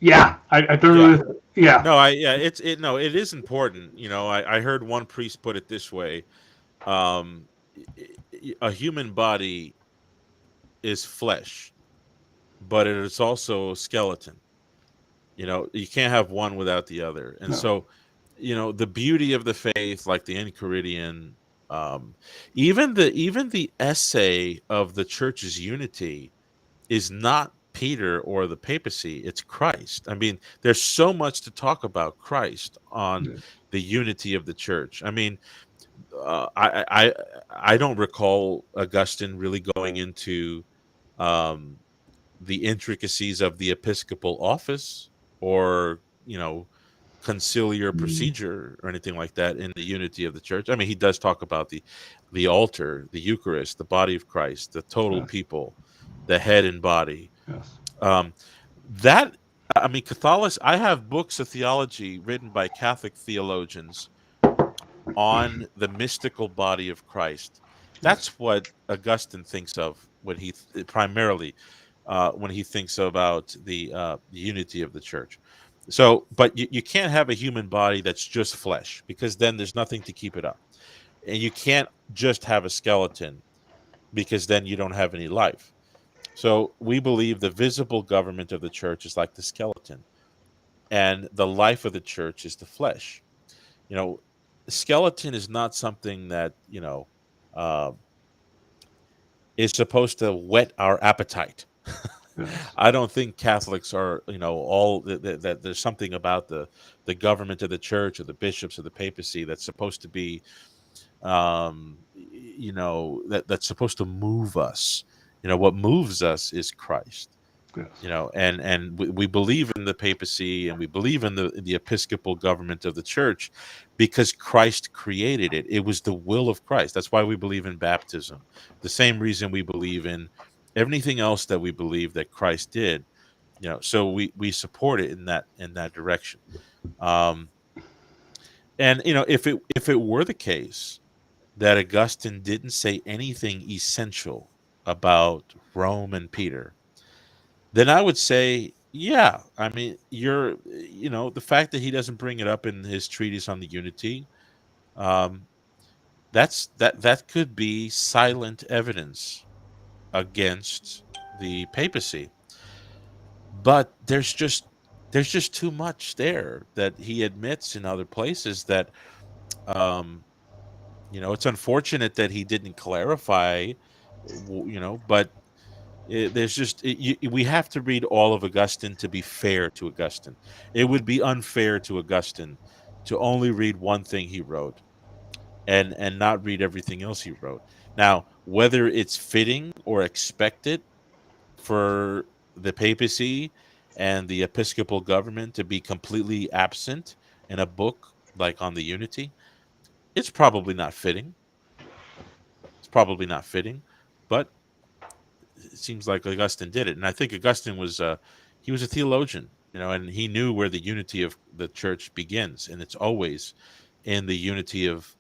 yeah, I don't yeah. really, yeah. No, it is important. I heard one priest put it this way: um, a human body is flesh, but it is also a skeleton. You can't have one without the other. And No. so, the beauty of the faith, like the Enchiridion, even the essay of the church's unity is not Peter or the papacy, it's Christ. I mean, there's so much to talk about Christ on Yes. the unity of the church. I mean, I don't recall Augustine really going into um, the intricacies of the episcopal office or conciliar procedure or anything like that in the unity of the church. I mean, he does talk about the altar, the Eucharist, the body of Christ, the total Yes. people, the head and body. Yes. Um, that I mean, Catholics. I have books of theology written by Catholic theologians on the mystical body of Christ. Yes. That's what Augustine thinks of when he primarily when he thinks about the unity of the church. So, but you can't have a human body that's just flesh because then there's nothing to keep it up, and you can't just have a skeleton because then you don't have any life. So we believe the visible government of the church is like the skeleton, and the life of the church is the flesh. You know, skeleton is not something that uh, is supposed to whet our appetite. Yes. I don't think Catholics are, all that there's something about the government of the church or the bishops or the papacy that's supposed to be, that's supposed to move us. What moves us is Christ. Yes. And we believe in the papacy and we believe in the episcopal government of the church because Christ created it. It was the will of Christ. That's why we believe in baptism. The same reason we believe in everything else that we believe that Christ did. So we support it in that direction. Um, and if it were the case that Augustine didn't say anything essential about Rome and Peter, then I would say, yeah. I mean, the fact that he doesn't bring it up in his treatise on the unity, um, that could be silent evidence against the papacy. But there's just too much there that he admits in other places that um, it's unfortunate that he didn't clarify, but there's just we have to read all of Augustine to be fair to Augustine. It would be unfair to Augustine to only read one thing he wrote and not read everything else he wrote. Now, whether it's fitting or expected for the papacy and the episcopal government to be completely absent in a book like on the unity, it's probably not fitting. It's probably not fitting, but it seems like Augustine did it, and I think Augustine was he was a theologian, and he knew where the unity of the church begins, and it's always in the unity of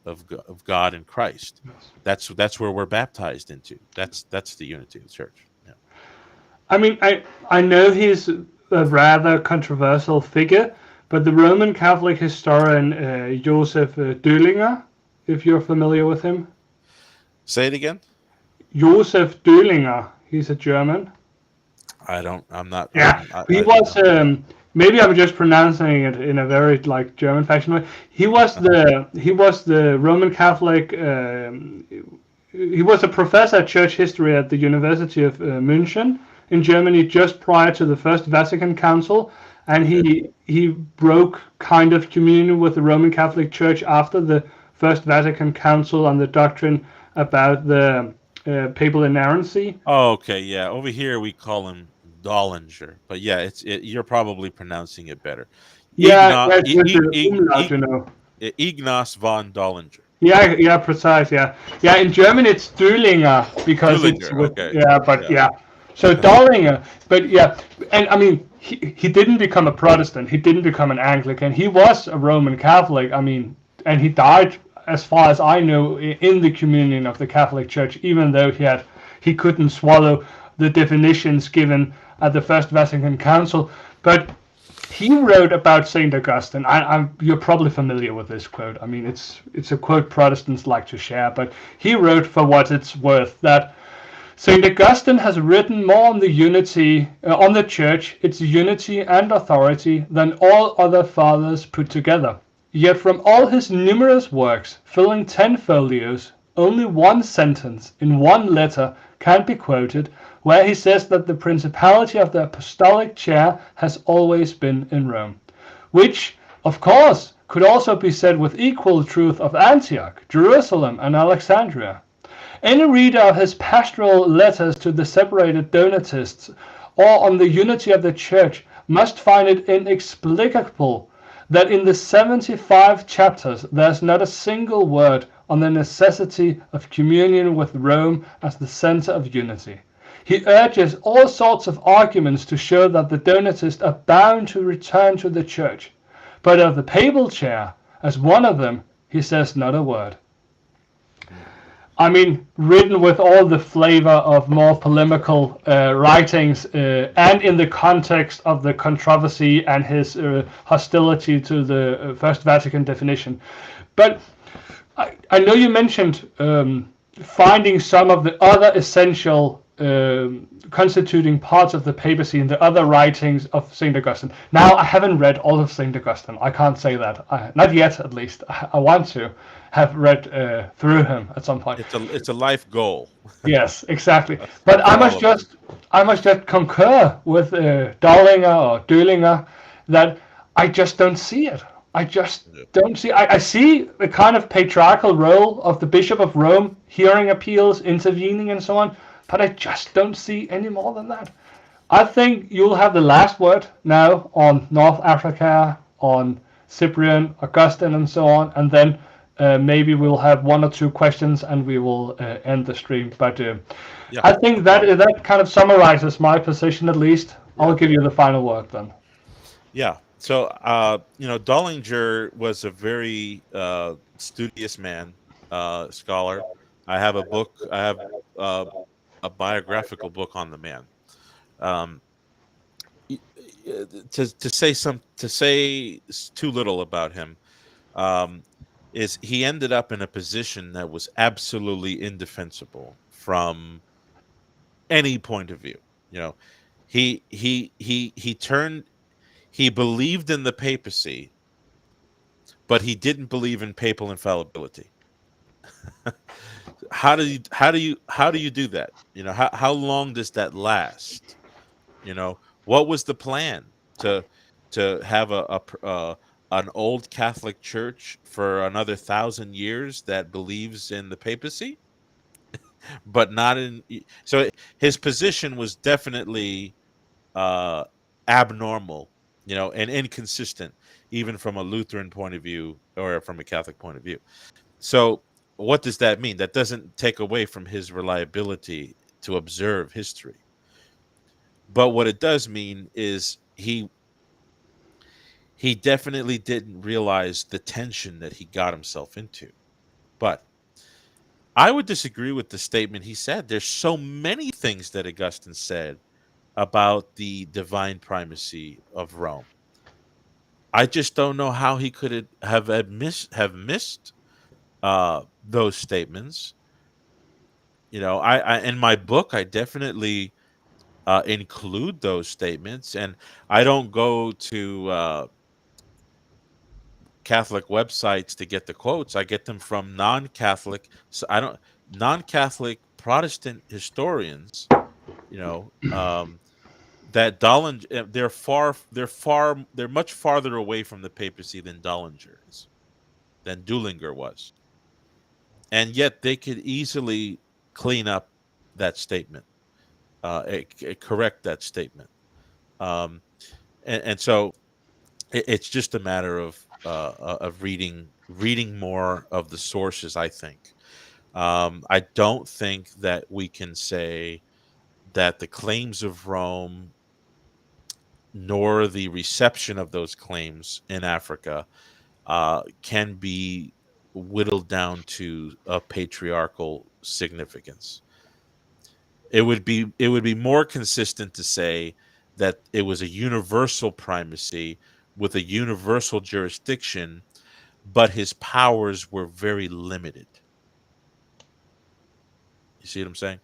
God and Christ. That's where we're baptized into. That's the unity of the church. Yeah. I mean, I know he's a rather controversial figure, but the Roman Catholic historian Joseph Döhlinger, if you're familiar with him. Say it again. Joseph Döhlinger. He's a German. I'm not. Yeah, he was. Maybe I'm just pronouncing it in a very like German fashion. He was the Roman Catholic. He was a professor of church history at the University of München in Germany just prior to the First Vatican Council, and he broke kind of communion with the Roman Catholic Church after the First Vatican Council on the doctrine about the papal inerrancy. Oh, okay, yeah. Over here we call him Dollinger, but yeah, you're probably pronouncing it better. Yeah, it's with the umlaut, you know. Ignaz von Dollinger. Yeah, precise. Yeah. In German it's Döhlinger because it's with, okay. Yeah. So Dollinger, but yeah, and I mean he didn't become a Protestant. He didn't become an Anglican. He was a Roman Catholic. I mean, and he died, as far as I know, in the communion of the Catholic Church, even though he couldn't swallow the definitions given at the First Vatican Council. But he wrote about Saint Augustine. You're probably familiar with this quote. I mean, it's a quote Protestants like to share, but he wrote, for what it's worth, that Saint Augustine has written more on the unity, on the Church, its unity and authority, than all other fathers put together. Yet from all his numerous works, filling 10 folios, only one sentence in one letter can be quoted, where he says that the principality of the apostolic chair has always been in Rome, which, of course, could also be said with equal truth of Antioch, Jerusalem, and Alexandria. Any reader of his pastoral letters to the separated Donatists or on the unity of the Church must find it inexplicable that in the 75 chapters there's not a single word on the necessity of communion with Rome as the center of unity. He urges all sorts of arguments to show that the Donatists are bound to return to the Church, but of the papal chair, as one of them, he says not a word. I mean, written with all the flavor of more polemical writings, and in the context of the controversy and his hostility to the First Vatican definition. But I know you mentioned finding some of the other essential constituting parts of the papacy in the other writings of St. Augustine. Now, I haven't read all of St. Augustine. I can't say that. Not yet, at least. I want to have read through him at some point. It's a life goal. Yes, exactly. But I must just concur with Döhlinger that I just don't see it. I just don't see. I see the kind of patriarchal role of the Bishop of Rome, hearing appeals, intervening, and so on. But I just don't see any more than that. I think you'll have the last word now on North Africa, on Cyprian, Augustine, and so on, and then maybe we'll have one or two questions and we will end the stream. But I think that kind of summarizes my position, at least. I'll give you the final word then. Yeah. So, Dollinger was a very studious man, scholar. I have a book. I have a biographical book on the man. To say too little about him is he ended up in a position that was absolutely indefensible from any point of view. He believed in the papacy, but he didn't believe in papal infallibility. How do you do that? How long does that last? What was the plan to have an old Catholic Church for another 1,000 years that believes in the papacy, but not in? So his position was definitely abnormal, and inconsistent, even from a Lutheran point of view or from a Catholic point of view. So, what does that mean? That doesn't take away from his reliability to observe history. But what it does mean is he definitely didn't realize the tension that he got himself into. But I would disagree with the statement he said. There's so many things that Augustine said about the divine primacy of Rome. I just don't know how he could have missed those statements. I in my book I definitely include those statements, and I don't go to Catholic websites to get the quotes. I get them from non-Catholic. So I don't non-Catholic Protestant historians. You know, that Dollinger, they're much farther away from the papacy than Dollinger is, than Dullinger was, and yet they could easily clean up that statement, correct that statement, um, and so it's just a matter of reading more of the sources. I think I don't think that we can say that the claims of Rome nor the reception of those claims in Africa can be whittled down to a patriarchal significance. It would be more consistent to say that it was a universal primacy with a universal jurisdiction, but his powers were very limited. You see what I'm saying?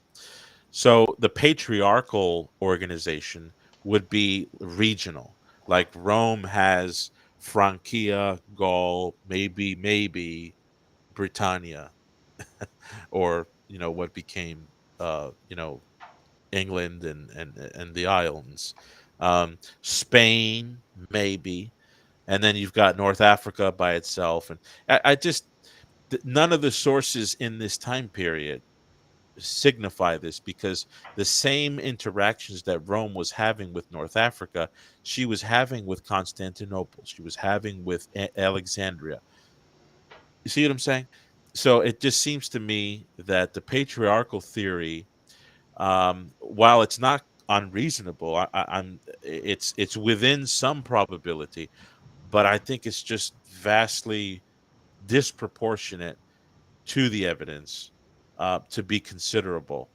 So the patriarchal organization would be regional. Like Rome has Francia, Gaul, maybe Britannia, or what became England and the islands, Spain maybe, and then you've got North Africa by itself. And I just none of the sources in this time period signify this, because the same interactions that Rome was having with North Africa, she was having with Constantinople, she was having with Alexandria. You see what I'm saying? So it just seems to me that the patriarchal theory, while it's not unreasonable, it's within some probability, but I think it's just vastly disproportionate to the evidence to be considerable.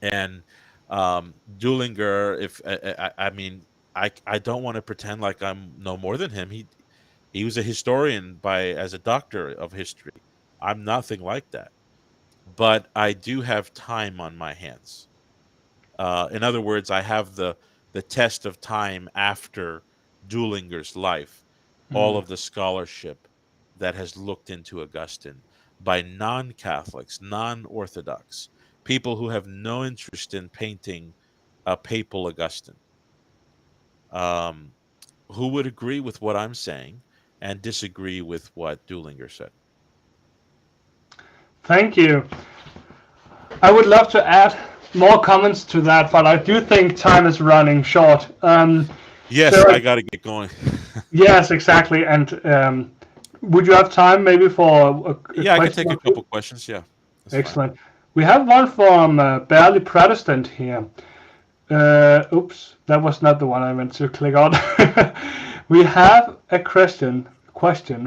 And Dullinger, if I mean, I don't want to pretend like I'm no more than him. He was a historian as a doctor of history. I'm nothing like that, but I do have time on my hands. In other words, I have the test of time after Dullinger's life, all of the scholarship that has looked into Augustine by non-Catholics, non-Orthodox, people who have no interest in painting a papal Augustine, um, who would agree with what I'm saying and disagree with what Dullinger said. Thank you. I would love to add more comments to that, but I do think time is running short. Yes, So I got to get going. yes, exactly. And would you have time maybe for a Yeah, I can question take or a couple two? questions. Yeah, that's fine. Excellent. We have one from Barely Protestant here. Oops, that was not the one I meant to click on. We have a question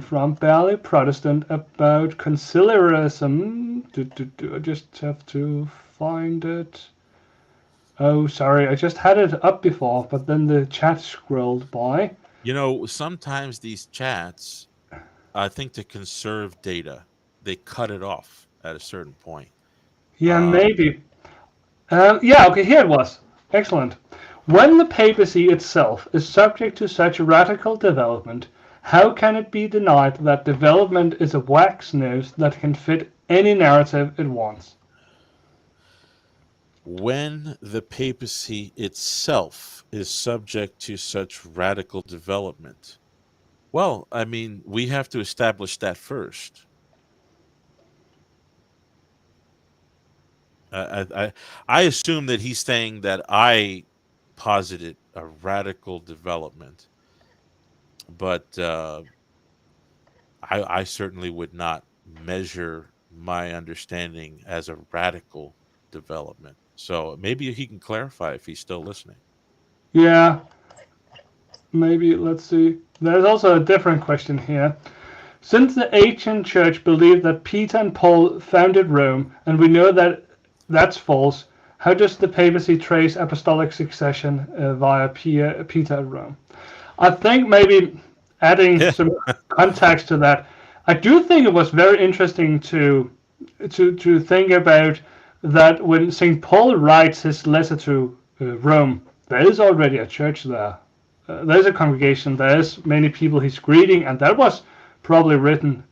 from Barely Protestant about conciliarism. I just have to find it. Oh, sorry, I just had it up before, but then the chat scrolled by. Sometimes these chats, I think to conserve data, they cut it off at a certain point. Yeah, Um, maybe. Yeah, okay, here it was. Excellent. When the papacy itself is subject to such radical development, how can it be denied that development is a wax nose that can fit any narrative it wants? when the papacy itself is subject to such radical development, well, I mean, we have to establish that first. I assume that he's saying that I posited a radical development, but I certainly would not measure my understanding as a radical development. So maybe he can clarify if he's still listening. Yeah, maybe. Let's see. There's also a different question here. Since the ancient church believed that Peter and Paul founded Rome, and we know that that's false, how does the papacy trace apostolic succession via Peter and Rome? I think maybe adding Yeah. some context to that, I do think it was very interesting to think about that when St. Paul writes his letter to Rome, there is already a church there. There's a congregation, there's many people he's greeting, and that was probably written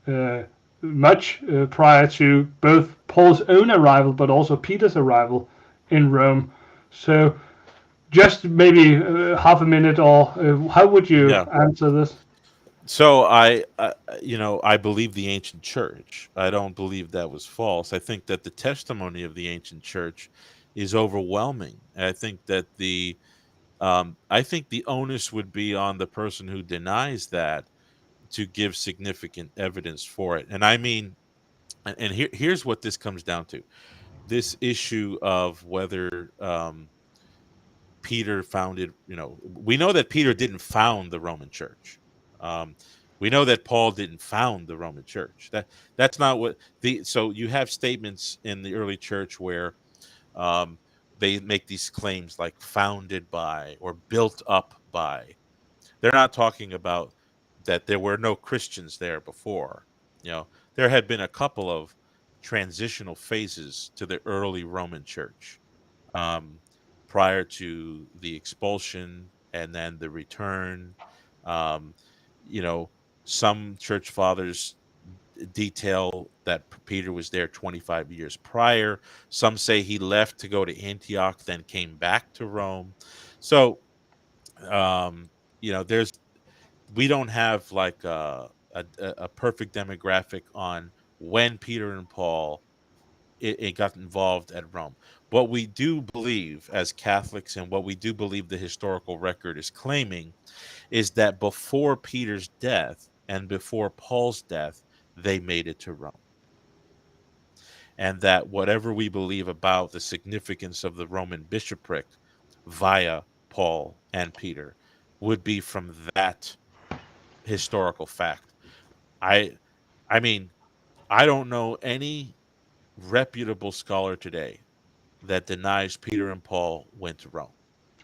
much prior to both Paul's own arrival but also Peter's arrival in Rome. So just maybe half a minute, or how would you Yeah. answer this? So I believe the ancient church. I don't believe that was false. I think that the testimony of the ancient church is overwhelming. I think that I think the onus would be on the person who denies that to give significant evidence for it. And I mean, and here's what this comes down to: this issue of whether Peter founded. We know that Peter didn't found the Roman Church. Um, we know that Paul didn't found the Roman Church. That's not what the. So you have statements in the early church where um, they make these claims like founded by or built up by. They're not talking about that there were no Christians there before. There had been a couple of transitional phases to the early Roman Church, um, prior to the expulsion and then the return. Um, you know, some church fathers detail that Peter was there 25 years prior. Some say he left to go to Antioch, then came back to Rome. So, there's we don't have like a perfect demographic on when Peter and Paul it got involved at Rome. What we do believe as Catholics and what we do believe the historical record is claiming is that before Peter's death and before Paul's death, they made it to Rome. And that whatever we believe about the significance of the Roman bishopric via Paul and Peter would be from that historical fact. I I mean, I don't know any reputable scholar today that denies Peter and Paul went to Rome.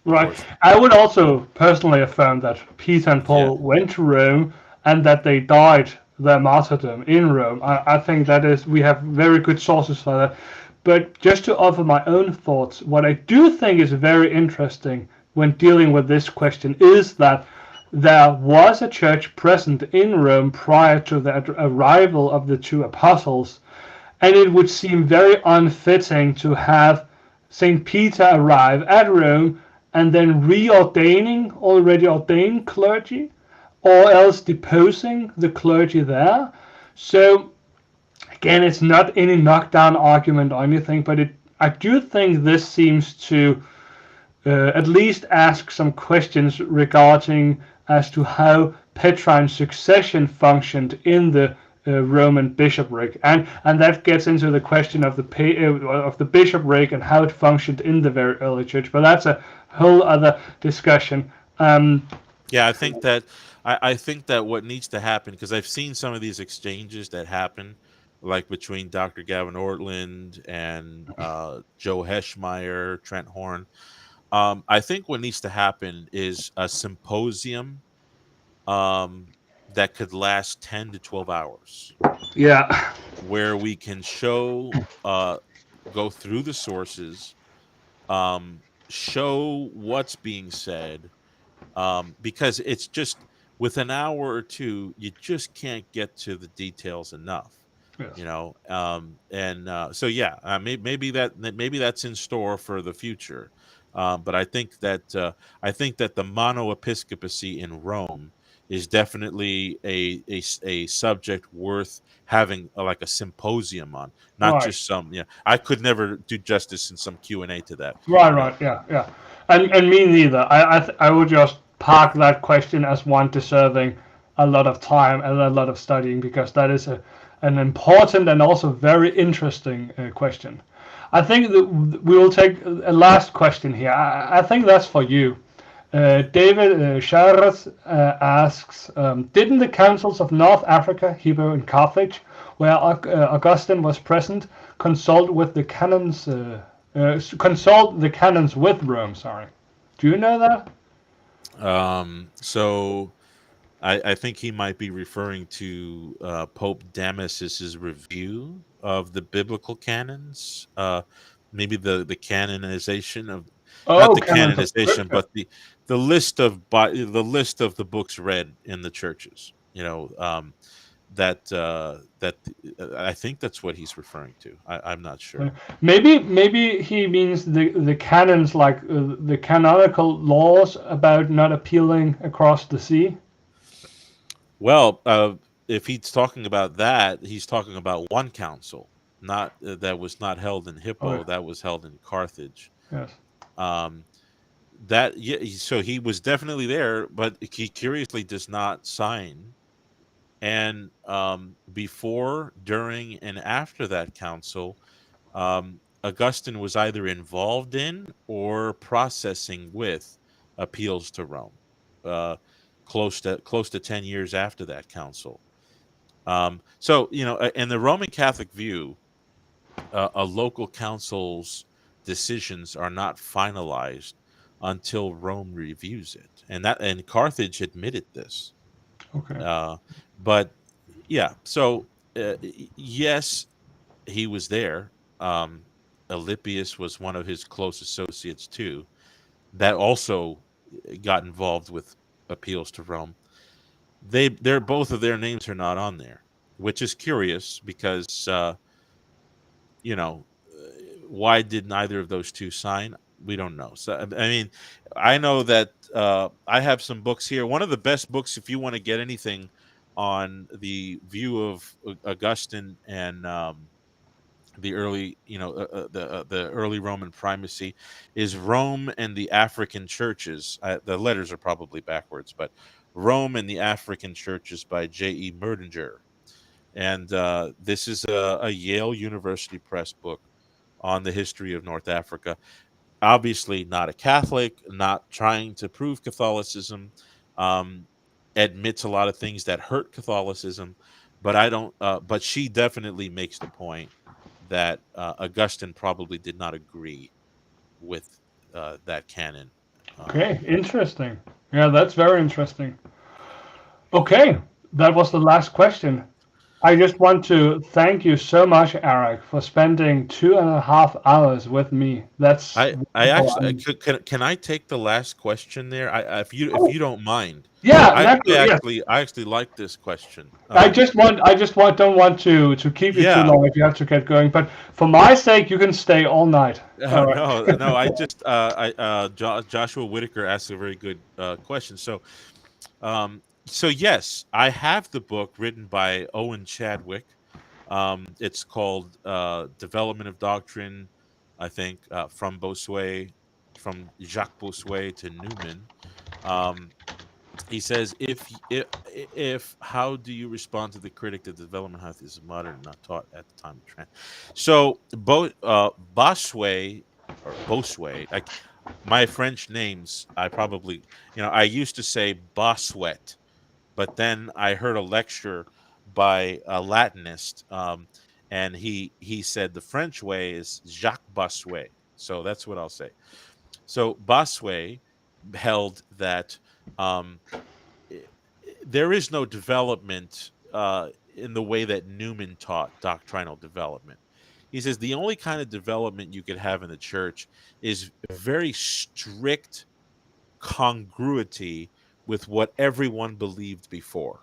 Of Right. course. I would also personally affirm that Peter and Yeah. Paul went to Rome and that they died their martyrdom in Rome. I think that is, we have very good sources for that. But just to offer my own thoughts, what I do think is very interesting when dealing with this question is that there was a church present in Rome prior to the arrival of the two apostles, and it would seem very unfitting to have St. Peter arrive at Rome and then reordaining already ordained clergy, or else deposing the clergy there. So again, it's not any knockdown argument or anything, but I do think this seems to at least ask some questions regarding as to how Petrine succession functioned in the Roman bishopric, and that gets into the question of the bishopric and how it functioned in the very early church. But that's a whole other discussion. Yeah, I think that what needs to happen, because I've seen some of these exchanges that happen, like between Dr. Gavin Ortland and Joe Heschmeyer, Trent Horn. I think what needs to happen is a symposium um, that could last 10 to 12 hours, Yeah, where we can go through the sources, show what's being said, because it's just with an hour or two, you just can't get to the details enough. yes. And so yeah, maybe that's in store for the future. But I think that the monoepiscopacy in Rome is definitely a subject worth having like a symposium on, not Right. just some. Yeah, I could never do justice in some Q&A to that. Right, right, yeah, yeah, and me neither. I would just park that question as one deserving a lot of time and a lot of studying, because that is an important and also very interesting question. I think that we will take a last question here. I think that's for you. David Charles asks, didn't the councils of North Africa, Hebrew and Carthage, where Augustine was present, consult with the canons? Consult the canons with Rome. Sorry, do you know that? So I think he might be referring to Pope Damasus's review of the biblical canons. Maybe the canonization of, not Oh, the canons of canonization, Scripture. but the list of the list of the books read in the churches. That I think that's what he's referring to. I'm not Uh, sure. maybe he means the canons, like the canonical laws about not appealing across the sea. Well, if he's talking about that, he's talking about one council, not that was not held in Oh, Hippo, that was held in Carthage. yes. Um, that yeah, so he was definitely there, but he curiously does not sign. And before, during, and after that council, Augustine was either involved in or processing with appeals to Rome. Uh, close to 10 years after that council. So in the Roman Catholic view, a local council's decisions are not finalized until Rome reviews it, and Carthage admitted this. Okay. Uh, but yeah, so yes, he was there. Alypius was one of his close associates too. That also got involved with appeals to Rome. They're both of their names are not on there, which is curious because you know, why did neither of those two sign? We don't know. So, I mean, I know that I have some books here. One of the best books, if you want to get anything on the view of Augustine and the early, the early Roman primacy, is Rome and the African Churches. The letters are probably backwards, but Rome and the African Churches by J.E. Merdinger. And this is a Yale University Press book on the history of North Africa. Obviously, not a Catholic, not trying to prove Catholicism, um, admits a lot of things that hurt Catholicism, but I don't. But she definitely makes the point that Augustine probably did not agree with that canon. Okay, interesting. Yeah, that's very interesting. Okay, that was the last question. I just want to thank you so much, Eric, for spending 2.5 hours with me. That's I wonderful. actually can I take the last question there? If Oh, you don't mind, yeah, I naturally, yes. actually like this question. Don't want to keep you too Yeah. long if you have to get going. But for my sake, you can stay all night. All right. No. I just Joshua Whitaker asked a very good question. So yes, I have the book written by Owen Chadwick. It's called Development of Doctrine. I think from Jacques Bossuet to Newman. Um, he says, if how do you respond to the critic that development health is modern and not taught at the time of trend? So Bossuet or Bossuet, like my French names, I probably, I used to say Bossuet, but then I heard a lecture by a Latinist, and he said the French way is Jacques Bossuet. So that's what I'll say. So Bossuet held that um, there is no development in the way that Newman taught doctrinal development. He says the only kind of development you could have in the church is very strict congruity with what everyone believed before.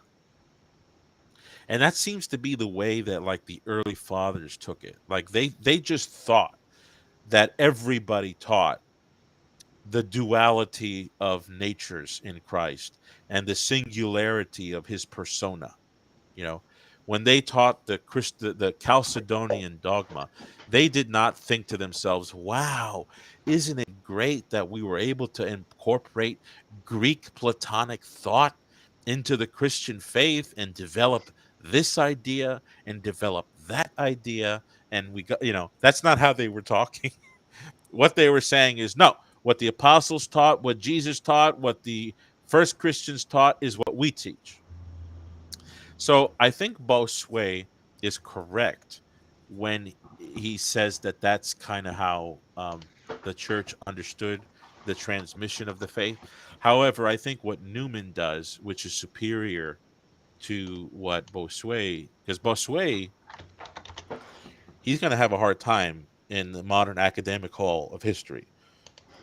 And that seems to be the way that like the early fathers took it. Like they just thought that everybody taught the duality of natures in Christ and the singularity of his persona. You know, when they taught the Chalcedonian dogma, they did not think to themselves, "Wow, isn't it great that we were able to incorporate Greek Platonic thought into the Christian faith and develop this idea and develop that idea?" And we got, that's not how they were talking. What they were saying is, no, what the apostles taught, what Jesus taught, what the first Christians taught is what we teach. So I think Bossuet is correct when he says that that's kind of how the church understood the transmission of the faith. However, I think what Newman does, which is superior to what Bossuet, because Bossuet, he's going to have a hard time in the modern academic hall of history.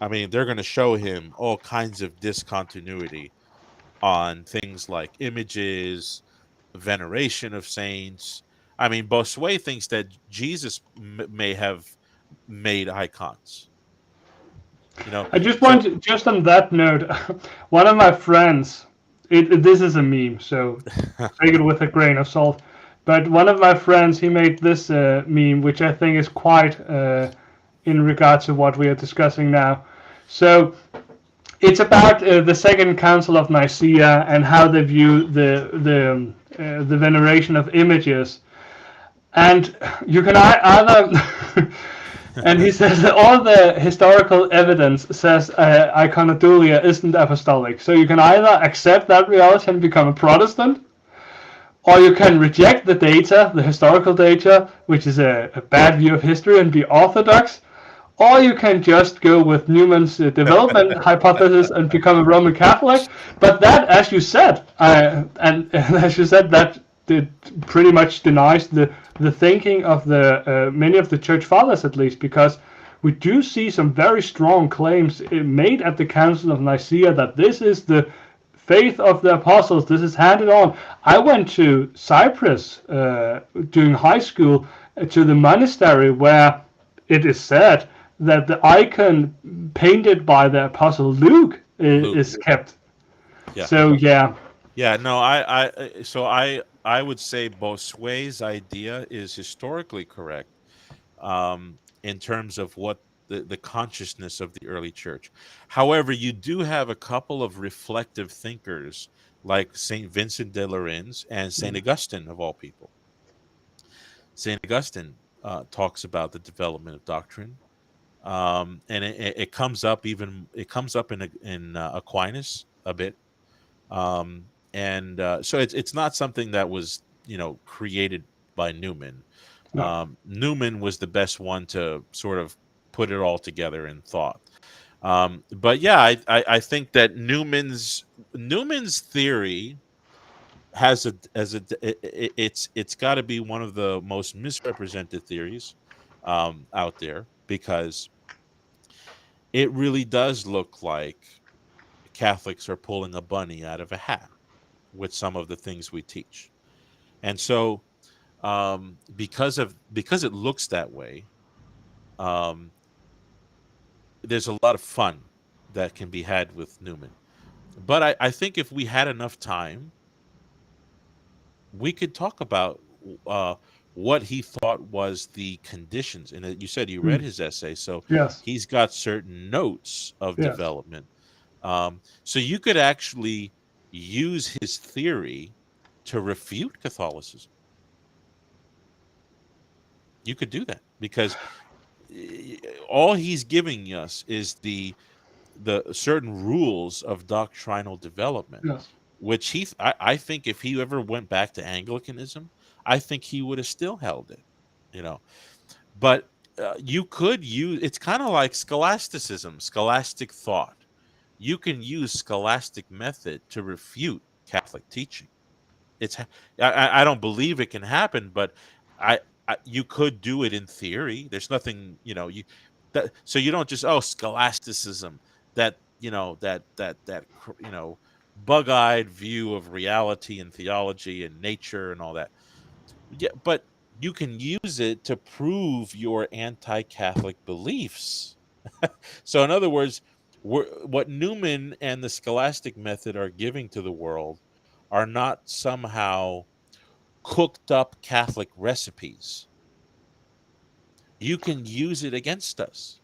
I mean, they're going to show him all kinds of discontinuity on things like images, veneration of saints. I mean, Bossuet thinks that Jesus may have made icons. I just So want, just on that note, one of my friends, this is a meme, so take it with a grain of salt. But one of my friends, he made this meme, which I think is quite in regard to what we are discussing now. So it's about the Second Council of Nicaea and how they view the veneration of images. And you can either and he says that all the historical evidence says iconodulia isn't apostolic. So you can either accept that reality and become a Protestant, or you can reject the data, the historical data, which is a bad view of history, and be orthodox, or you can just go with Newman's development hypothesis and become a Roman Catholic. But that, as you said, and as you said, that pretty much denies the thinking of the many of the church fathers, at least, because we do see some very strong claims made at the Council of Nicaea that this is the faith of the apostles. This is handed on. I went to Cyprus during high school to the monastery where it is said that the icon painted by the apostle Luke is kept. yeah, So yeah. yeah. No, I would say Bossuet's idea is historically correct in terms of what the consciousness of the early church. However, you do have a couple of reflective thinkers like Saint Vincent de Lérins and Saint Augustine, of all people. Saint Augustine talks about the development of doctrine. And it comes up in Aquinas a bit, and so it's not something that was created by Newman. No. Newman was the best one to sort of put it all together in thought. But yeah, I think that Newman's theory has it's got to be one of the most misrepresented theories out there, because it really does look like Catholics are pulling a bunny out of a hat with some of the things we teach. And so because it looks that way, there's a lot of fun that can be had with Newman. But I think if we had enough time, we could talk about what he thought was the conditions. And you said you read his essay, so Yes. he's got certain notes of Yes. development. So you could actually use his theory to refute Catholicism. You could do that, because all he's giving us is the certain rules of doctrinal development, Yes. which I think if he ever went back to Anglicanism, I think he would have still held it, But you could use, it's kind of like scholasticism, scholastic thought. You can use scholastic method to refute Catholic teaching. I don't believe it can happen, but you could do it in theory. There's nothing, so you don't just, scholasticism, that bug-eyed view of reality and theology and nature and all that. Yeah, but you can use it to prove your anti-Catholic beliefs. So in other words, what Newman and the scholastic method are giving to the world are not somehow cooked up Catholic recipes. You can use it against us.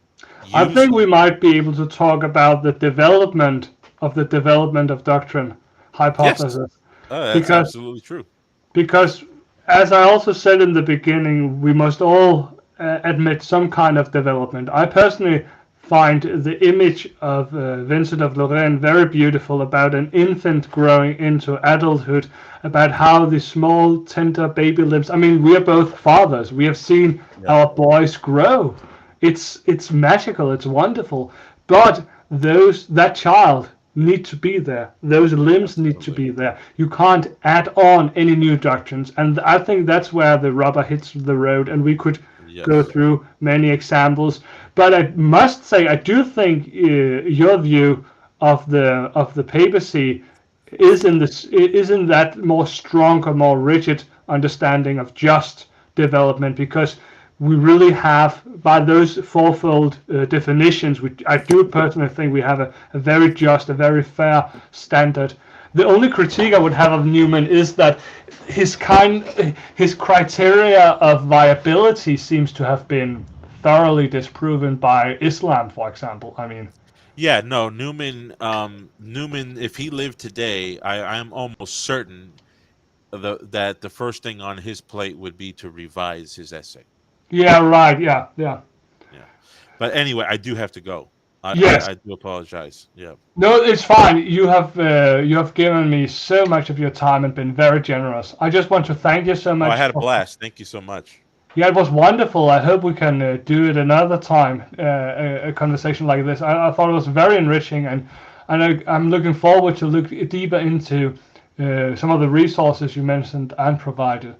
I Use think we might be able to talk about the development of doctrine Yes, hypothesis that's because absolutely true. because as I also said in the beginning, we must all admit some kind of development. I personally find the image of Vincent of Lorraine very beautiful about an infant growing into adulthood, about how the small, tender baby limbs. I mean, we are both fathers. We have seen Yeah, our boys grow. It's magical. It's wonderful. But that child need to be there. Those limbs need to absolutely. be there. You can't add on any new doctrines, and I think that's where the rubber hits the road. And we could go Yes, through many examples, but I must say I do think your view of the papacy is in that more stronger, more rigid understanding of just development, because we really have, by those fourfold definitions, which I do personally think we have a very just, a very fair standard. The only critique I would have of Newman is that his criteria of viability seems to have been thoroughly disproven by Islam, for example. I mean, yeah. No, Newman. Newman, if he lived today, I'm almost certain that the first thing on his plate would be to revise his essay. yeah, right, yeah, yeah. Yeah, but anyway, I do have to go. Yes. I do apologize. Yeah. No, it's fine. You have given me so much of your time and been very generous. I just want to thank you so Oh, I much had a for. blast. Thank you so much. Yeah, it was wonderful. I hope we can do it another time, a conversation like this. I thought it was very enriching, I'm looking forward to look deeper into some of the resources you mentioned and provided.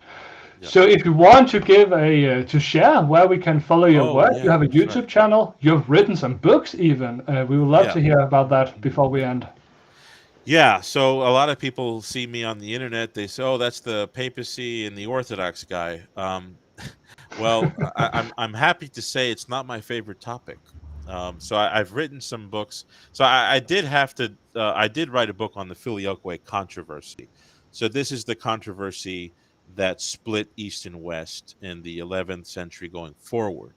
Yeah. So, if you want to give to share where we can follow your Oh, work, you yeah, have a that's right. YouTube channel. You've written some books, even. We would love Yeah. to hear about that before we end. Yeah, so a lot of people see me on the internet. They say, "Oh, that's the papacy and the Orthodox guy." Well, I'm happy to say it's not my favorite topic. So I've written some books. So I did have to. I did write a book on the Filioque controversy. So this is the controversy that split East and West in the 11th century going forward.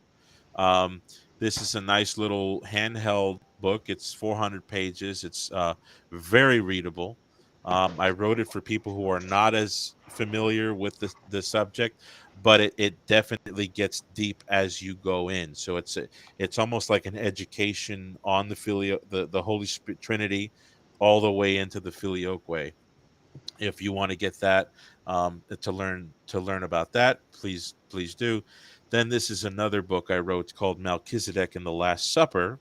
Um, this is a nice little handheld book. It's 400 pages. It's very readable. I wrote it for people who are not as familiar with the subject, but it definitely gets deep as you go in. So it's almost like an education on the Holy Spirit Trinity, all the way into the Filioque. If you want to get that to learn about that, please do. Then this is another book I wrote called Melchizedek and the Last Supper,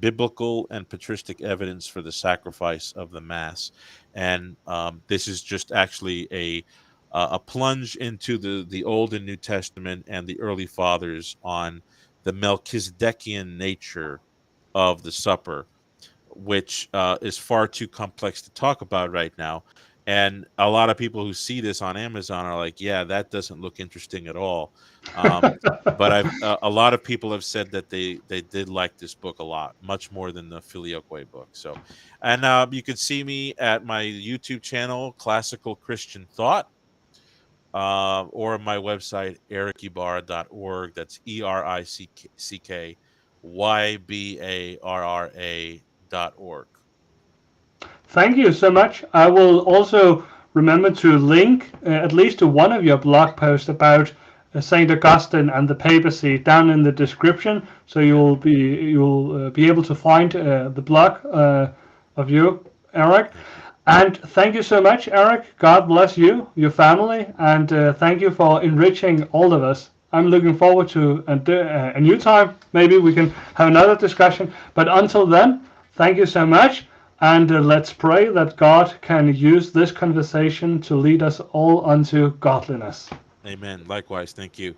biblical and patristic evidence for the sacrifice of the Mass. And this is just actually a plunge into the Old and New Testament and the early fathers on the Melchizedekian nature of the supper, which is far too complex to talk about right now. And a lot of people who see this on Amazon are like, "Yeah, that doesn't look interesting at all." Um, but a lot of people have said that they did like this book a lot, much more than the Filioque book. So, and you can see me at my YouTube channel, Classical Christian Thought, or my website, erickybarra.org. That's ERICKYBARRA.org. Thank you so much. I will also remember to link at least to one of your blog posts about Saint Augustine and the papacy down in the description, so Yeah. you'll be able to find the blog of you, Eric. Thank you. And thank you so much, Eric. God bless you, your family, and thank you for enriching all of us. I'm looking forward to a new time. Maybe we can have another discussion. But until then, thank you so much. And let's pray that God can use this conversation to lead us all unto godliness. Amen. Likewise. Thank you.